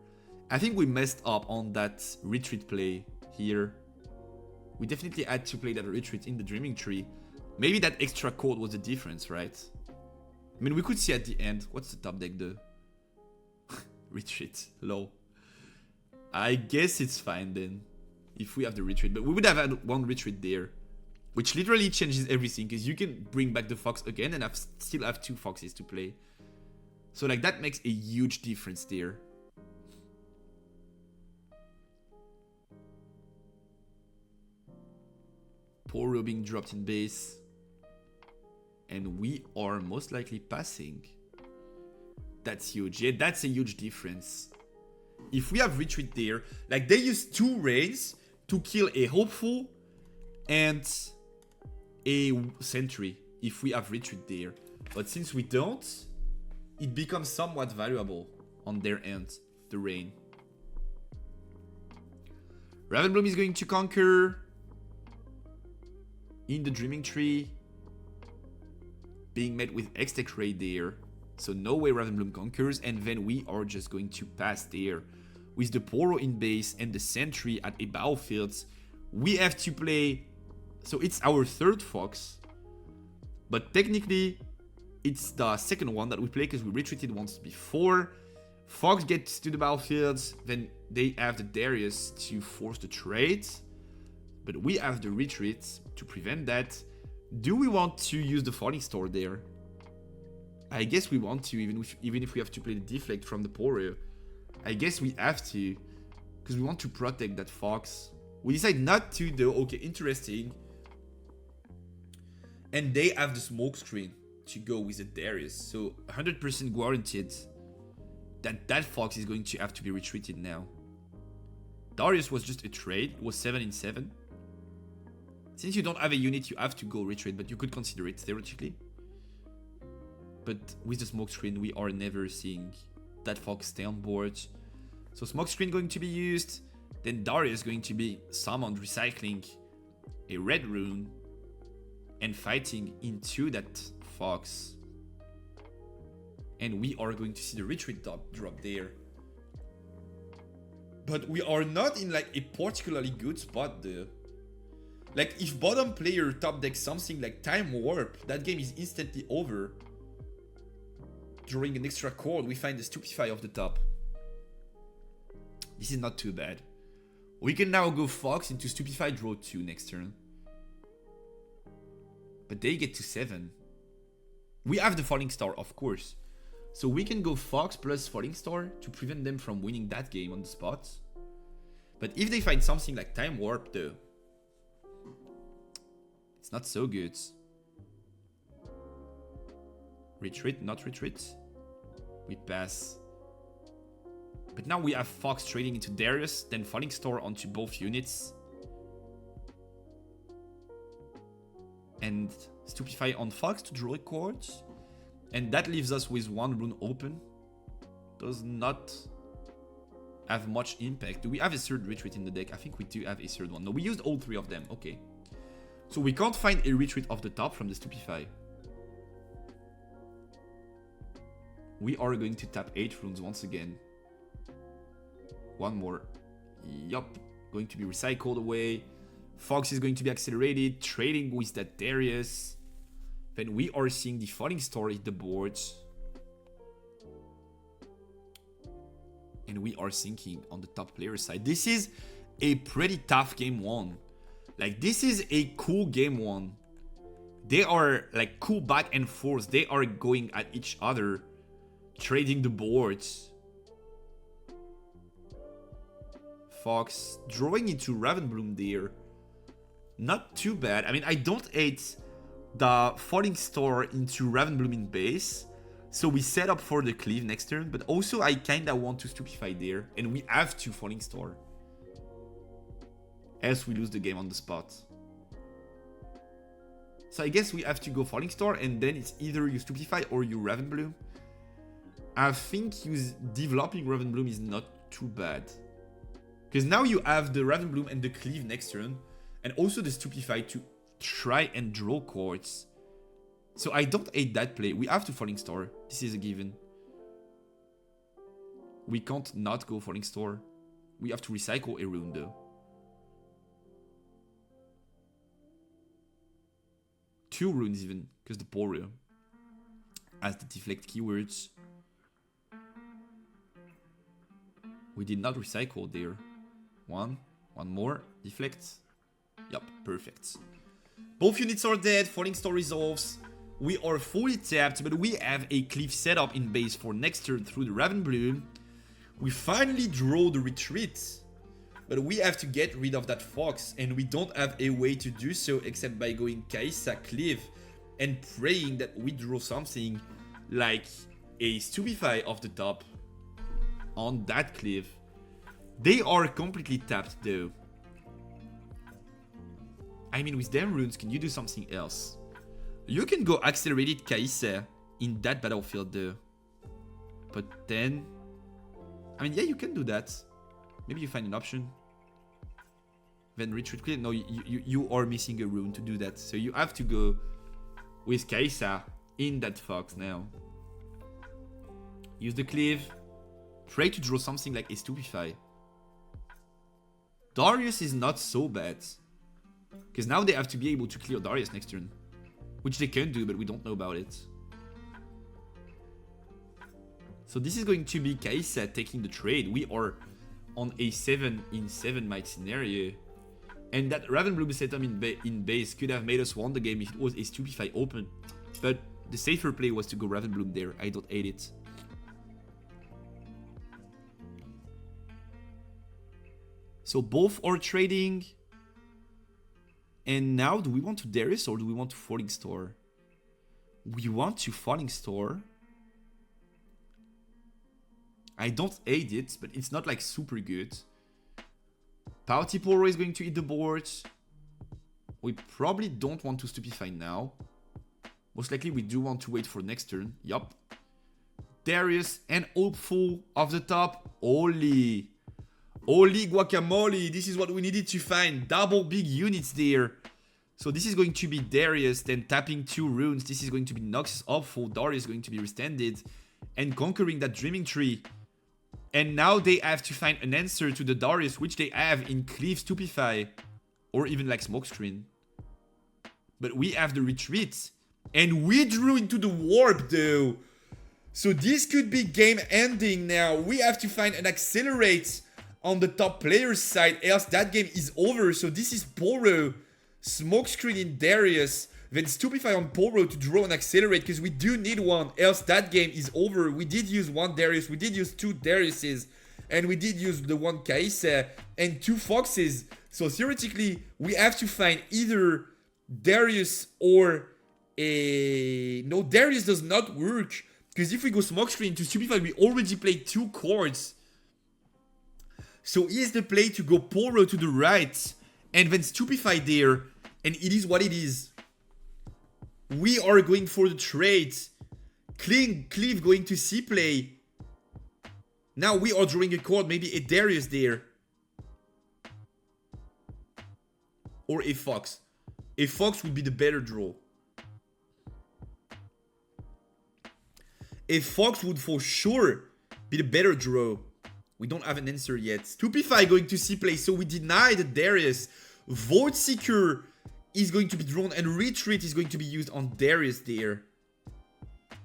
I think we messed up on that retreat play here. We definitely had to play that retreat in the Dreaming Tree. Maybe that extra code was the difference, right? I mean, we could see at the end. What's the top deck though? Retreat, low. I guess it's fine then, if we have the retreat. But we would have had one retreat there, which literally changes everything, because you can bring back the Fox again and still have 2 Foxes to play. So like that makes a huge difference there. Poro being dropped in base. And we are most likely passing. That's huge. Yeah, that's a huge difference. If we have retreat there, like they use 2 Rains to kill a Hopeful and a Sentry if we have retreat there. But since we don't, it becomes somewhat valuable on their end, the Rain. Ravenbloom is going to conquer in the Dreaming Tree, being met with X-Tech Ray there. So no way Ravenbloom conquers, and then we are just going to pass there. With the Poro in base and the Sentry at a battlefield, we have to play... So it's our 3rd Fox, but technically it's the 2nd one that we play because we retreated once before. Fox gets to the battlefield, then they have the Darius to force the trade, but we have the retreat to prevent that. Do we want to use the Falling Star there? I guess we want to, even if we have to play the Deflect from the Poro. I guess we have to, because we want to protect that Fox. We decide not to though. Okay, interesting. And they have the smoke screen to go with the Darius. So 100% guaranteed that that Fox is going to have to be retreated now. Darius was just a trade. It was 7 in 7. Since you don't have a unit, you have to go retreat, but you could consider it theoretically. But with the smoke screen, we are never seeing that Fox stay on board. So smoke screen going to be used. Then Darius is going to be summoned, recycling a red rune and fighting into that fox. And we are going to see the retreat drop there. But we are not in like a particularly good spot though. Like if bottom player top decks something like Time Warp, that game is instantly over. Drawing an extra card, we find the Stupefy off the top. This is not too bad. We can now go Fox into Stupefy, draw 2 next turn. But they get to 7. We have the Falling Star, of course. So we can go Fox plus Falling Star to prevent them from winning that game on the spot. But if they find something like Time Warp though, it's not so good. Retreat, not retreat. We pass. But now we have Fox trading into Darius, then Falling Star onto both units. And Stupefy on Fox to draw a card. And that leaves us with 1 rune open. Does not have much impact. Do we have a third retreat in the deck? I think we do have a third one. No, we used all 3 of them. Okay. So we can't find a retreat off the top from the Stupefy. We are going to tap 8 runes once again. 1 more. Yup. Going to be recycled away. Fox is going to be accelerated. Trading with that Darius. Then we are seeing the Falling Star hit the board. And we are sinking on the top player side. This is a pretty tough game 1. Like, this is a cool game 1. They are, like, cool back and forth. They are going at each other. Trading the boards. Fox drawing into Ravenbloom there. Not too bad. I mean, I don't hate the Falling Star into Ravenbloom in base. So we set up for the cleave next turn. But also I kinda want to Stupefy there. And we have to Falling Star. Else we lose the game on the spot. So I guess we have to go Falling Star. And then it's either you Stupefy or you Ravenbloom. I think developing Ravenbloom is not too bad. Because now you have the Ravenbloom and the cleave next turn. And also the Stupefy to try and draw cards. So I don't hate that play. We have to Falling Star. This is a given. We can't not go Falling Star. We have to recycle a rune though. 2 runes even. Because the Porio has the deflect keywords. We did not recycle there. 1 more. Deflect. Yup, perfect. Both units are dead. Falling Star resolves. We are fully tapped, but we have a cleave setup in base for next turn through the Ravenbloom. We finally draw the retreat. But we have to get rid of that Fox, and we don't have a way to do so except by going Kaisa Cleave and praying that we draw something like a Stupefy off the top on that Cleave. They are completely tapped though. I mean, with them runes, can you do something else? You can go accelerated Kaisa in that battlefield though. But then, I mean, yeah, you can do that. Maybe you find an option. Then retreat clear. No, you are missing a rune to do that. So you have to go with Kaisa in that Fox now. Use the cleave. Pray to draw something like a Stupefy. Darius is not so bad. Because now they have to be able to clear Darius next turn. Which they can do, but we don't know about it. So this is going to be Kaisa taking the trade. We are on a 7-in-7 might scenario. And that Ravenbloom setup in base could have made us won the game if it was a Stupefy open. But the safer play was to go Ravenbloom there. I don't hate it. So both are trading. And now, do we want to Darius or do we want to Falling Star? We want to Falling Star. I don't hate it, but it's not like super good. Pouty Poro is going to eat the board. We probably don't want to Stupefy now. Most likely we do want to wait for next turn. Yup. Darius and Hopeful off the top. Holy. Holy guacamole, this is what we needed to find. Double big units there. So this is going to be Darius, then tapping 2 runes. This is going to be Noxus Awful. Darius is going to be Restanded and conquering that Dreaming Tree. And now they have to find an answer to the Darius, which they have in Cleave Stupefy. Or even like Smokescreen. But we have the Retreat. And we drew into the Warp though. So this could be game ending now. We have to find an Accelerate on the top player's side, else that game is over. So this is Poro, Smokescreen in Darius, then Stupefy on Poro to draw and Accelerate, because we do need one, else that game is over. We did use 1 Darius, we did use 2 Dariuses, and we did use the 1 Kaisa and 2 Foxes. So theoretically, we have to find either Darius or a... No, Darius does not work, because if we go Smokescreen to Stupefy, we already played 2 cards. So here's the play to go Poro to the right and then Stupefy there. And it is what it is. We are going for the trade. Cleave going to C-play. Now we are drawing a card, maybe a Darius there. Or a Fox. A Fox would be the better draw. A Fox would for sure be the better draw. We don't have an answer yet. Stupefy going to C-play, so we deny the Darius. Void Seeker is going to be drawn and Retreat is going to be used on Darius there.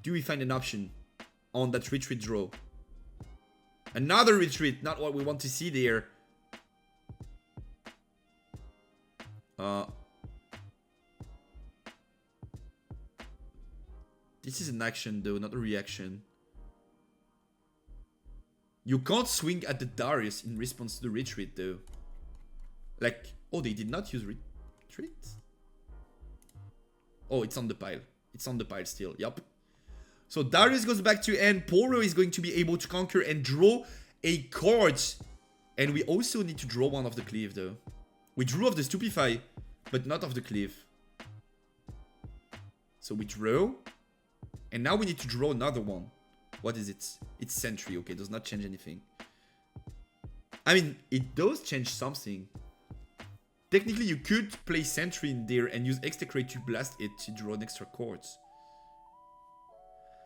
Do we find an option on that Retreat draw? Another Retreat, not what we want to see there. This is an action though, not a reaction. You can't swing at the Darius in response to the Retreat though. Like, oh, they did not use Retreat? Oh, it's on the pile. It's on the pile still, yup. So Darius goes back to end. Poro is going to be able to conquer and draw a card. And we also need to draw one of the Cleave though. We drew off the Stupefy, but not of the Cleave. So we draw. And now we need to draw another one. What is it? It's Sentry. Okay, does not change anything. I mean, it does change something. Technically, you could play Sentry in there and use Execrate to blast it to draw an extra cards.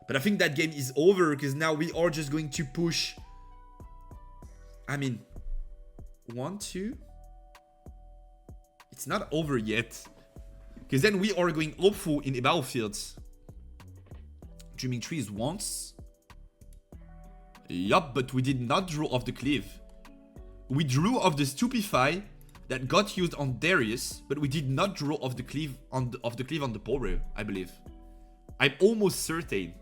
But I think that game is over because now we are just going to push. I mean, 1, 2. It's not over yet. Because then we are going Hopeful in the battlefield. Dreaming Tree is once. Yup, but we did not draw off the Cleave. We drew off the Stupefy that got used on Darius, but we did not draw off the Cleave on the Poro, I believe. I'm almost certain.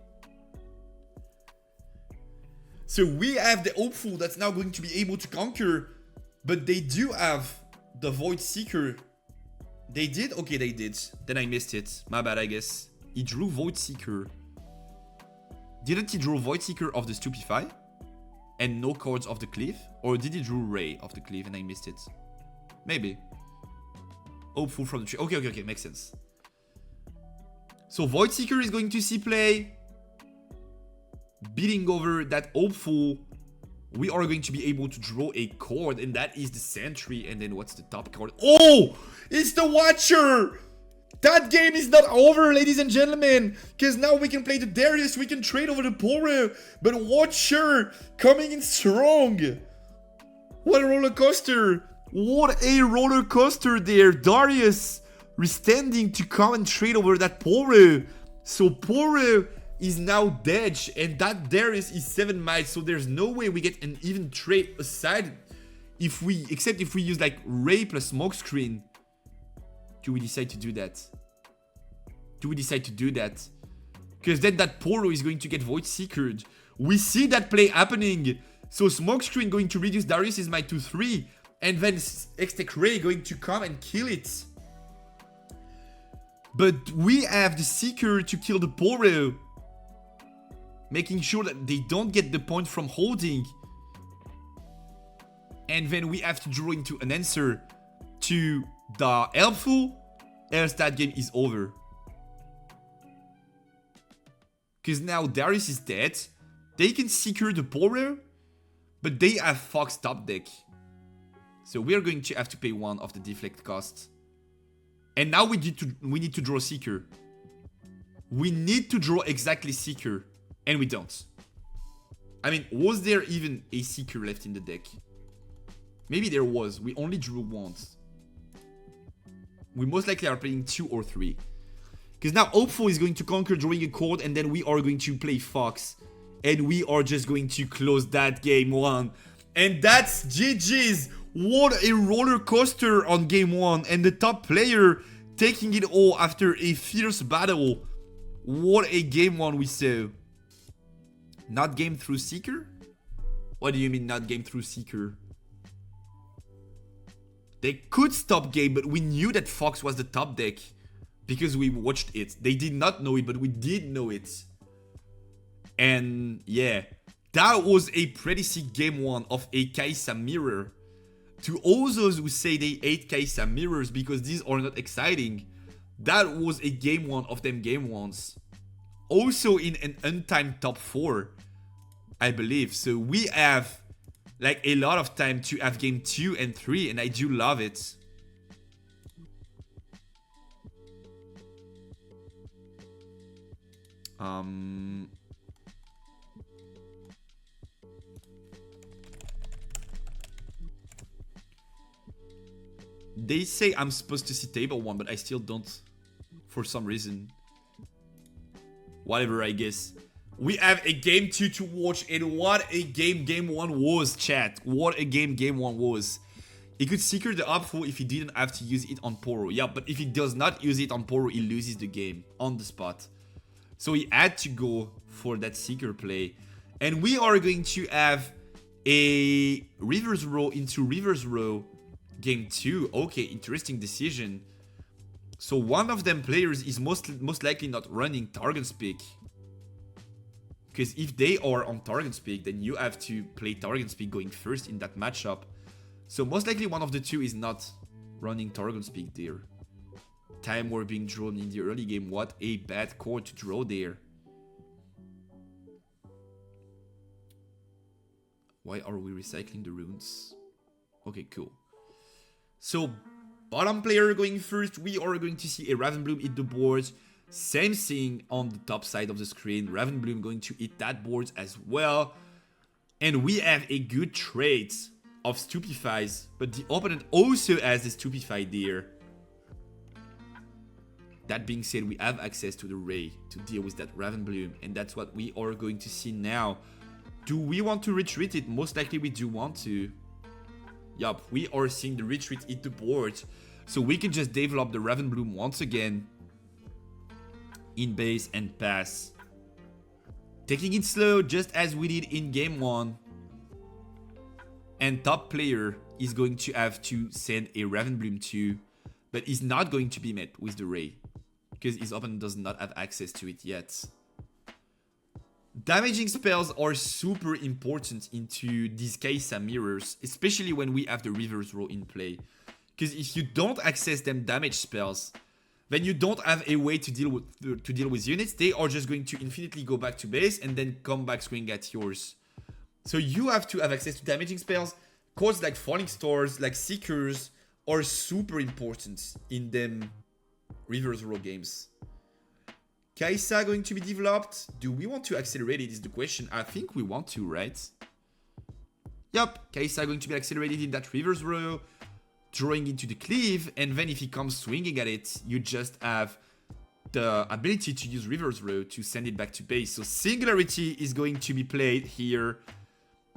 So we have the Hopeful that's now going to be able to conquer, but they do have the Void Seeker. They did? Okay, they did. Then I missed it. My bad, I guess. He drew Void Seeker. Didn't he draw Void Seeker of the Stupefy? And no cards of the Cleave? Or did he draw Ray of the Cleave and I missed it? Maybe. Hopeful from the tree. Okay, makes sense. So Void Seeker is going to C-play. Beating over that Hopeful. We are going to be able to draw a card and that is the Sentry. And then what's the top card? Oh! It's the Watcher! That game is not over, ladies and gentlemen, because now we can play the Darius, we can trade over the Poro, but Watcher coming in strong. What a roller coaster. What a roller coaster there. Darius restanding to come and trade over that Poro. So Poro is now dead, and that Darius is 7 miles, so there's no way we get an even trade aside except if we use like Ray plus Smokescreen. Do we decide to do that? Because then that Poro is going to get Void Seekered. We see that play happening. So Smokescreen going to reduce Darius' might to 3. And then Extec Ray going to come and kill it. But we have the Seeker to kill the Poro. Making sure that they don't get the point from holding. And then we have to draw into an answer to the Helpful, else that game is over. Because now Darius is dead. They can secure the Poro, but they have Fox top deck. So we are going to have to pay 1 of the deflect cost. And now we need to draw Seeker. We need to draw exactly Seeker. And we don't. I mean, was there even a Seeker left in the deck? Maybe there was. We only drew once. We most likely are playing 2 or 3. Because now Hopeful is going to conquer drawing a card, and then we are going to play Fox. And we are just going to close that game 1. And that's GG's. What a roller coaster on game 1. And the top player taking it all after a fierce battle. What a game 1 we saw. Not game through Seeker? What do you mean not game through Seeker? They could stop game, but we knew that Fox was the top deck. Because we watched it. They did not know it, but we did know it. And yeah, that was a pretty sick game 1 of a Kai'Sa mirror. To all those who say they hate Kai'Sa mirrors because these are not exciting, that was a game 1 of them game 1s. Also in an untimed top 4, I believe. So we have like a lot of time to have game 2 and 3, and I do love it. They say I'm supposed to see table 1, but I still don't. For some reason. Whatever, I guess. We have a game 2 to watch, and what a game 1 was, chat. What a game 1 was. He could Seeker the Hopeful if he didn't have to use it on Poro. Yeah, but if he does not use it on Poro, he loses the game on the spot. So he had to go for that Seeker play. And we are going to have a reverse row into reverse row game 2. Okay, interesting decision. So one of them players is most likely not running Targon's pick. Because if they are on Targon's pick, then you have to play Targon's pick going first in that matchup. So most likely one of the two is not running Targon's pick there. Time War being drawn in the early game. What a bad card to draw there. Why are we recycling the runes? Okay, cool. So, bottom player going first. We are going to see a Ravenbloom hit the board. Same thing on the top side of the screen. Ravenbloom going to hit that board as well. And we have a good trait of Stupefies. But the opponent also has the Stupefy there. That being said, we have access to the Ray to deal with that Ravenbloom. And that's what we are going to see now. Do we want to retreat it? Most likely we do want to. Yup, we are seeing the retreat hit the board. So we can just develop the Ravenbloom once again. In base and pass. Taking it slow just as we did in game 1. And top player is going to have to send a Ravenbloom to. But is not going to be met with the Ray. Because his opponent does not have access to it yet. Damaging spells are super important into these Kai'Sa mirrors, especially when we have the reverse row in play. Because if you don't access them damage spells, then you don't have a way to deal with units. They are just going to infinitely go back to base and then come back swing at yours. So you have to have access to damaging spells. Cards like Falling Stars, like Seekers, are super important in them reverse row games. Kai'Sa going to be developed. Do we want to accelerate it is the question. I think we want to, right? Yup, Kai'Sa going to be accelerated in that reverse row. Drawing into the cleave. And then if he comes swinging at it, you just have the ability to use reverse row to send it back to base. So Singularity is going to be played here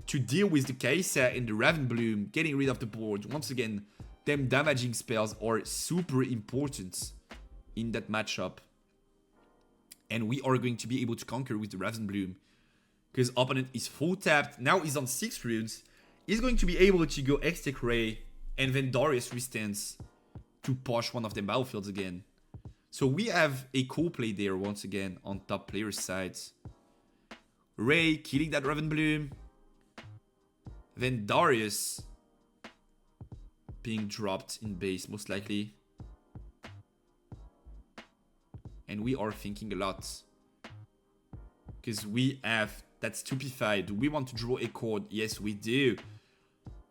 to deal with the Kai'Sa and the Ravenbloom. Getting rid of the board. Once again, them damaging spells are super important in that matchup. And we are going to be able to conquer with the Ravenbloom. Because opponent is full tapped. Now he's on 6 runes. He's going to be able to go X-Tech Ray. And then Darius Resistance to push one of the battlefields again. So we have a cool play there once again on top player's side. Ray killing that Ravenbloom. Then Darius being dropped in base most likely. And we are thinking a lot. Because we have that Stupefy. Do we want to draw a card? Yes, we do.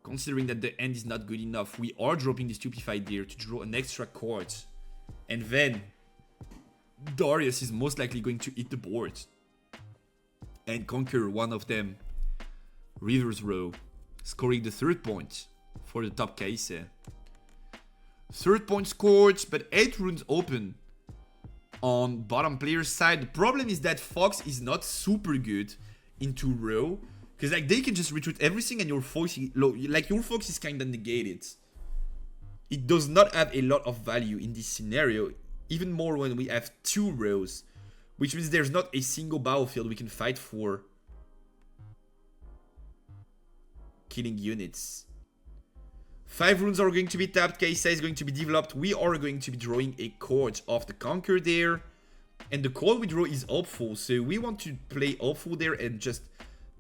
considering that the end is not good enough, we are dropping the Stupefy there to draw an extra card. And then Darius is most likely going to hit the board and conquer one of them. Reverse row, scoring the 3rd point for the top case. 3rd point scored, but 8 runes open on bottom player's side. The problem is that Fox is not super good into row, because like they can just retreat everything and your Fox, like your Fox is kind of negated. It does not have a lot of value in this scenario, even more when we have 2 rows, which means there's not a single battlefield we can fight for killing units. 5 runes are going to be tapped, Kaisa is going to be developed, we are going to be drawing a card of the Conquer there, and the card we draw is Hopeful, so we want to play Hopeful there and just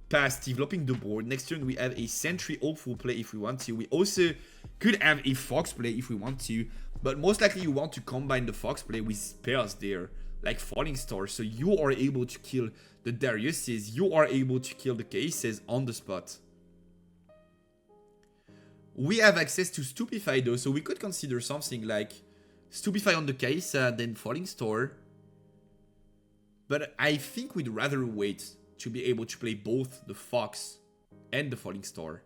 pass developing the board. Next turn we have a Sentry Hopeful play if we want to. We also could have a Fox play if we want to, but most likely you want to combine the Fox play with spells there, like Falling Star, so you are able to kill the Dariuses, you are able to kill the Cases on the spot. We have access to Stupefy though, so we could consider something like Stupefy on the Kaisa, then Falling Star. But I think we'd rather wait to be able to play both the Fox and the Falling Star.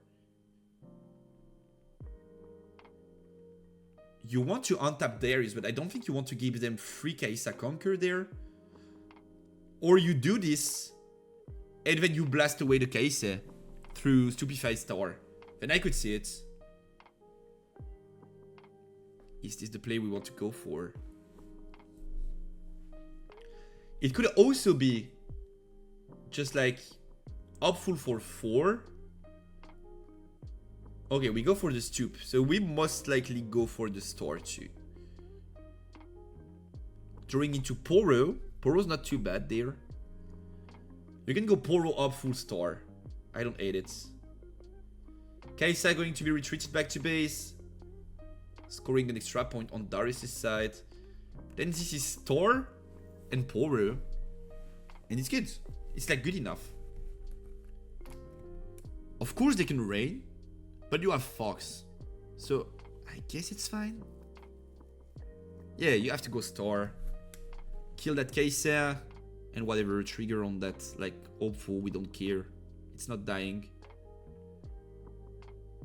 You want to untap Darius, but I don't think you want to give them free Kaisa Conquer there. Or you do this, and then you blast away the Kaisa through Stupefy Star. Then I could see it. Is this the play we want to go for? It could also be just like Hopeful for 4. Okay, we go for the Stup. So we most likely go for the Star too. Drawing into Poro. Poro's not too bad there. You can go Poro Hopeful Star. I don't hate it. Kaisa going to be retreated back to base, scoring an extra point on Darius' side. Then this is Star and Poro, and it's good. It's like good enough. Of course they can rain, but you have Fox, so I guess it's fine. Yeah, you have to go Star, kill that Kaisa, and whatever trigger on that, like Hopeful, we don't care. It's not dying.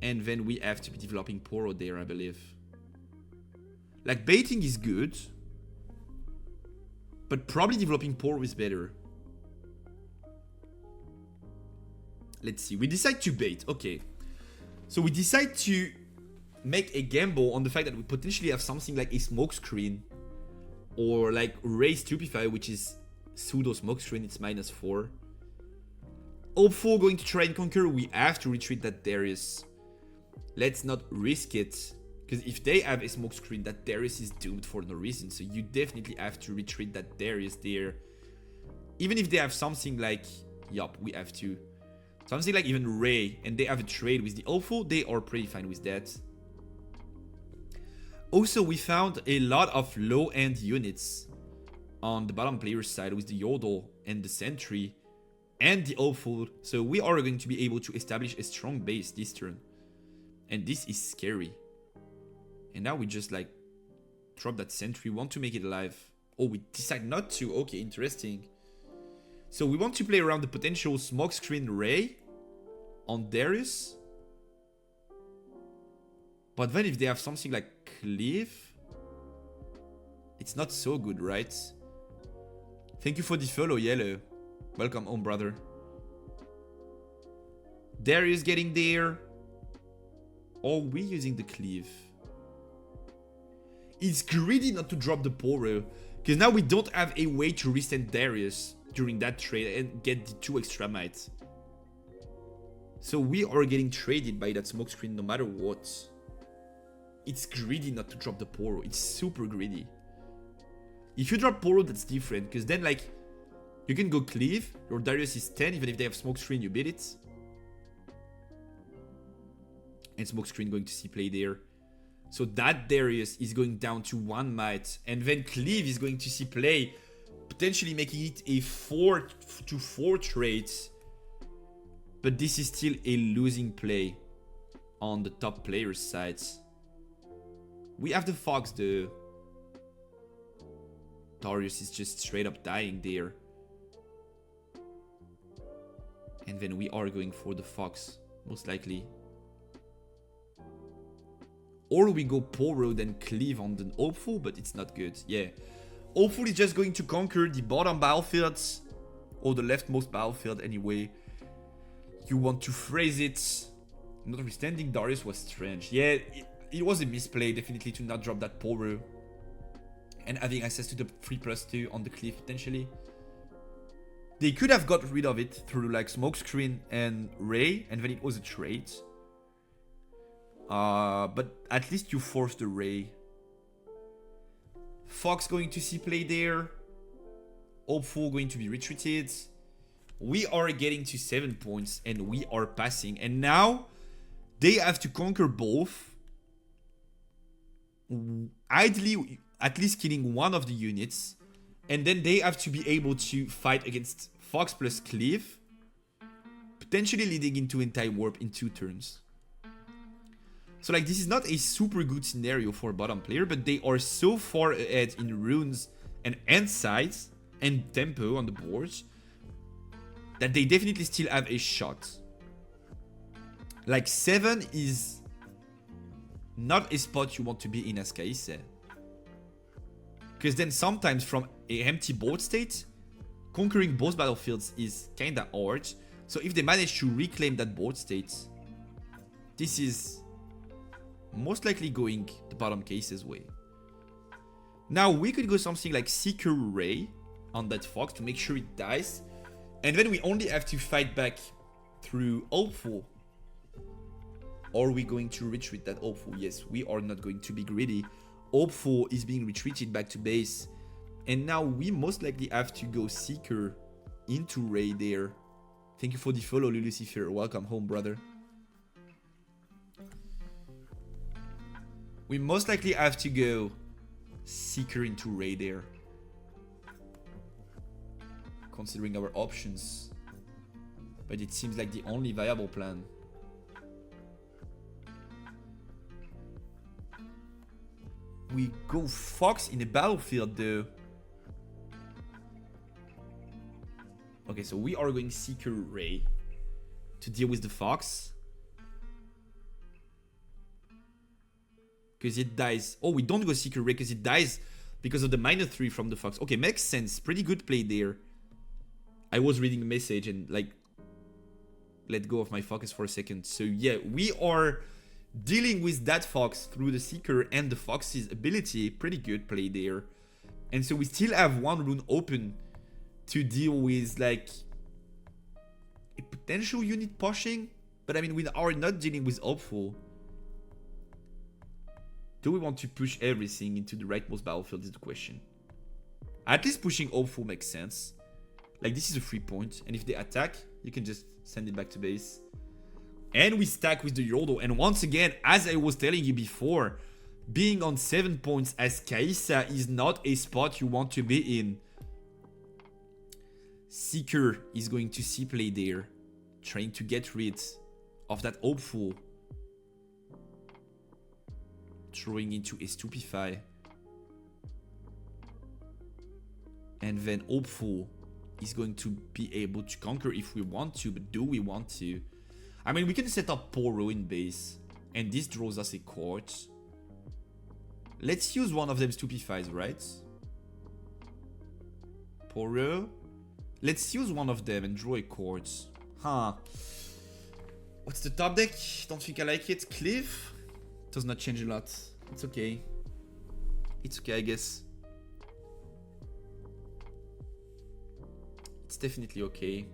And then we have to be developing Poro there, I believe. Like, baiting is good, but probably developing Poro is better. Let's see. We decide to bait. Okay. So we decide to make a gamble on the fact that we potentially have something like a smokescreen, or like Ray Stupefy, which is pseudo smokescreen. It's -4. Hopeful going to try and conquer. We have to retreat that Darius. Let's not risk it, because if they have a smokescreen, that Darius is doomed for no reason. So you definitely have to retreat that Darius there. Even if they have something like, yup, we have to. Something like even Ray, and they have a trade with the Hopeful, they are pretty fine with that. Also, we found a lot of low-end units on the bottom player's side with the Yodel and the Sentry and the Hopeful. So we are going to be able to establish a strong base this turn. And this is scary. And now we just like drop that Sentry, want to make it alive. Oh, we decide not to. Okay, interesting. So we want to play around the potential smokescreen Ray on Darius. But then if they have something like Cleave, it's not so good, right? Thank you for the follow, Yellow. Welcome home, brother. Darius getting there. Are we using the Cleave? It's greedy not to drop the Poro, because now we don't have a way to resend Darius during that trade and get the 2 extra might. So we are getting traded by that smokescreen no matter what. It's greedy not to drop the Poro. It's super greedy. If you drop Poro, that's different, because then like you can go Cleave, your Darius is 10, even if they have smokescreen, you beat it. And smokescreen going to see play there. So that Darius is going down to 1 might, and then Cleave is going to see play, potentially making it a 4-4 trade. But this is still a losing play on the top player's side. We have the Fox though. Darius is just straight up dying there. And then we are going for the Fox, most likely. Or we go Poro then cleave on the Hopeful, but it's not good. Yeah. Hopeful is just going to conquer the bottom battlefields. Or the leftmost battlefield anyway. You want to phrase it. Notwithstanding, Darius was strange. Yeah, it was a misplay, definitely, to not drop that Poro. And having access to the 3+2 on the cliff, potentially. They could have got rid of it through like Smokescreen and Ray, and then it was a trade. But at least you forced the Ray. Fox going to see play there. Hopeful going to be retreated. We are getting to 7 points and we are passing. And now they have to conquer both. Ideally, at least killing one of the units. And then they have to be able to fight against Fox plus Cleave. Potentially leading into anti-warp in 2 turns. So like this is not a super good scenario for a bottom player, but they are so far ahead in runes and end sides and tempo on the boards that they definitely still have a shot. Like 7 is not a spot you want to be in as Katchouze. Because then sometimes from a empty board state, conquering both battlefields is kinda hard. So if they manage to reclaim that board state, this is most likely going the bottom Katchouze's way. Now we could go something like Seeker Ray on that Fox to make sure it dies. And then we only have to fight back through Hopeful. Or are we going to retreat that Hopeful? Yes, we are not going to be greedy. Hopeful is being retreated back to base. And now we most likely have to go Seeker into Ray there. Thank you for the follow, Lucifer. Welcome home, brother. We most likely have to go Seeker into Ray there. Considering our options. But it seems like the only viable plan. We go Fox in the battlefield though. Okay, so we are going Seeker Ray to deal with the Fox. Because it dies. Oh, we don't go Seeker Ray because it dies because of the -3 from the Fox. Okay, makes sense. Pretty good play there. I was reading a message and like let go of my focus for a second. So yeah, we are dealing with that Fox through the Seeker and the Fox's ability. Pretty good play there. And so we still have one rune open to deal with like a potential unit pushing. But I mean, we are not dealing with Hopeful. Do we want to push everything into the rightmost battlefield is the question. At least pushing Hopeful makes sense. Like this is a free point. And if they attack, you can just send it back to base. And we stack with the Yordo. And once again, as I was telling you before, being on 7 points as Katchouze is not a spot you want to be in. Seeker is going to see play there. Trying to get rid of that Hopeful. Throwing into a Stupefy. And then Hopeful is going to be able to conquer if we want to. But do we want to? I mean, we can set up Poro in base. And this draws us a Quartz. Let's use one of them Stupefies, right? Poro. Let's use one of them and draw a Quartz. Huh. What's the top deck? Don't think I like it. Cliff. Does not change a lot. It's okay. It's okay, I guess. It's definitely okay.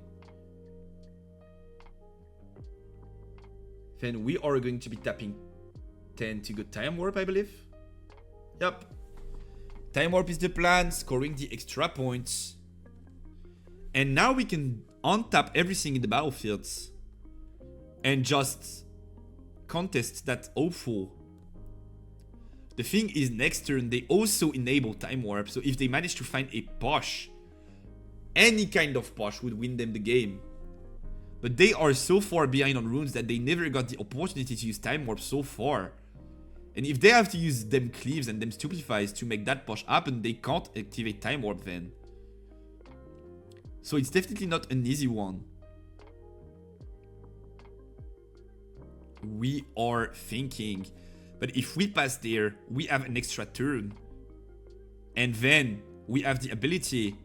Then we are going to be tapping 10 to go Time Warp, I believe. Yep. Time Warp is the plan, scoring the extra points. And now we can untap everything in the battlefields. And just contest that Hopeful. The thing is, next turn, they also enable Time Warp. So if they manage to find a push, any kind of push would win them the game. But they are so far behind on runes that they never got the opportunity to use Time Warp so far. And if they have to use them Cleaves and them Stupefies to make that push happen, they can't activate Time Warp then. So it's definitely not an easy one. We are thinking, but if we pass there, we have an extra turn. And then we have the ability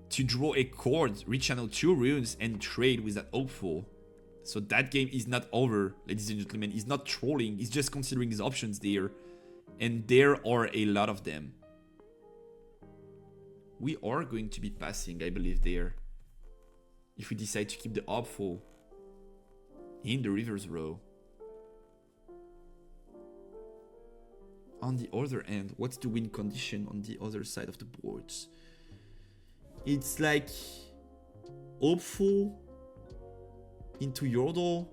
to draw a card, rechannel 2 runes, and trade with that Hopeful. So that game is not over, ladies and gentlemen. He's not trolling, he's just considering his options there. And there are a lot of them. We are going to be passing, I believe, there. If we decide to keep the Hopeful in the reverse row. On the other end, what's the win condition on the other side of the boards? It's like Hopeful into Yordle,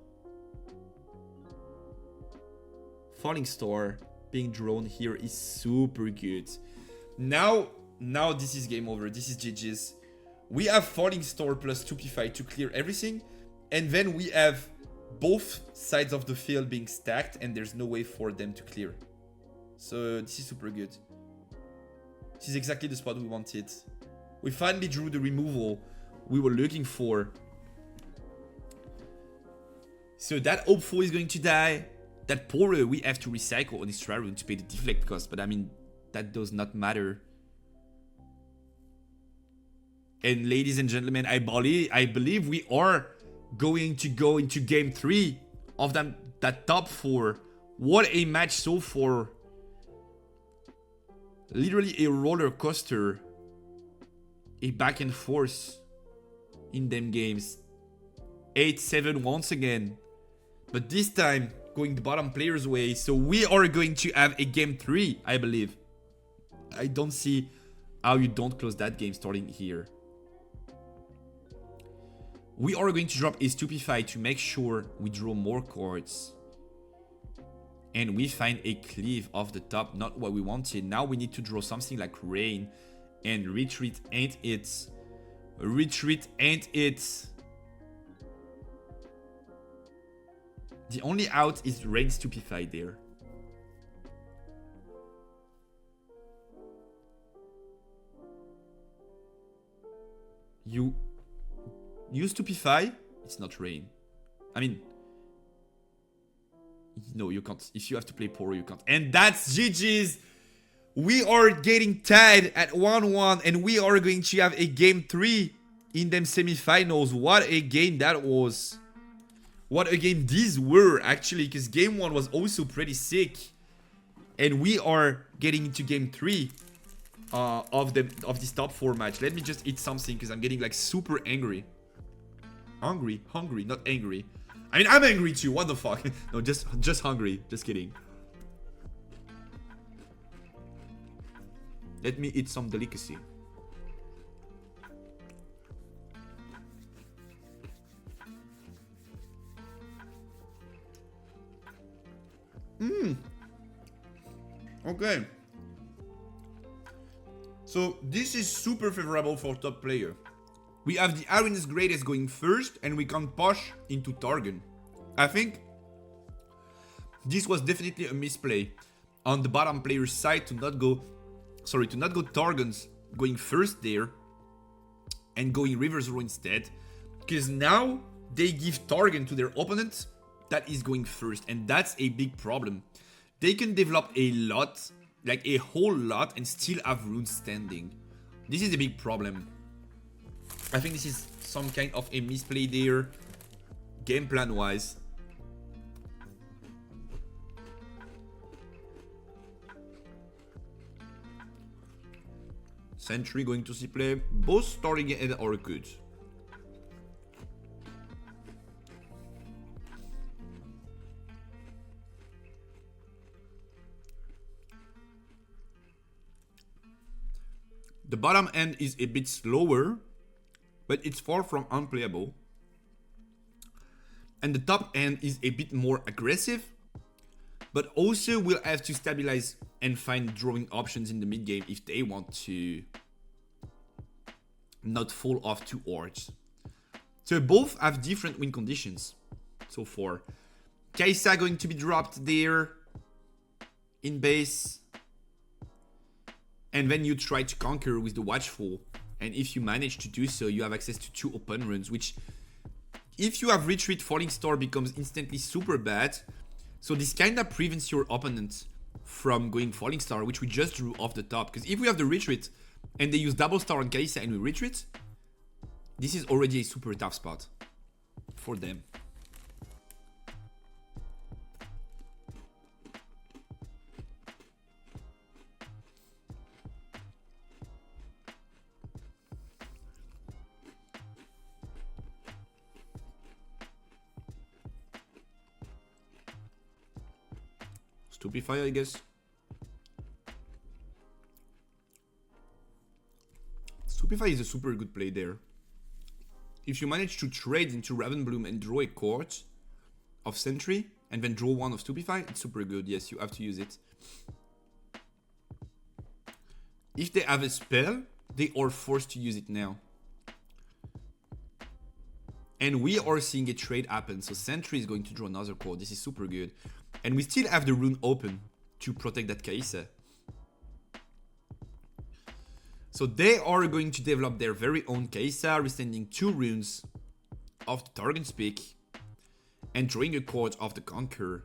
Falling Star being drawn here is super good. Now this is game over. This is GG's. We have Falling Star plus Stupefy to clear everything, and then we have both sides of the field being stacked, and there's no way for them to clear. So this is super good. This is exactly the spot we wanted. We finally drew the removal we were looking for. So that Hopeful is going to die. That Poro we have to recycle on his Rune to pay the deflect cost, but I mean, that does not matter. And ladies and gentlemen, I believe we are going to go into game 3 of that top 4. What a match so far. Literally a roller coaster. A back and forth in them games. 8-7 once again. But this time, going the bottom player's way. So we are going to have a game 3, I believe. I don't see how you don't close that game starting here. We are going to drop a Stupefy to make sure we draw more cards. And we find a Cleave off the top, not what we wanted. Now we need to draw something like Rain. And Retreat ain't it. Retreat ain't it. The only out is Rain Stupefy there. You Stupefy, it's not Rain. I mean, no, you can't. If you have to play Poro, you can't. And that's GG's. We are getting tied at 1-1, and we are going to have a game 3 in them semifinals. What a game that was. What a game these were, actually, because game 1 was also pretty sick. And we are getting into game 3 of this top 4 match. Let me just eat something, because I'm getting like super angry. Hungry, not angry. I mean, I'm angry too, what the fuck? No, just hungry, just kidding. Let me eat some delicacy. Okay. So this is super favorable for top player. We have the Arena's Greatest going first, and we can push into Targon. I think this was definitely a misplay on the bottom player's side to not go Targons going first there and going Reverse Row instead, because now they give Targon to their opponent that is going first, and that's a big problem. They can develop a lot, like a whole lot, and still have runes standing. This is a big problem. I think this is some kind of a misplay there, game plan wise. Sentry going to see play. Both starting ahead are good. The bottom end is a bit slower, but it's far from unplayable. And the top end is a bit more aggressive, but also will have to stabilize and find drawing options in the mid game if they want to not fall off too hard. So both have different win conditions so far. Kai'Sa going to be dropped there in base. And then you try to conquer with the Watchful. And if you manage to do so, you have access to 2 open runes, which if you have Retreat, Falling Star becomes instantly super bad. So this kind of prevents your opponent from going Falling Star, which we just drew off the top. Because if we have the Retreat and they use Double Star on Kai'Sa and we Retreat, this is already a super tough spot for them. Stupefy, I guess. Stupefy is a super good play there. If you manage to trade into Ravenbloom and draw a Court of Sentry, and then draw 1 of Stupefy, it's super good. Yes, you have to use it. If they have a spell, they are forced to use it now. And we are seeing a trade happen, so Sentry is going to draw another Court. This is super good. And we still have the rune open to protect that Kai'Sa. So they are going to develop their very own Kai'Sa, resending 2 runes of the Targon's Peak and drawing a Court of the Conqueror.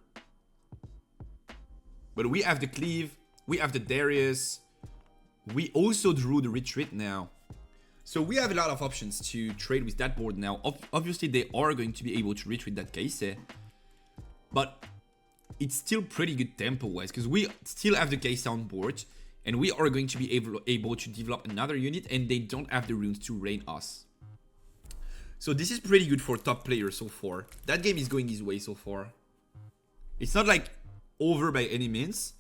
But we have the Cleave, we have the Darius, we also drew the Retreat now. So we have a lot of options to trade with that board now. Obviously they are going to be able to retreat that Kai'Sa, but it's still pretty good tempo wise because we still have the Kai'Sa on board and we are going to be able to develop another unit and they don't have the runes to rain us. So this is pretty good for top players so far. That game is going his way so far. It's not like over by any means,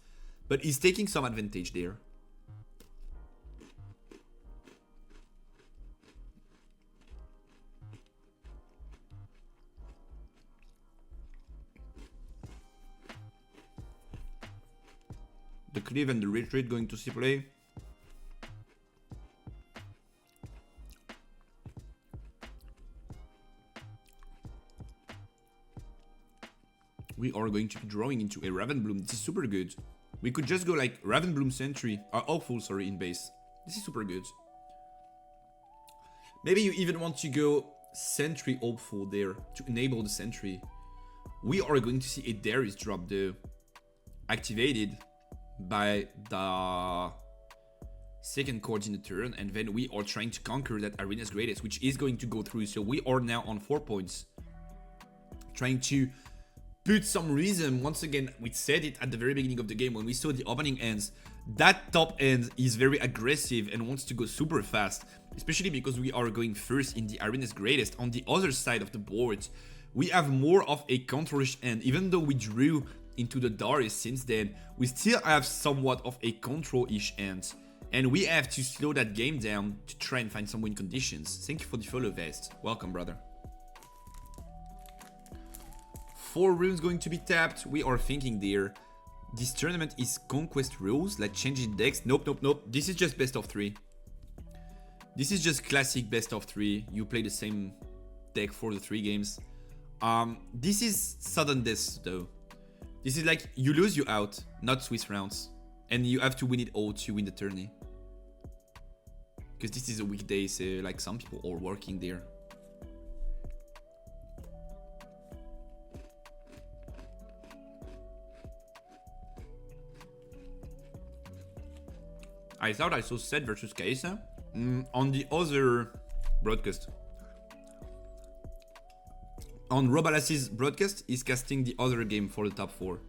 but he's taking some advantage there. The Cleave and the Retreat going to see play. We are going to be drawing into a Ravenbloom. This is super good. We could just go like Ravenbloom Sentry, Hopeful, sorry, in base. This is super good. Maybe you even want to go Sentry Hopeful there to enable the Sentry. We are going to see a Darius drop though, activated by the second chord in the turn, and then we are trying to conquer that Arena's Greatest, which is going to go through. So we are now on 4 points, trying to put some rhythm. Once again, we said it at the very beginning of the game when we saw the opening ends, that top end is very aggressive and wants to go super fast, especially because we are going first in the Arena's Greatest. On the other side of the board, we have more of a control-ish end. Even though we drew into the Darius since then, we still have somewhat of a control-ish end, and we have to slow that game down to try and find some win conditions. Thank you for the follow, Vest. Welcome, brother. 4 runes going to be tapped. We are thinking there, this tournament is Conquest rules, like changing decks. Nope, nope, nope. This is just best of 3. This is just classic best of 3. You play the same deck for the 3 games. This is sudden death though. This is like, you lose, you out, not Swiss rounds. And you have to win it all to win the tourney. Because this is a weekday, so like some people are working there. I thought I saw Sett versus Kai'Sa on the other broadcast. On Robalas's broadcast, he's casting the other game for the top 4.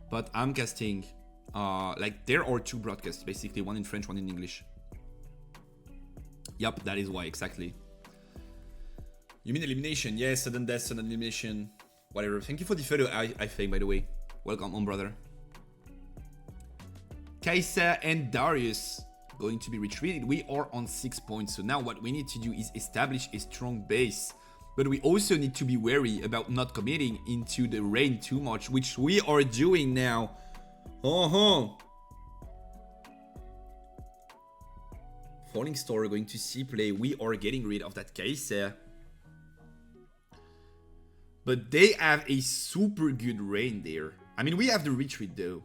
But I'm casting, like there are 2 broadcasts, basically, one in French, one in English. Yup, that is why, exactly. You mean elimination? Yes, sudden death, sudden elimination, whatever. Thank you for the photo, I think, by the way. Welcome on, brother. Kai'Sa and Darius going to be retreated. We are on 6 points, so now what we need to do is establish a strong base. But we also need to be wary about not committing into the rain too much, which we are doing now. Falling Star going to see play. We are getting rid of that Kai'Sa. But they have a super good rain there. I mean, we have the retreat though.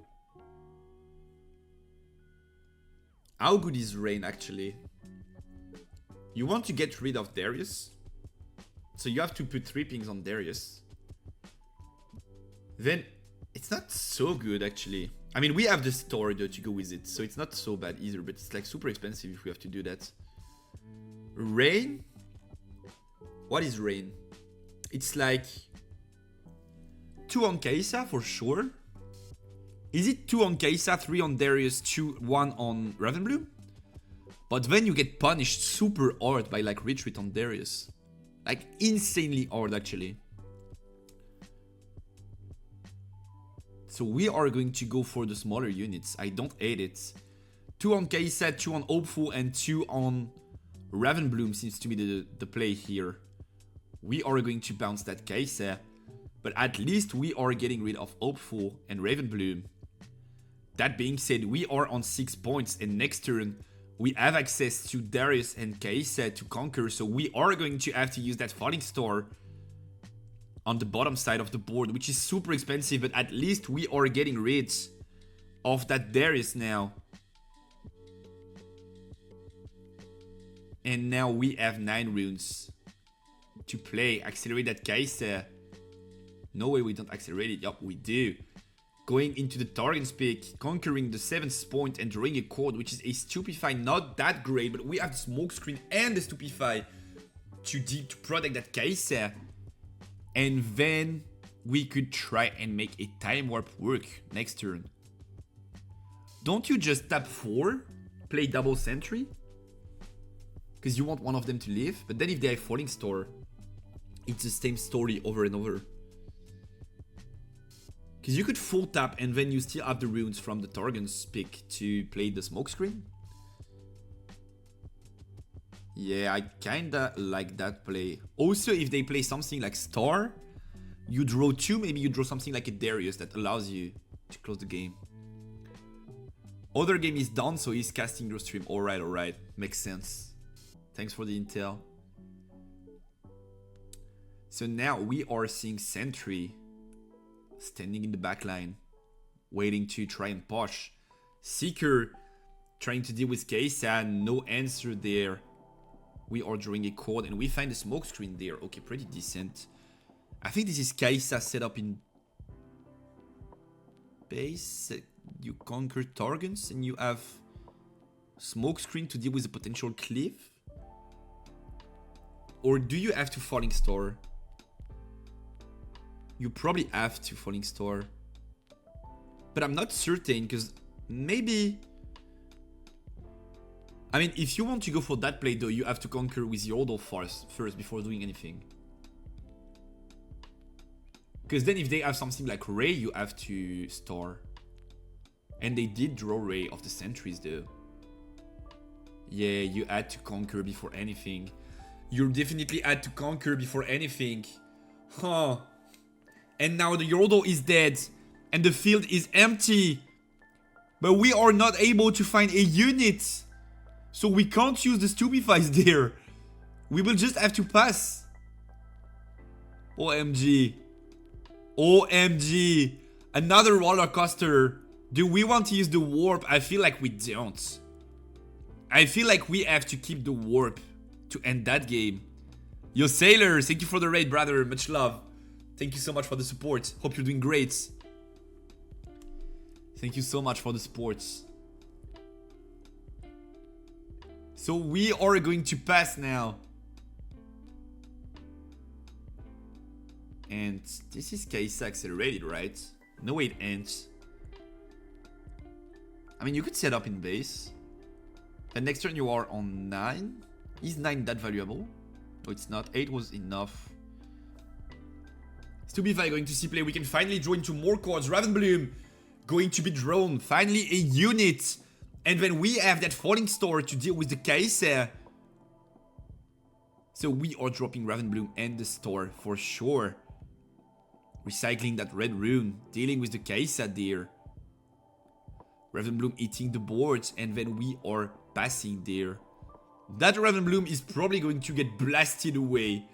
How good is rain actually? You want to get rid of Darius. So you have to put 3 pings on Darius. Then it's not so good actually. I mean, we have the store though to go with it. So it's not so bad either. But it's like super expensive if we have to do that. Rain? What is rain? It's like 2 on Kaisa for sure. Is it 2 on Kaisa, 3 on Darius, 1 on Ravenbloom? But then you get punished super hard by like retreat on Darius. Like insanely hard actually. So we are going to go for the smaller units. I don't hate it. 2 on Kaisa, 2 on Hopeful, and 2 on Ravenbloom seems to be the play here. We are going to bounce that Kaisa. But at least we are getting rid of Hopeful and Ravenbloom. That being said, we are on 6 points, and next turn we have access to Darius and Kaisa to conquer, so we are going to have to use that Falling Star on the bottom side of the board, which is super expensive, but at least we are getting rid of that Darius now. And now we have 9 runes to play. Accelerate that Kaisa. No way we don't accelerate it. Yup, we do. Going into the Target's pick, conquering the 7th point and drawing a card, which is a Stupefy. Not that great, but we have the Smokescreen and the Stupefy to protect that Kaisa. And then we could try and make a Time Warp work next turn. Don't you just tap 4, play double Sentry? Because you want one of them to live. But then if they have Falling Star, it's the same story over and over. Because you could full tap and then you still have the runes from the Targon's pick to play the Smokescreen. Yeah, I kinda like that play. Also, if they play something like Star, you draw 2, maybe you draw something like a Darius that allows you to close the game. Other game is done, so he's casting your stream. Alright, makes sense. Thanks for the intel. So now we are seeing Sentry standing in the back line, waiting to try and push. Seeker trying to deal with Kaisa, no answer there. We are drawing a card and we find the Smokescreen there. Okay, pretty decent. I think this is Kaisa set up in base. You conquer Targons and you have Smokescreen to deal with a potential cliff. Or do you have to Falling Star? You probably have to Falling Star. But I'm not certain, because maybe... I mean, if you want to go for that play though, you have to conquer with Yordle first before doing anything. Because then if they have something like Ray, you have to Star. And they did draw Ray of the Sentries though. Yeah, you had to conquer before anything. You definitely had to conquer before anything. Huh. And now the Yordle is dead. And the field is empty. But we are not able to find a unit. So we can't use the Stupefies there. We will just have to pass. OMG. OMG. Another roller coaster. Do we want to use the warp? I feel like we don't. I feel like we have to keep the warp to end that game. Yo, Sailor, thank you for the raid, brother. Much love. Thank you so much for the support. Hope you're doing great. Thank you so much for the support. So we are going to pass now. And this is Kaisa accelerated, right? No way it ends. I mean, you could set up in base. And next turn you are on 9. Is 9 that valuable? No, it's not. 8 was enough. Stupefy going to see play. We can finally draw into more cards. Ravenbloom going to be drawn. Finally a unit. And then we have that Falling Star to deal with the Kaisa. So we are dropping Ravenbloom and the Star for sure. Recycling that red rune. Dealing with the Kaisa there. Ravenbloom eating the boards. And then we are passing there. That Ravenbloom is probably going to get blasted away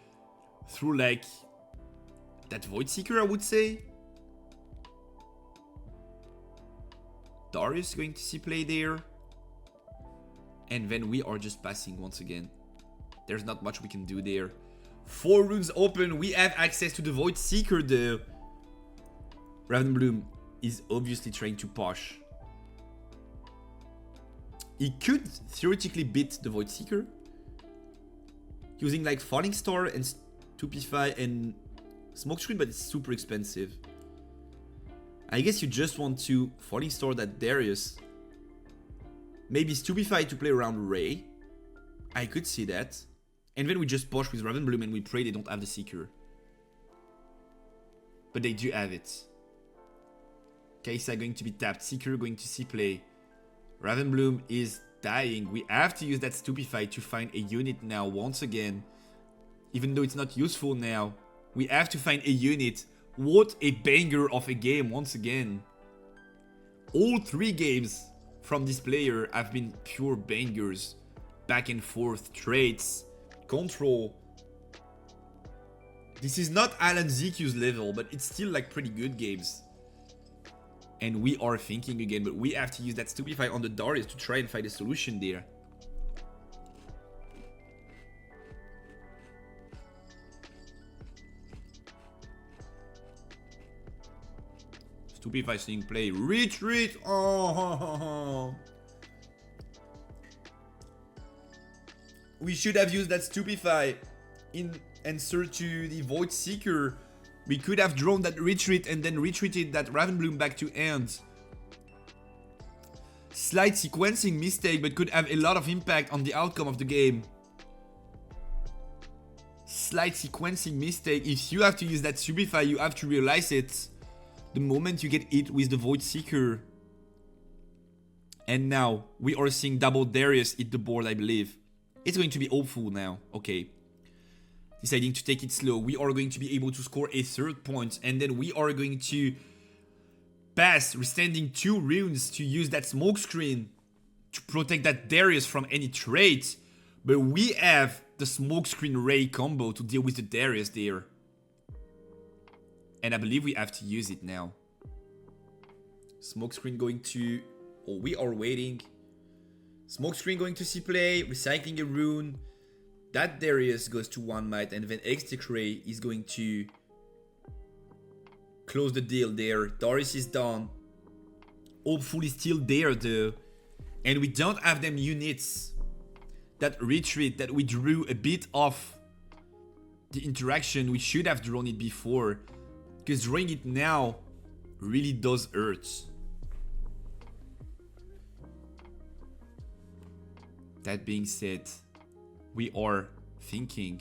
through like that Void Seeker, I would say. Darius going to see play there. And then we are just passing once again. There's not much we can do there. 4 runes open. We have access to the Void Seeker though. Ravenbloom is obviously trying to push. He could theoretically beat the Void Seeker. Using like Falling Star and Stupefy and Smokescreen, but it's super expensive. I guess you just want to Falling Star that Darius. Maybe Stupefy to play around Ray. I could see that. And then we just push with Ravenbloom and we pray they don't have the Seeker. But they do have it. Kai'Sa going to be tapped. Seeker going to see play. Ravenbloom is dying. We have to use that Stupefy to find a unit now once again. Even though it's not useful now. We have to find a unit. What a banger of a game once again. All 3 games from this player have been pure bangers. Back and forth, traits, control. This is not Alan ZQ's level, but it's still like pretty good games. And we are thinking again, but we have to use that Stupefy on the Darius to try and find a solution there. Stupefy seeing play. Retreat! Oh. We should have used that Stupefy in answer to the Void Seeker. We could have drawn that retreat and then retreated that Ravenbloom back to end. Slight sequencing mistake, but could have a lot of impact on the outcome of the game. Slight sequencing mistake. If you have to use that Stupefy, you have to realize it the moment you get hit with the Void Seeker. And now, we are seeing double Darius hit the board, I believe. It's going to be hopeful now. Okay. Deciding to take it slow. We are going to be able to score a 3rd point. And then we are going to pass, restanding 2 runes to use that Smokescreen to protect that Darius from any trait. But we have the Smokescreen Ray combo to deal with the Darius there. And I believe we have to use it now. Smokescreen going to... Oh, we are waiting. Smokescreen going to see play, recycling a rune. That Darius goes to 1 might, and then Execray is going to close the deal there. Darius is done. Hopefully still there though. And we don't have them units. That retreat that we drew a bit off the interaction. We should have drawn it before. Because drawing it now really does hurt. That being said, we are thinking.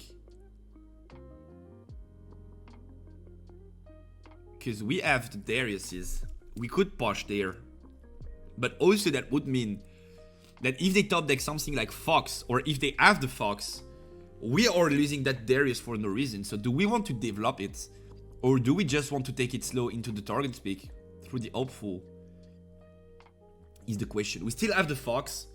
Because we have the Dariuses. We could push there. But also that would mean that if they top deck something like Fox, or if they have the Fox, we are losing that Darius for no reason. So do we want to develop it? Or do we just want to take it slow into the target speak through the hopeful? Is the question. We still have the Fox.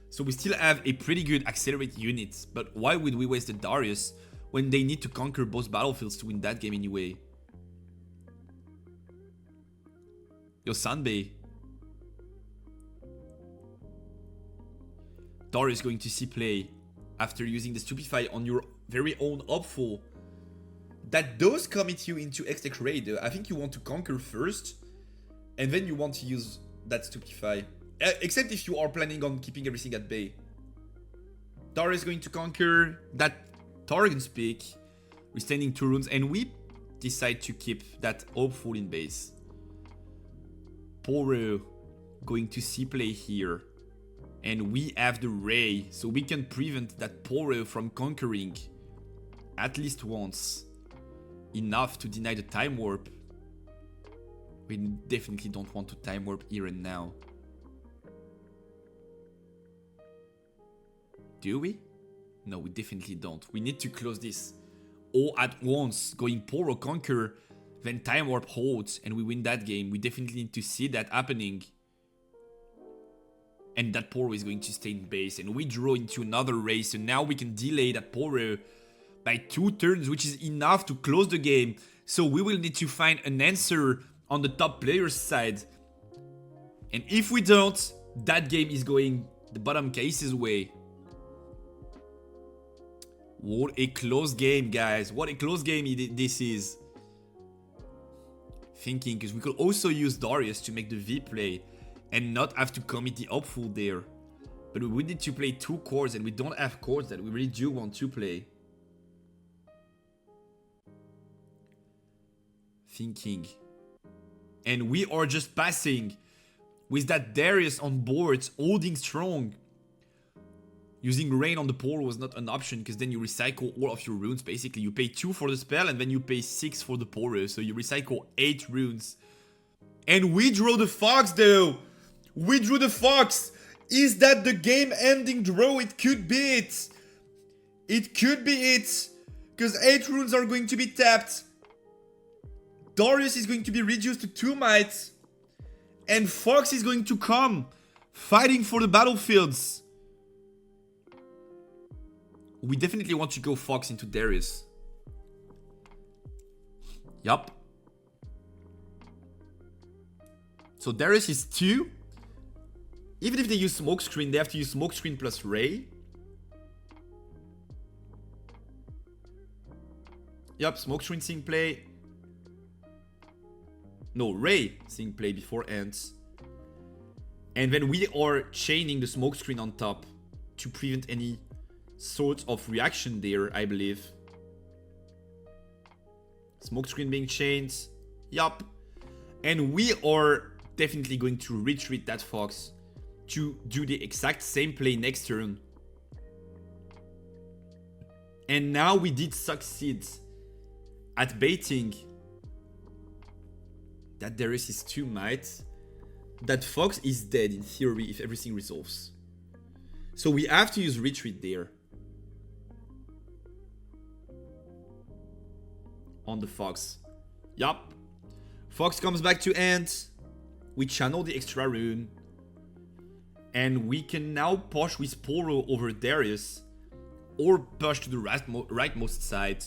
So we still have a pretty good accelerate unit. But why would we waste the Darius when they need to conquer both battlefields to win that game anyway? Yo, Sanbei. Darius going to see play after using the Stupefy on your very own hopeful. That does commit you into X-Tech Raid. I think you want to conquer first, and then you want to use that Stupefy. Except if you are planning on keeping everything at bay. Darius is going to conquer that Targon's Peak. We're standing 2 runes, and we decide to keep that hopeful in base. Poro going to see play here. And we have the Ray, so we can prevent that Poro from conquering at least once. Enough to deny the time warp. We definitely don't want to time warp here and now. Do we? No, we definitely don't. We need to close this all at once. Going Poro conquer, then time warp holds, and we win that game. We definitely need to see that happening. And that Poro is going to stay in base, and we draw into another race, so now we can delay that Poro by 2 turns, which is enough to close the game. So we will need to find an answer on the top player's side. And if we don't, that game is going the bottom case's way. What a close game, guys. What a close game this is. Thinking, because we could also use Darius to make the V play and not have to commit the hopeful there. But we would need to play 2 chords, and we don't have chords that we really do want to play. Thinking. And we are just passing with that Darius on board, holding strong. Using rain on the pole was not an option, because then you recycle all of your runes. Basically, you pay 2 for the spell and then you pay 6 for the pole. So you recycle 8 runes. And we draw the fox though. We drew the fox. Is that the game ending draw? It could be it. It could be it. Because 8 runes are going to be tapped. Darius is going to be reduced to 2 might. And Fox is going to come. Fighting for the battlefields. We definitely want to go Fox into Darius. Yup. So Darius is 2. Even if they use Smokescreen, they have to use Smokescreen plus Ray. Yup, Smokescreen seeing play. No, Ray seeing play before ends. And then we are chaining the Smokescreen on top to prevent any sort of reaction there, I believe. Smokescreen being chained. Yup. And we are definitely going to retreat that Fox to do the exact same play next turn. And now we did succeed at baiting that Darius is 2 might. That Fox is dead in theory if everything resolves. So we have to use retreat there. On the Fox. Yup. Fox comes back to end. We channel the extra rune. And we can now push with Poro over Darius. Or push to the rightmost side.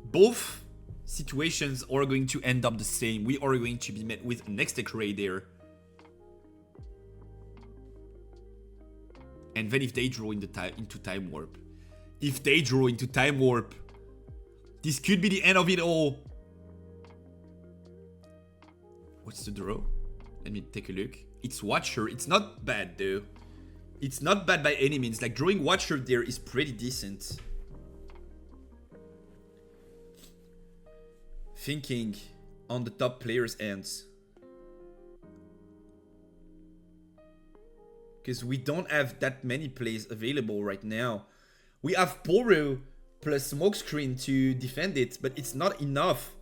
Both situations are going to end up the same. We are going to be met with an X-Tech Ray there. And then if they draw into Time Warp. If they draw into Time Warp. This could be the end of it all. What's the draw? Let me take a look. It's Watcher. It's not bad though. It's not bad by any means. Like drawing Watcher there is pretty decent. Thinking on the top player's ends. Because we don't have that many plays available right now. We have Poro plus Smokescreen to defend it, but it's not enough.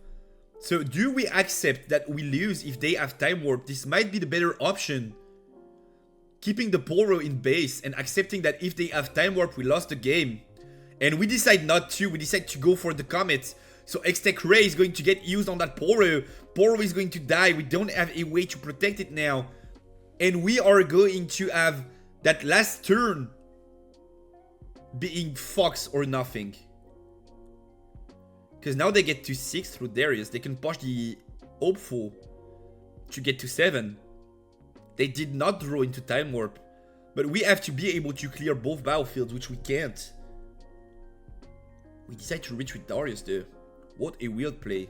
So do we accept that we lose if they have Time Warp? This might be the better option. Keeping the Poro in base and accepting that if they have Time Warp, we lost the game. And we decide not to. We decide to go for the Comet. So X-Tech Ray is going to get used on that Poro. Poro is going to die. We don't have a way to protect it now. And we are going to have that last turn being Fox or nothing. Because now they get to 6 through Darius. They can push the Hopeful to get to 7. They did not draw into Time Warp. But we have to be able to clear both battlefields, which we can't. We decide to retreat Darius though. What a weird play.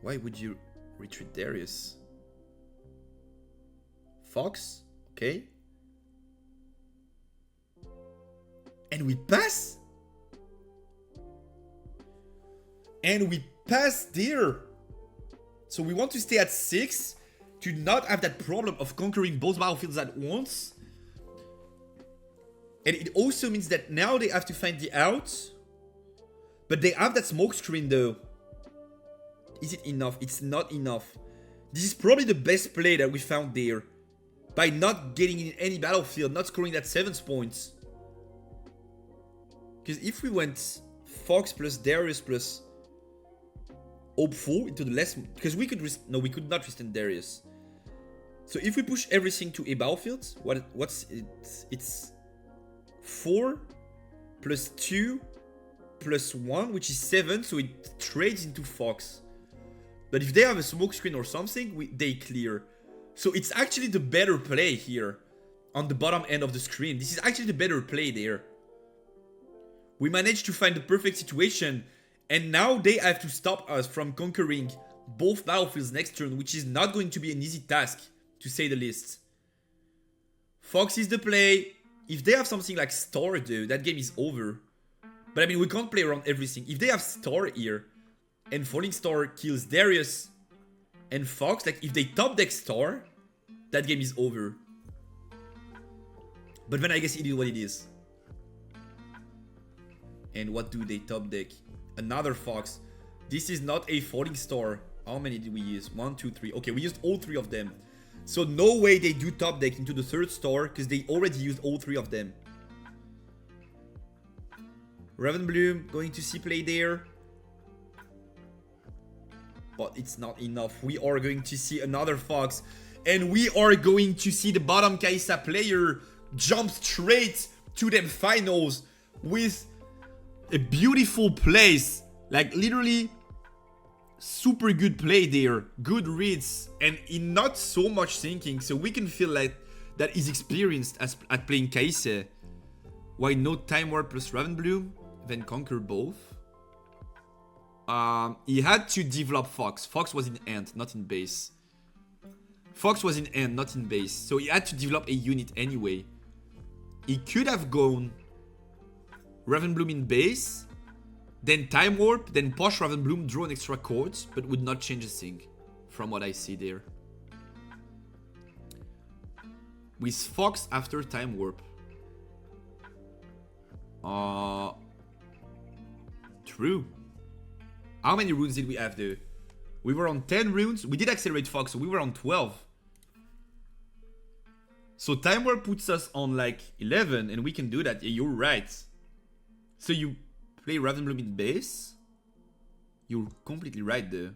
Why would you retreat Darius? Fox? Okay. And we pass? And we pass there. So we want to stay at 6 to not have that problem of conquering both battlefields at once. And it also means that now they have to find the out. But they have that Smokescreen though. Is it enough? It's not enough. This is probably the best play that we found there. By not getting in any battlefield, not scoring that 7th points. Because if we went Fox plus Darius plus Hopeful into the less... Because we could... No, we could not resist Darius. So if we push everything to a battlefield, what's it? It's 4 plus 2 +1, which is 7, so it trades into Fox. But if they have a smoke screen or something, they clear. So it's actually the better play here on the bottom end of the screen. This is actually the better play there. We managed to find the perfect situation, and now they have to stop us from conquering both battlefields next turn, which is not going to be an easy task, to say the least. Fox is the play. If they have something like Star, though, that game is over. But I mean, we can't play around everything. If they have Star here, and Falling Star kills Darius and Fox, like if they top deck Star, that game is over. But then I guess it is what it is. And what do they top deck? Another Fox. This is not a Falling Star. How many did we use? 1, 2, 3. Okay, we used all 3 of them. So no way they do top deck into the third star, because they already used all 3 of them. Ravenbloom going to see play there. But it's not enough. We are going to see another Fox. And we are going to see the bottom Kai'Sa player jump straight to them finals with a beautiful place. Like literally super good play there. Good reads. And in not so much thinking. So we can feel like that he's experienced at playing Kai'Sa. Why not Time Warp plus Ravenbloom? Then conquer both. He had to develop Fox. Fox was in end, not in base. Fox was in end, not in base. So he had to develop a unit anyway. He could have gone Ravenbloom in base, then Time Warp, then push Ravenbloom, draw an extra card, but would not change a thing from what I see there. With Fox after Time Warp. True. How many runes did we have though? We were on 10 runes. We did accelerate Fox, so we were on 12. So Time Warp puts us on like 11, and we can do that. Yeah, you're right. So you play Ravenbloom in base? You're completely right though.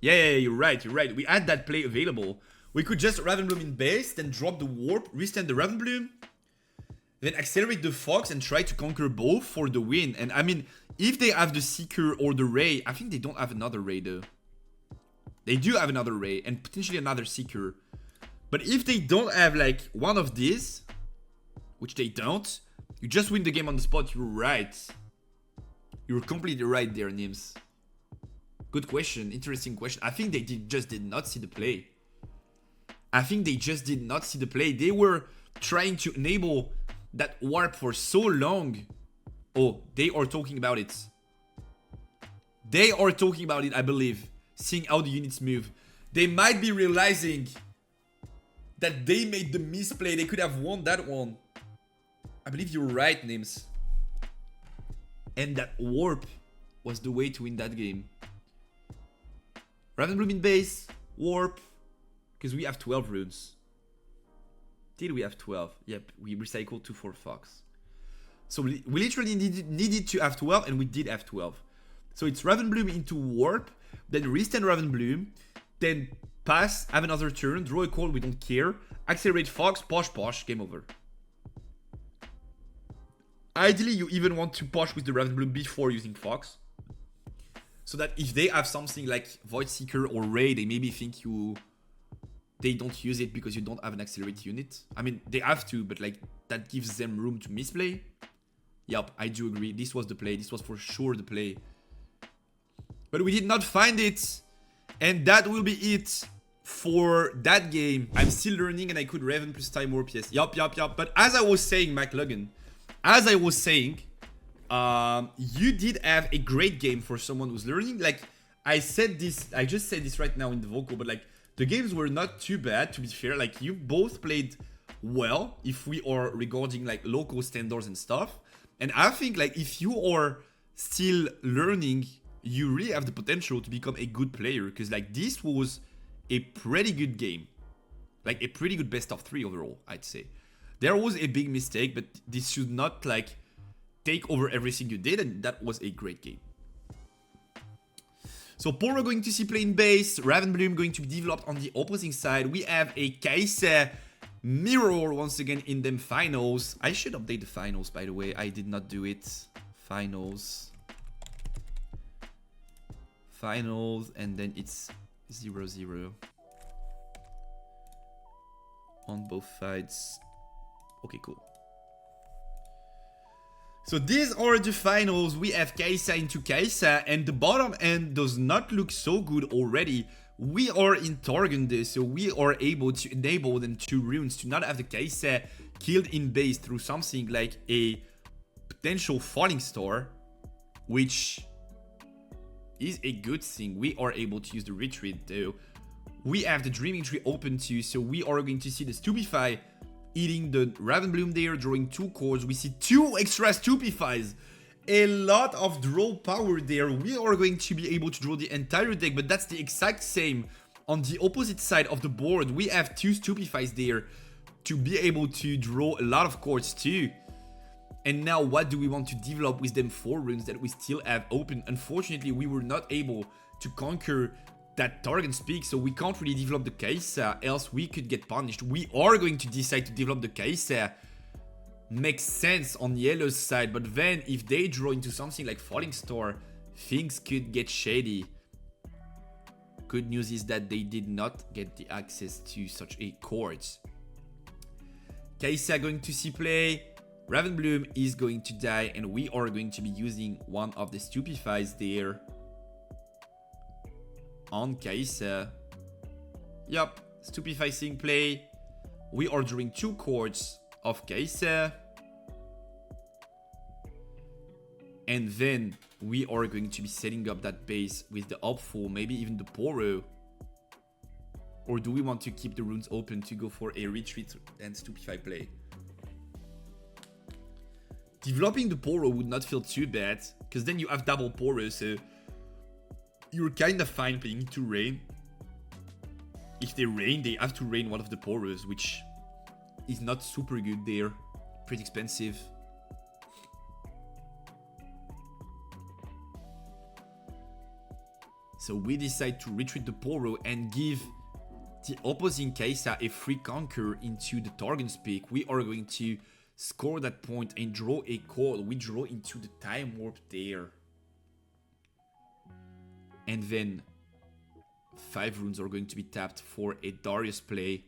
Yeah, you're right, you're right. We had that play available. We could just Ravenbloom in base, then drop the Warp, restand the Ravenbloom, then accelerate the Fox and try to conquer both for the win. And I mean, if they have the Seeker or the Ray, I think they don't have another Ray though. They do have another Ray and potentially another Seeker. But if they don't have like one of these, which they don't, you just win the game on the spot. You're right. You're completely right there, Nims. Good question. Interesting question. I think they just did not see the play. I think they just did not see the play. They were trying to enable that warp for so long. Oh, they are talking about it. They are talking about it, I believe. Seeing how the units move. They might be realizing that they made the misplay. They could have won that one. I believe you're right, Nims. And that warp was the way to win that game. Ravenbloom in base. Warp. Because we have 12 runes. Did we have 12? Yep, we recycled 2 for Fox. So we literally needed to have 12, and we did have 12. So it's Ravenbloom into Warp, then restand Ravenbloom, then pass, have another turn, draw a card, we don't care, accelerate Fox, posh, game over. Ideally, you even want to push with the Ravenbloom before using Fox. So that if they have something like Void Seeker or Ray, they maybe think they don't use it because you don't have an accelerate unit. I mean, they have to, but like that gives them room to misplay. Yup, I do agree. This was the play. This was for sure the play. But we did not find it. And that will be it for that game. I'm still learning and I could Raven plus Time Warp, yes. Yup. But as I was saying, McLuggan, as I was saying, you did have a great game for someone who's learning. Like, I said this, I just said this right now in the vocal, but like, the games were not too bad, to be fair. Like, you both played well, if we are regarding like local standards and stuff. And I think like if you are still learning, you really have the potential to become a good player. Because like this was a pretty good game. Like a pretty good best of 3 overall, I'd say. There was a big mistake, but this should not like take over everything you did. And that was a great game. So Poro going to see playing base. Ravenbloom going to be developed on the opposing side. We have a Kai'Sa mirror once again in them finals. I should update the finals, by the way. I did not do it. finals. Finals, and then it's 0-0 on both sides. Okay, cool. So these are the finals. We have Kai'Sa into Kai'Sa, and the bottom end does not look so good already. We are in TOURNEY, so we are able to enable them 2 runes to not have the Kai'Sa killed in base through something like a potential falling star, which is a good thing. We are able to use the retreat though. We have the Dreaming Tree open too, so we are going to see the Stupefy eating the Ravenbloom there, drawing 2 cards. We see 2 extra Stupefys. A lot of draw power there. We are going to be able to draw the entire deck, but that's the exact same on the opposite side of the board. We have 2 Stupefys there to be able to draw a lot of cards too. And now what do we want to develop with them 4 runes that we still have open? Unfortunately, we were not able to conquer that Target's Peak, so we can't really develop the Kai'Sa, else we could get punished. We are going to decide to develop the Kai'Sa. Makes sense on yellow's side, but then if they draw into something like Falling Star, things could get shady. Good news is that they did not get the access to such a card. Kai'Sa going to see play. Ravenbloom is going to die, and we are going to be using one of the Stupefys there on Kai'Sa. Yup, Stupefy seeing play. We are drawing 2 cards of Kai'Sa. And then we are going to be setting up that base with the Upfall, maybe even the Poro. Or do we want to keep the runes open to go for a retreat and Stupefy play? Developing the Poro would not feel too bad, because then you have double Poro, so you're kind of fine playing into Rain. If they Rain, they have to Rain one of the Poros, which is not super good there. Pretty expensive. So we decide to retreat the Poro and give the opposing Kai'Sa a free conquer into the Target's Peak. We are going to score that point and draw a card. We draw into the Time Warp there. And then 5 runes are going to be tapped for a Darius play.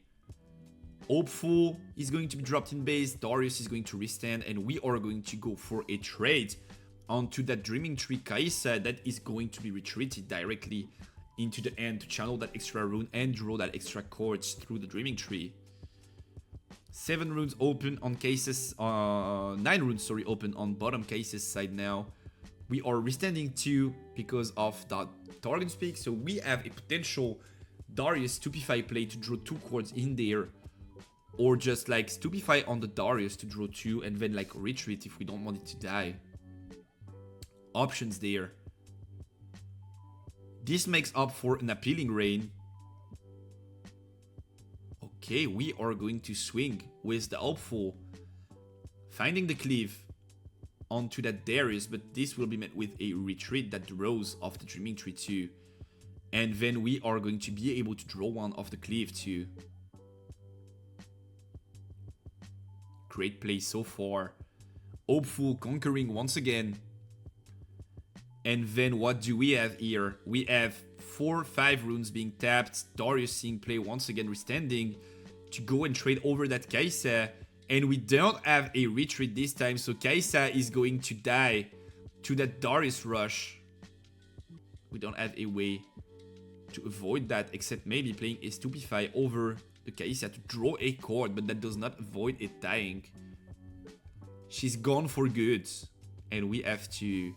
Hopeful is going to be dropped in base. Darius is going to restand, and we are going to go for a trade onto that Dreaming Tree Kai'Sa that is going to be retreated directly into the end to channel that extra rune and draw that extra cards through the Dreaming Tree. 7 runes open on Kai'Sa's, 9 runes, sorry, open on bottom Kai'Sa's side now. We are restanding 2 because of that Target's Peak, so we have a potential Darius Stupefy play to draw 2 cards in there. Or just like Stupefy on the Darius to draw 2 and then like retreat if we don't want it to die. Options there. This makes up for an appealing Rain. Okay, we are going to swing with the Hopeful. Finding the Cleave onto that Darius, but this will be met with a retreat that draws off the Dreaming Tree too. And then we are going to be able to draw one of the Cleave too. Great play so far. Hopeful conquering once again. And then what do we have here? We have 4-5 runes being tapped. Darius seeing play once again, restanding to go and trade over that Kai'Sa. And we don't have a retreat this time, so Kai'Sa is going to die to that Darius rush. We don't have a way to avoid that, except maybe playing a Stupefy over the Kai'Sa to draw a card, but that does not avoid it dying. She's gone for good, and we have to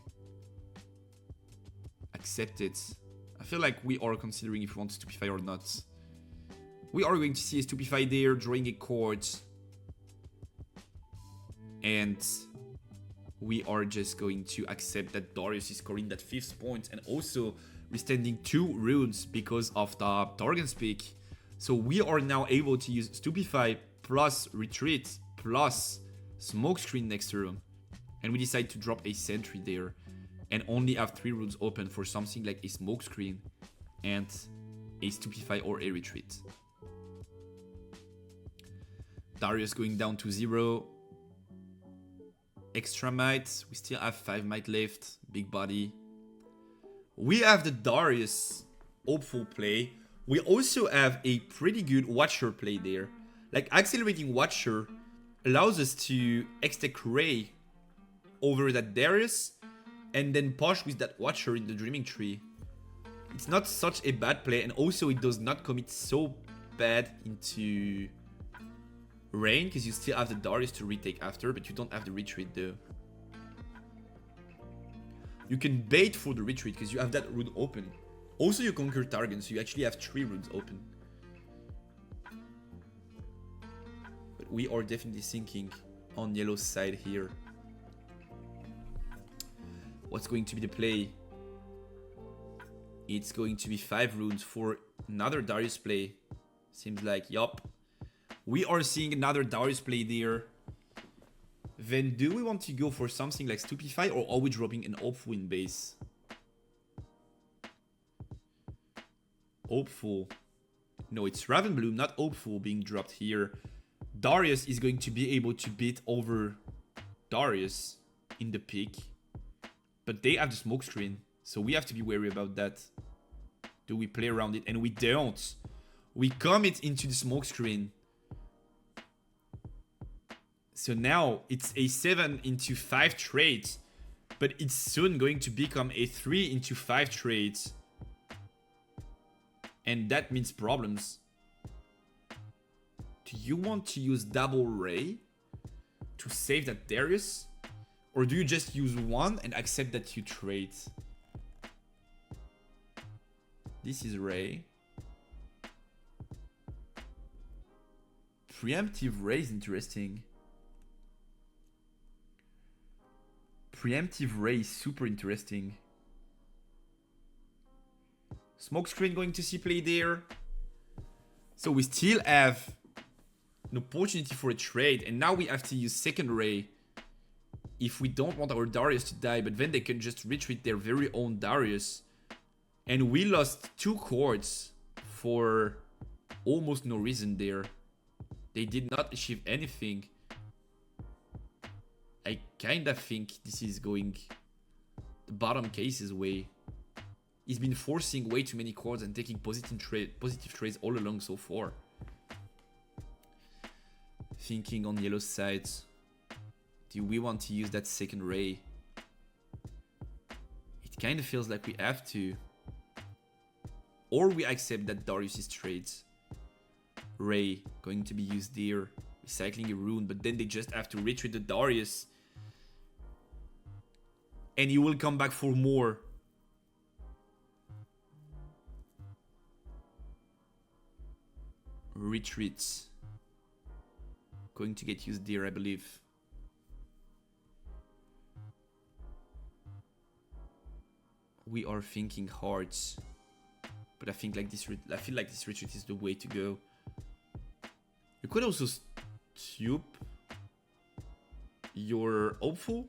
accept it. I feel like we are considering if we want to Stupefy or not. We are going to see a Stupefy there, drawing a card. And we are just going to accept that Darius is scoring that 5th point and also restanding 2 runes because of the Target's Peak. So we are now able to use Stupefy plus Retreat plus Smokescreen next turn. And we decide to drop a Sentry there and only have 3 runes open for something like a Smokescreen and a Stupefy or a Retreat. Darius going down to 0. extra might. We still have 5 might left. Big body. We have the Darius hopeful play. We also have a pretty good Watcher play there. Like, accelerating Watcher allows us to X-Tech Ray over that Darius and then push with that Watcher in the Dreaming Tree. It's not such a bad play, and also it does not commit so bad into Rain, because you still have the Darius to retake after, but you don't have the retreat though. You can bait for the retreat because you have that rune open. Also, you conquer target, so you actually have 3 runes open. But we are definitely thinking on yellow's side here. What's going to be the play? It's going to be 5 runes for another Darius play. Seems like, yup. We are seeing another Darius play there. Then do we want to go for something like Stupefy, or are we dropping an Hopeful in base? Hopeful. No, it's Ravenbloom, not Hopeful, being dropped here. Darius is going to be able to beat over Darius in the pick. But they have the smokescreen, so we have to be wary about that. Do we play around it? And we don't. We commit into the smokescreen. So now it's a 7 into 5 trade, but it's soon going to become a 3 into 5 trade. And that means problems. Do you want to use double Ray to save that Darius? Or do you just use one and accept that you trade? This is Ray. Preemptive Ray is interesting. Preemptive Ray is super interesting. Smokescreen going to see play there. So we still have an opportunity for a trade, and now we have to use second Ray if we don't want our Darius to die, but then they can just retreat their very own Darius. And we lost 2 cords for almost no reason there. They did not achieve anything. I kinda think this is going the bottom case's way. He's been forcing way too many cords and taking positive trades all along so far. Thinking on yellow's side, do we want to use that second Ray? It kinda feels like we have to. Or we accept that Darius's trades. Ray going to be used there, recycling a rune, but then they just have to retreat the Darius. And he will come back for more. Retreats. Going to get used there, I believe. We are thinking hearts. But I think like this, I feel like this retreat is the way to go. You could also stupe your hopeful,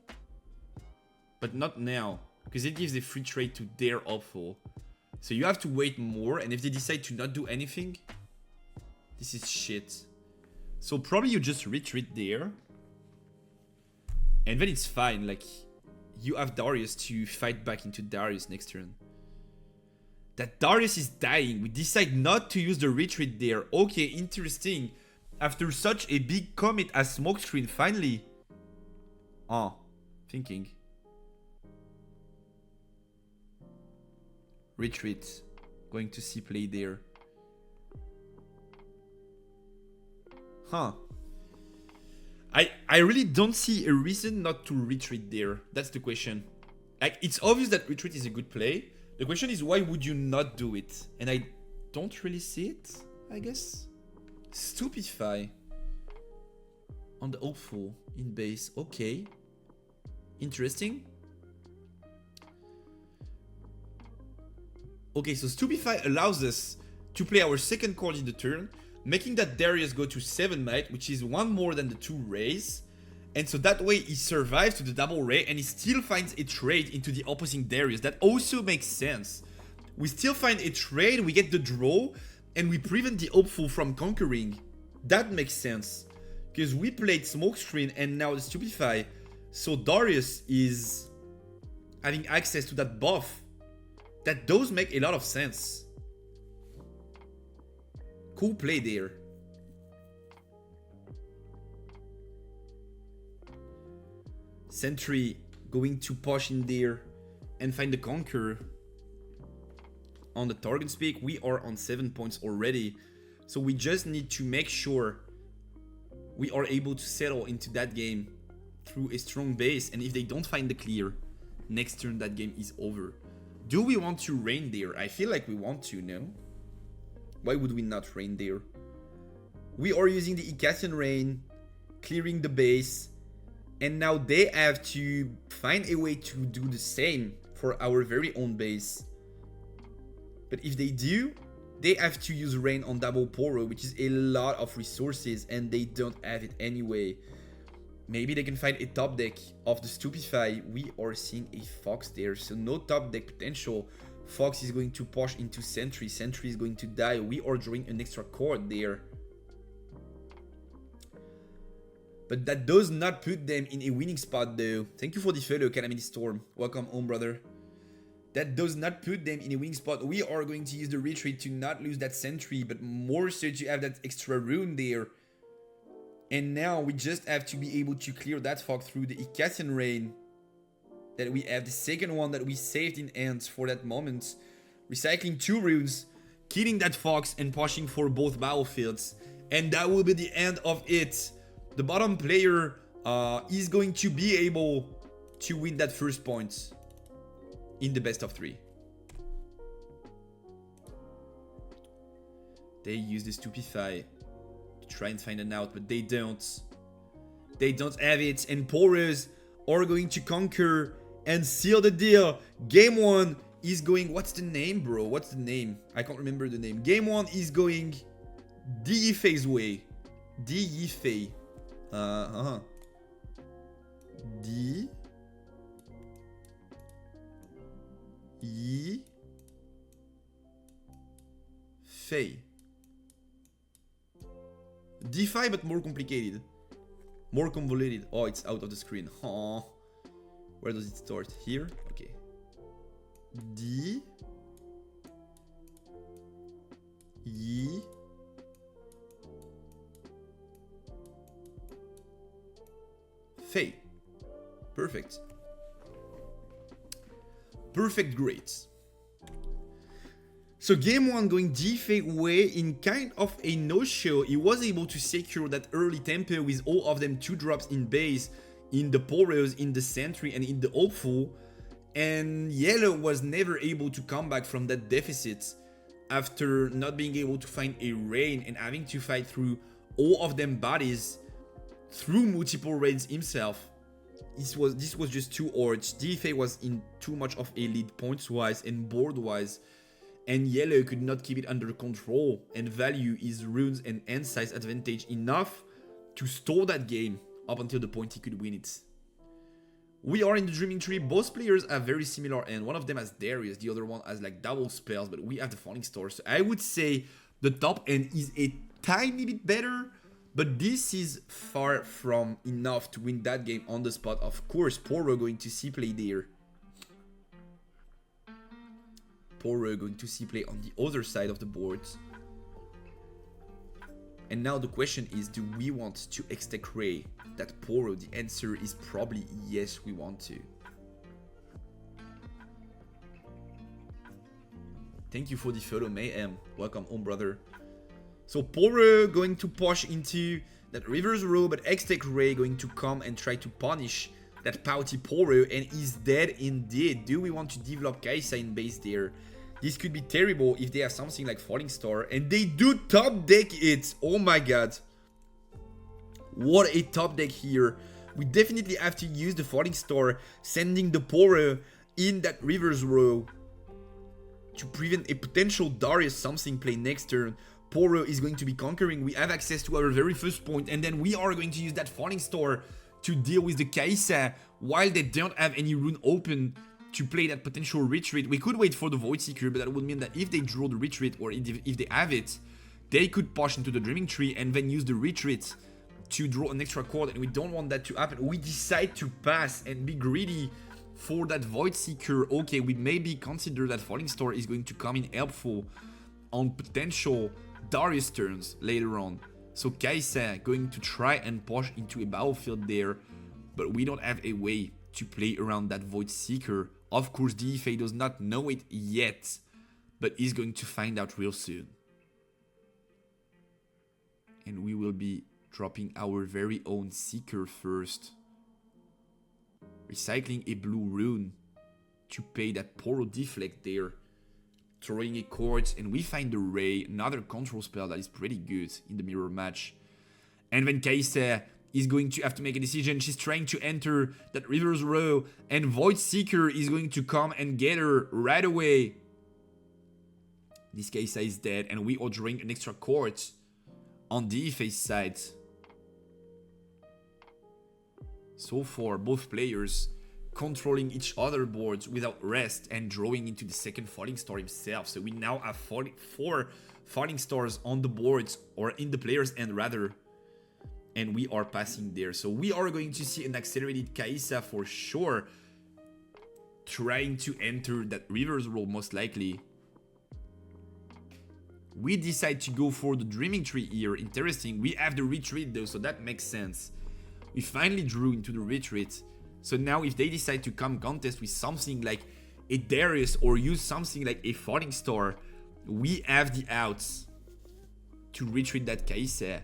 but not now, because it gives a free trade to their hopeful. So you have to wait more, and if they decide to not do anything, this is shit. So probably you just retreat there, and then it's fine. Like, you have Darius to fight back into Darius next turn. That Darius is dying. We decide not to use the retreat there. Okay, interesting. After such a big commit as smokescreen, finally. Thinking. Retreat. Going to see play there. I really don't see a reason not to retreat there. That's the question. Like, it's obvious that retreat is a good play. The question is, why would you not do it? And I don't really see it, I guess. Stupefy on the hopeful in base. Okay. Interesting. Okay, so Stupefy allows us to play our second card in the turn, making that Darius go to 7 might, which is 1 more than the 2 rays. And so that way he survives to the double ray and he still finds a trade into the opposing Darius. That also makes sense. We still find a trade, we get the draw, and we prevent the hopeful from conquering. That makes sense. Because we played smokescreen and now the Stupefy. So Darius is having access to that buff. That does make a lot of sense. Cool play there. Sentry going to push in there and find the Conqueror. On the target speak, we are on 7 points already. So we just need to make sure we are able to settle into that game through a strong base. And if they don't find the clear, next turn that game is over. Do we want to rain there? I feel like we want to, no? Why would we not rain there? We are using the Icathian Rain, clearing the base. And now they have to find a way to do the same for our very own base. But if they do, they have to use rain on double Poro, which is a lot of resources, and they don't have it anyway. Maybe they can find a top deck of the Stupefy. We are seeing a Fox there, so no top deck potential. Fox is going to push into Sentry. Sentry is going to die. We are drawing an extra card there. But that does not put them in a winning spot though. Thank you for the follow, Calamity Storm. Welcome home, brother. That does not put them in a winning spot. We are going to use the retreat to not lose that Sentry, but more so to have that extra rune there. And now we just have to be able to clear that fog through the Icathian Rain. That we have the second one that we saved in Ants for that moment. Recycling 2 runes, killing that fox and pushing for both battlefields. And that will be the end of it. The bottom player is going to be able to win that first point in the best of 3. They use the Stupefy to try and find an out, but they don't. They don't have it, and Poros are going to conquer and seal the deal. Game 1 is going... What's the name, bro? What's the name? I can't remember the name. Game 1 is going Yifei's way. Yifei. D Yi Fei. DeFi, but more complicated, more convoluted. Oh, it's out of the screen. Oh, where does it start? Here. Okay. D Yi Fei. Perfect. Perfect, great. So game 1 going Yifei way in kind of a no-show. He was able to secure that early tempo with all of them 2 drops in base, in the Poros, in the Sentry, and in the Hopeful. And Yellow was never able to come back from that deficit after not being able to find a rain and having to fight through all of them bodies through multiple rains himself. This was just too hard. Yifei was in too much of a lead points-wise and board-wise, and Yellow could not keep it under control and value his runes and end size advantage enough to stall that game up until the point he could win it. We are in the Dreaming Tree. Both players have very similar end. One of them has Darius, the other one has like double spells, but we have the Falling Star. So I would say the top end is a tiny bit better, but this is far from enough to win that game on the spot. Of course, Poro going to see play there. Poro going to see play on the other side of the board. And now the question is, do we want to X-Tech Ray that Poro? The answer is probably yes, we want to. Thank you for the follow, Mayhem. Welcome home, brother. So Poro going to push into that reverse row, but X-Tech Ray going to come and try to punish that pouty Poro, and he's dead indeed. Do we want to develop Kaisa in base there? This could be terrible if they have something like Falling Star, and they do top deck it. Oh my god. What a top deck here. We definitely have to use the Falling Star, sending the Poro in that reverse row to prevent a potential Darius something play next turn. Poro is going to be conquering. We have access to our very first point, and then we are going to use that Falling Star to deal with the Kaisa while they don't have any rune open to play that potential retreat. We could wait for the Void Seeker, but that would mean that if they draw the retreat, or if they have it, they could push into the Dreaming Tree and then use the retreat to draw an extra card, and we don't want that to happen. We decide to pass and be greedy for that Void Seeker. Okay, we maybe consider that Falling Star is going to come in helpful on potential Darius turns later on. So Kai'Sa going to try and push into a battlefield there, but we don't have a way to play around that Void Seeker. Of course, DFA does not know it yet, but is going to find out real soon. And we will be dropping our very own Seeker first. Recycling a blue rune to pay that Poro Deflect there. Throwing a Quartz, and we find the Ray, another control spell that is pretty good in the mirror match. And then Kai'Sa is going to have to make a decision. She's trying to enter that River's Row, and Void Seeker is going to come and get her right away. This Kai'Sa is dead, and we are drawing an extra Quartz on the face side. So far, both players controlling each other boards without rest and drawing into the second Falling Star himself. So we now have 4 Falling Stars on the boards, or in the player's end rather, and we are passing there. So we are going to see an accelerated Kai'Sa for sure, trying to enter that River's Roll most likely. We decide to go for the Dreaming Tree here. Interesting. We have the retreat though, so that makes sense. We finally drew into the retreat. So now if they decide to come contest with something like a Darius or use something like a Falling Star, we have the outs to retreat that Kai'Sa.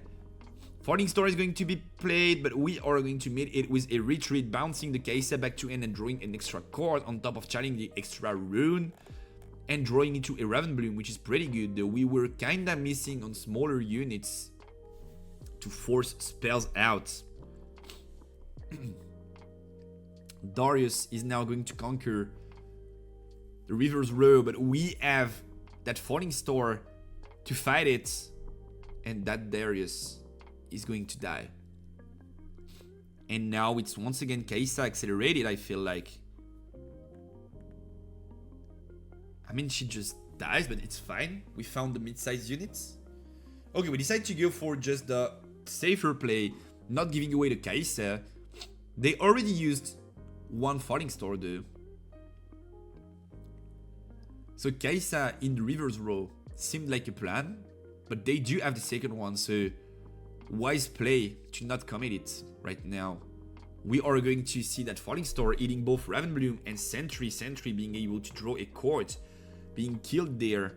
Falling Star is going to be played, but we are going to meet it with a retreat, bouncing the Kai'Sa back to end and drawing an extra card on top of channeling the extra rune and drawing into a Raven Bloom, which is pretty good though. We were kinda missing on smaller units to force spells out. Darius is now going to conquer the River's Row, but we have that Falling Star to fight it, and that Darius is going to die. And now it's once again Kai'Sa accelerated, I feel like. I mean, she just dies, but it's fine. We found the mid-sized units. Okay, we decided to go for just the safer play, not giving away the Kai'Sa. They already used one Falling Star though. So Kai'Sa in the River's Row seemed like a plan, but they do have the second one, so wise play to not commit it right now. We are going to see that Falling Star eating both Raven Bloom and Sentry. Sentry being able to draw a card, being killed there.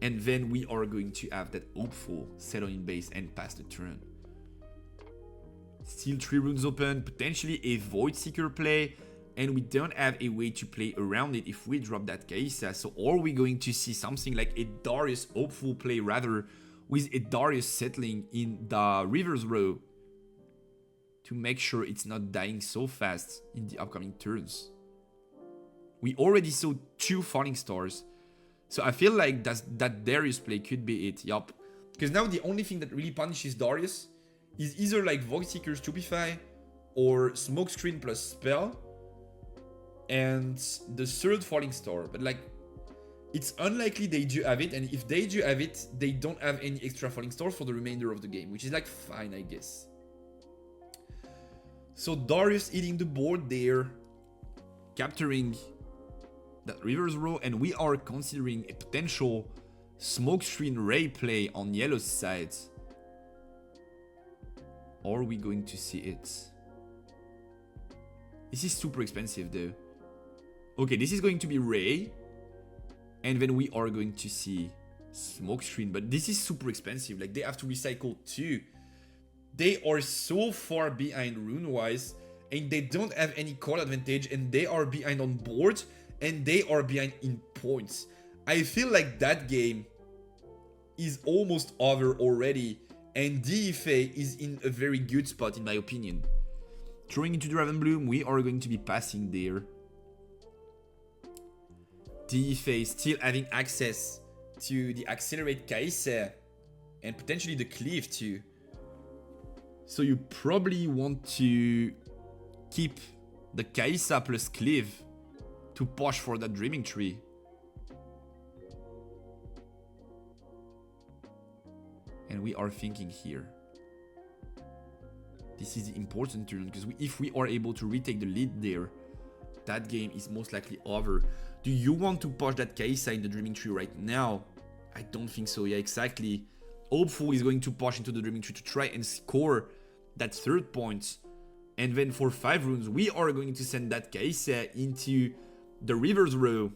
And then we are going to have that Hopeful settle in base and pass the turn. Still 3 runes open, potentially a Void Seeker play, and we don't have a way to play around it if we drop that Kai'Sa. So are we going to see something like a Darius Hopeful play rather, with a Darius settling in the River's Row to make sure it's not dying so fast in the upcoming turns. We already saw 2 Falling Stars, so I feel like that Darius play could be it, yup. Because now the only thing that really punishes Darius is either like Void Seeker Stupefy or Smokescreen plus Spell and the third Falling Star. But like, it's unlikely they do have it, and if they do have it, they don't have any extra Falling Stars for the remainder of the game, which is like fine, I guess. So Darius eating the board there, capturing that River's Row, and we are considering a potential Smokescreen Ray play on yellow's side. Are we going to see it? This is super expensive though. Okay, this is going to be Ray, and then we are going to see Smokescreen, but this is super expensive. Like, they have to recycle 2. They are so far behind rune-wise, and they don't have any card advantage, and they are behind on board, and they are behind in points. I feel like that game is almost over already, and DFA is in a very good spot in my opinion. Throwing into the Raven Bloom, we are going to be passing there. DFA still having access to the Accelerate Kai'Sa and potentially the Cleave too. So you probably want to keep the Kai'Sa plus Cleave to push for that Dreaming Tree. And we are thinking here. This is the important turn, because if we are able to retake the lead there, that game is most likely over. Do you want to push that Kai'Sa in the Dreaming Tree right now? I don't think so. Yeah, exactly. Hopeful is going to push into the Dreaming Tree to try and score that 3rd point. And then for 5 runes, we are going to send that Kai'Sa into the River's Row.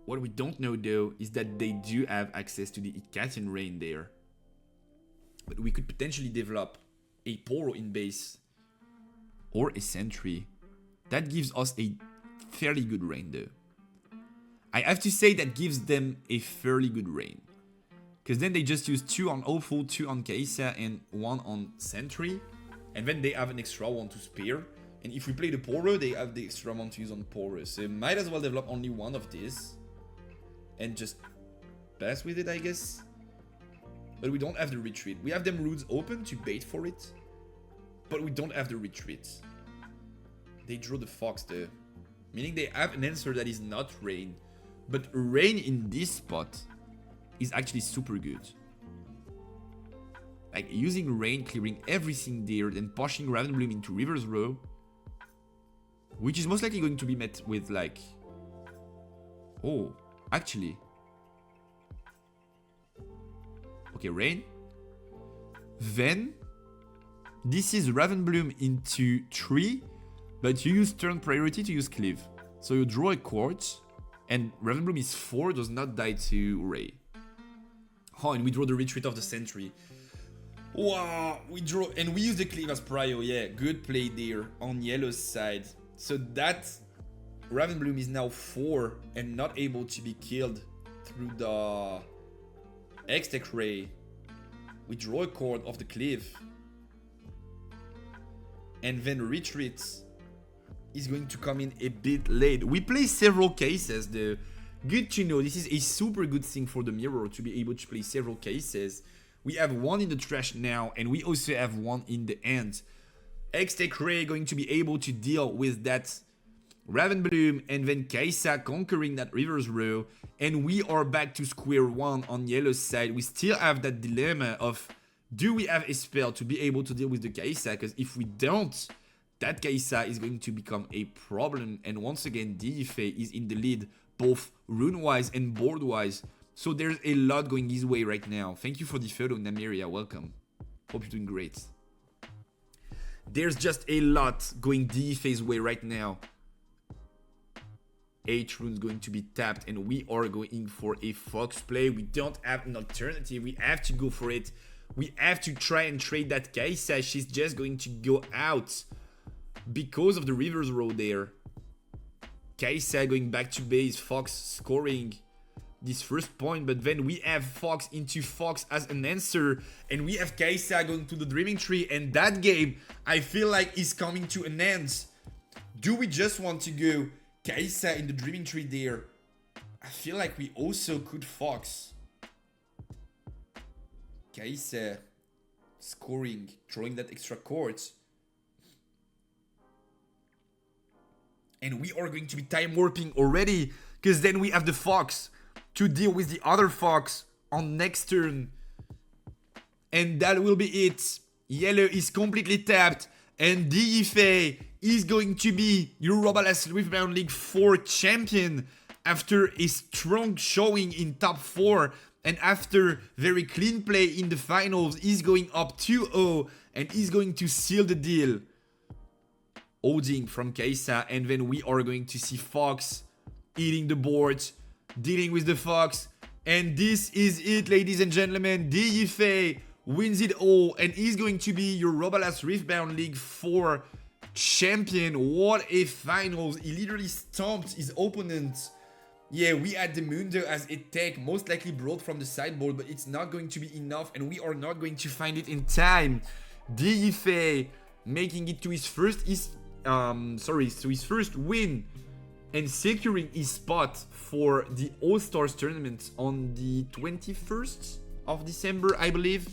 What we don't know though is that they do have access to the Icatian Rain there. But we could potentially develop a Poro in base or a Sentry. That gives us a fairly good rain though. I have to say that gives them a fairly good rain. Because then they just use 2 on Hopeful, 2 on Kai'Sa, and 1 on Sentry. And then they have an extra one to spare. And if we play the Poro, they have the extra one to use on Poro. So might as well develop only one of these. And just pass with it, I guess. But we don't have the retreat. We have them roots open to bait for it. But we don't have the retreat. They draw the Fox though. Meaning they have an answer that is not Rain. But Rain in this spot is actually super good. Like using Rain, clearing everything there, then pushing Ravenbloom into River's Row. Which is most likely going to be met with like... Oh, actually. Okay, Rain. Then, this is Ravenbloom into 3, but you use turn priority to use Cleave. So you draw a Quartz, and Ravenbloom is 4, does not die to Ray. Oh, and we draw the retreat of the Sentry. Wow, we draw, and we use the Cleave as prio, yeah, good play there on yellow's side. So that Ravenbloom is now 4 and not able to be killed through the X-Tech Ray. We draw a card of the Cleave. And then retreat is going to come in a bit late. We play several cases though. Good to know. This is a super good thing for the mirror to be able to play several cases. We have one in the trash now, and we also have one in the end. X-Tech Ray going to be able to deal with that Ravenbloom, and then Kai'Sa conquering that River's Row, and we are back to square one on yellow's side. We still have that dilemma of, do we have a spell to be able to deal with the Kai'Sa? Because if we don't, that Kai'Sa is going to become a problem, and once again DFA is in the lead, both rune-wise and board-wise. So there's a lot going his way right now. Thank you for the photo, Namiria, welcome. Hope you're doing great. There's just a lot going DFA's way right now. 8 runes going to be tapped, and we are going for a Fox play. We don't have an alternative. We have to go for it. We have to try and trade that Kai'Sa. She's just going to go out because of the River's Row there. Kai'Sa going back to base, Fox scoring this first point, but then we have Fox into Fox as an answer, and we have Kai'Sa going to the Dreaming Tree, and that game, I feel like, is coming to an end. Do we just want to go Kai'Sa in the Dreaming Tree there? I feel like we also could Fox. Kai'Sa scoring, drawing that extra court. And we are going to be time warping already, because then we have the Fox to deal with the other Fox on next turn. And that will be it. Yellow is completely tapped, and DFA is going to be Eurobalas Riftbound League 4 champion after a strong showing in top 4, and after very clean play in the finals. He's going up 2-0 and he's going to seal the deal. Oding from Kai'Sa, and then we are going to see Fox eating the board, dealing with the Fox, and this is it, ladies and gentlemen. DFA wins it all, and he's going to be your Robalas Riftbound League 4 champion. What a finals. He literally stomped his opponent. Yeah, we had the Mundo as a tech, most likely brought from the sideboard, but it's not going to be enough, and we are not going to find it in time. DFA making it to his first first win, and securing his spot for the All-Stars tournament on the 21st of December, I believe.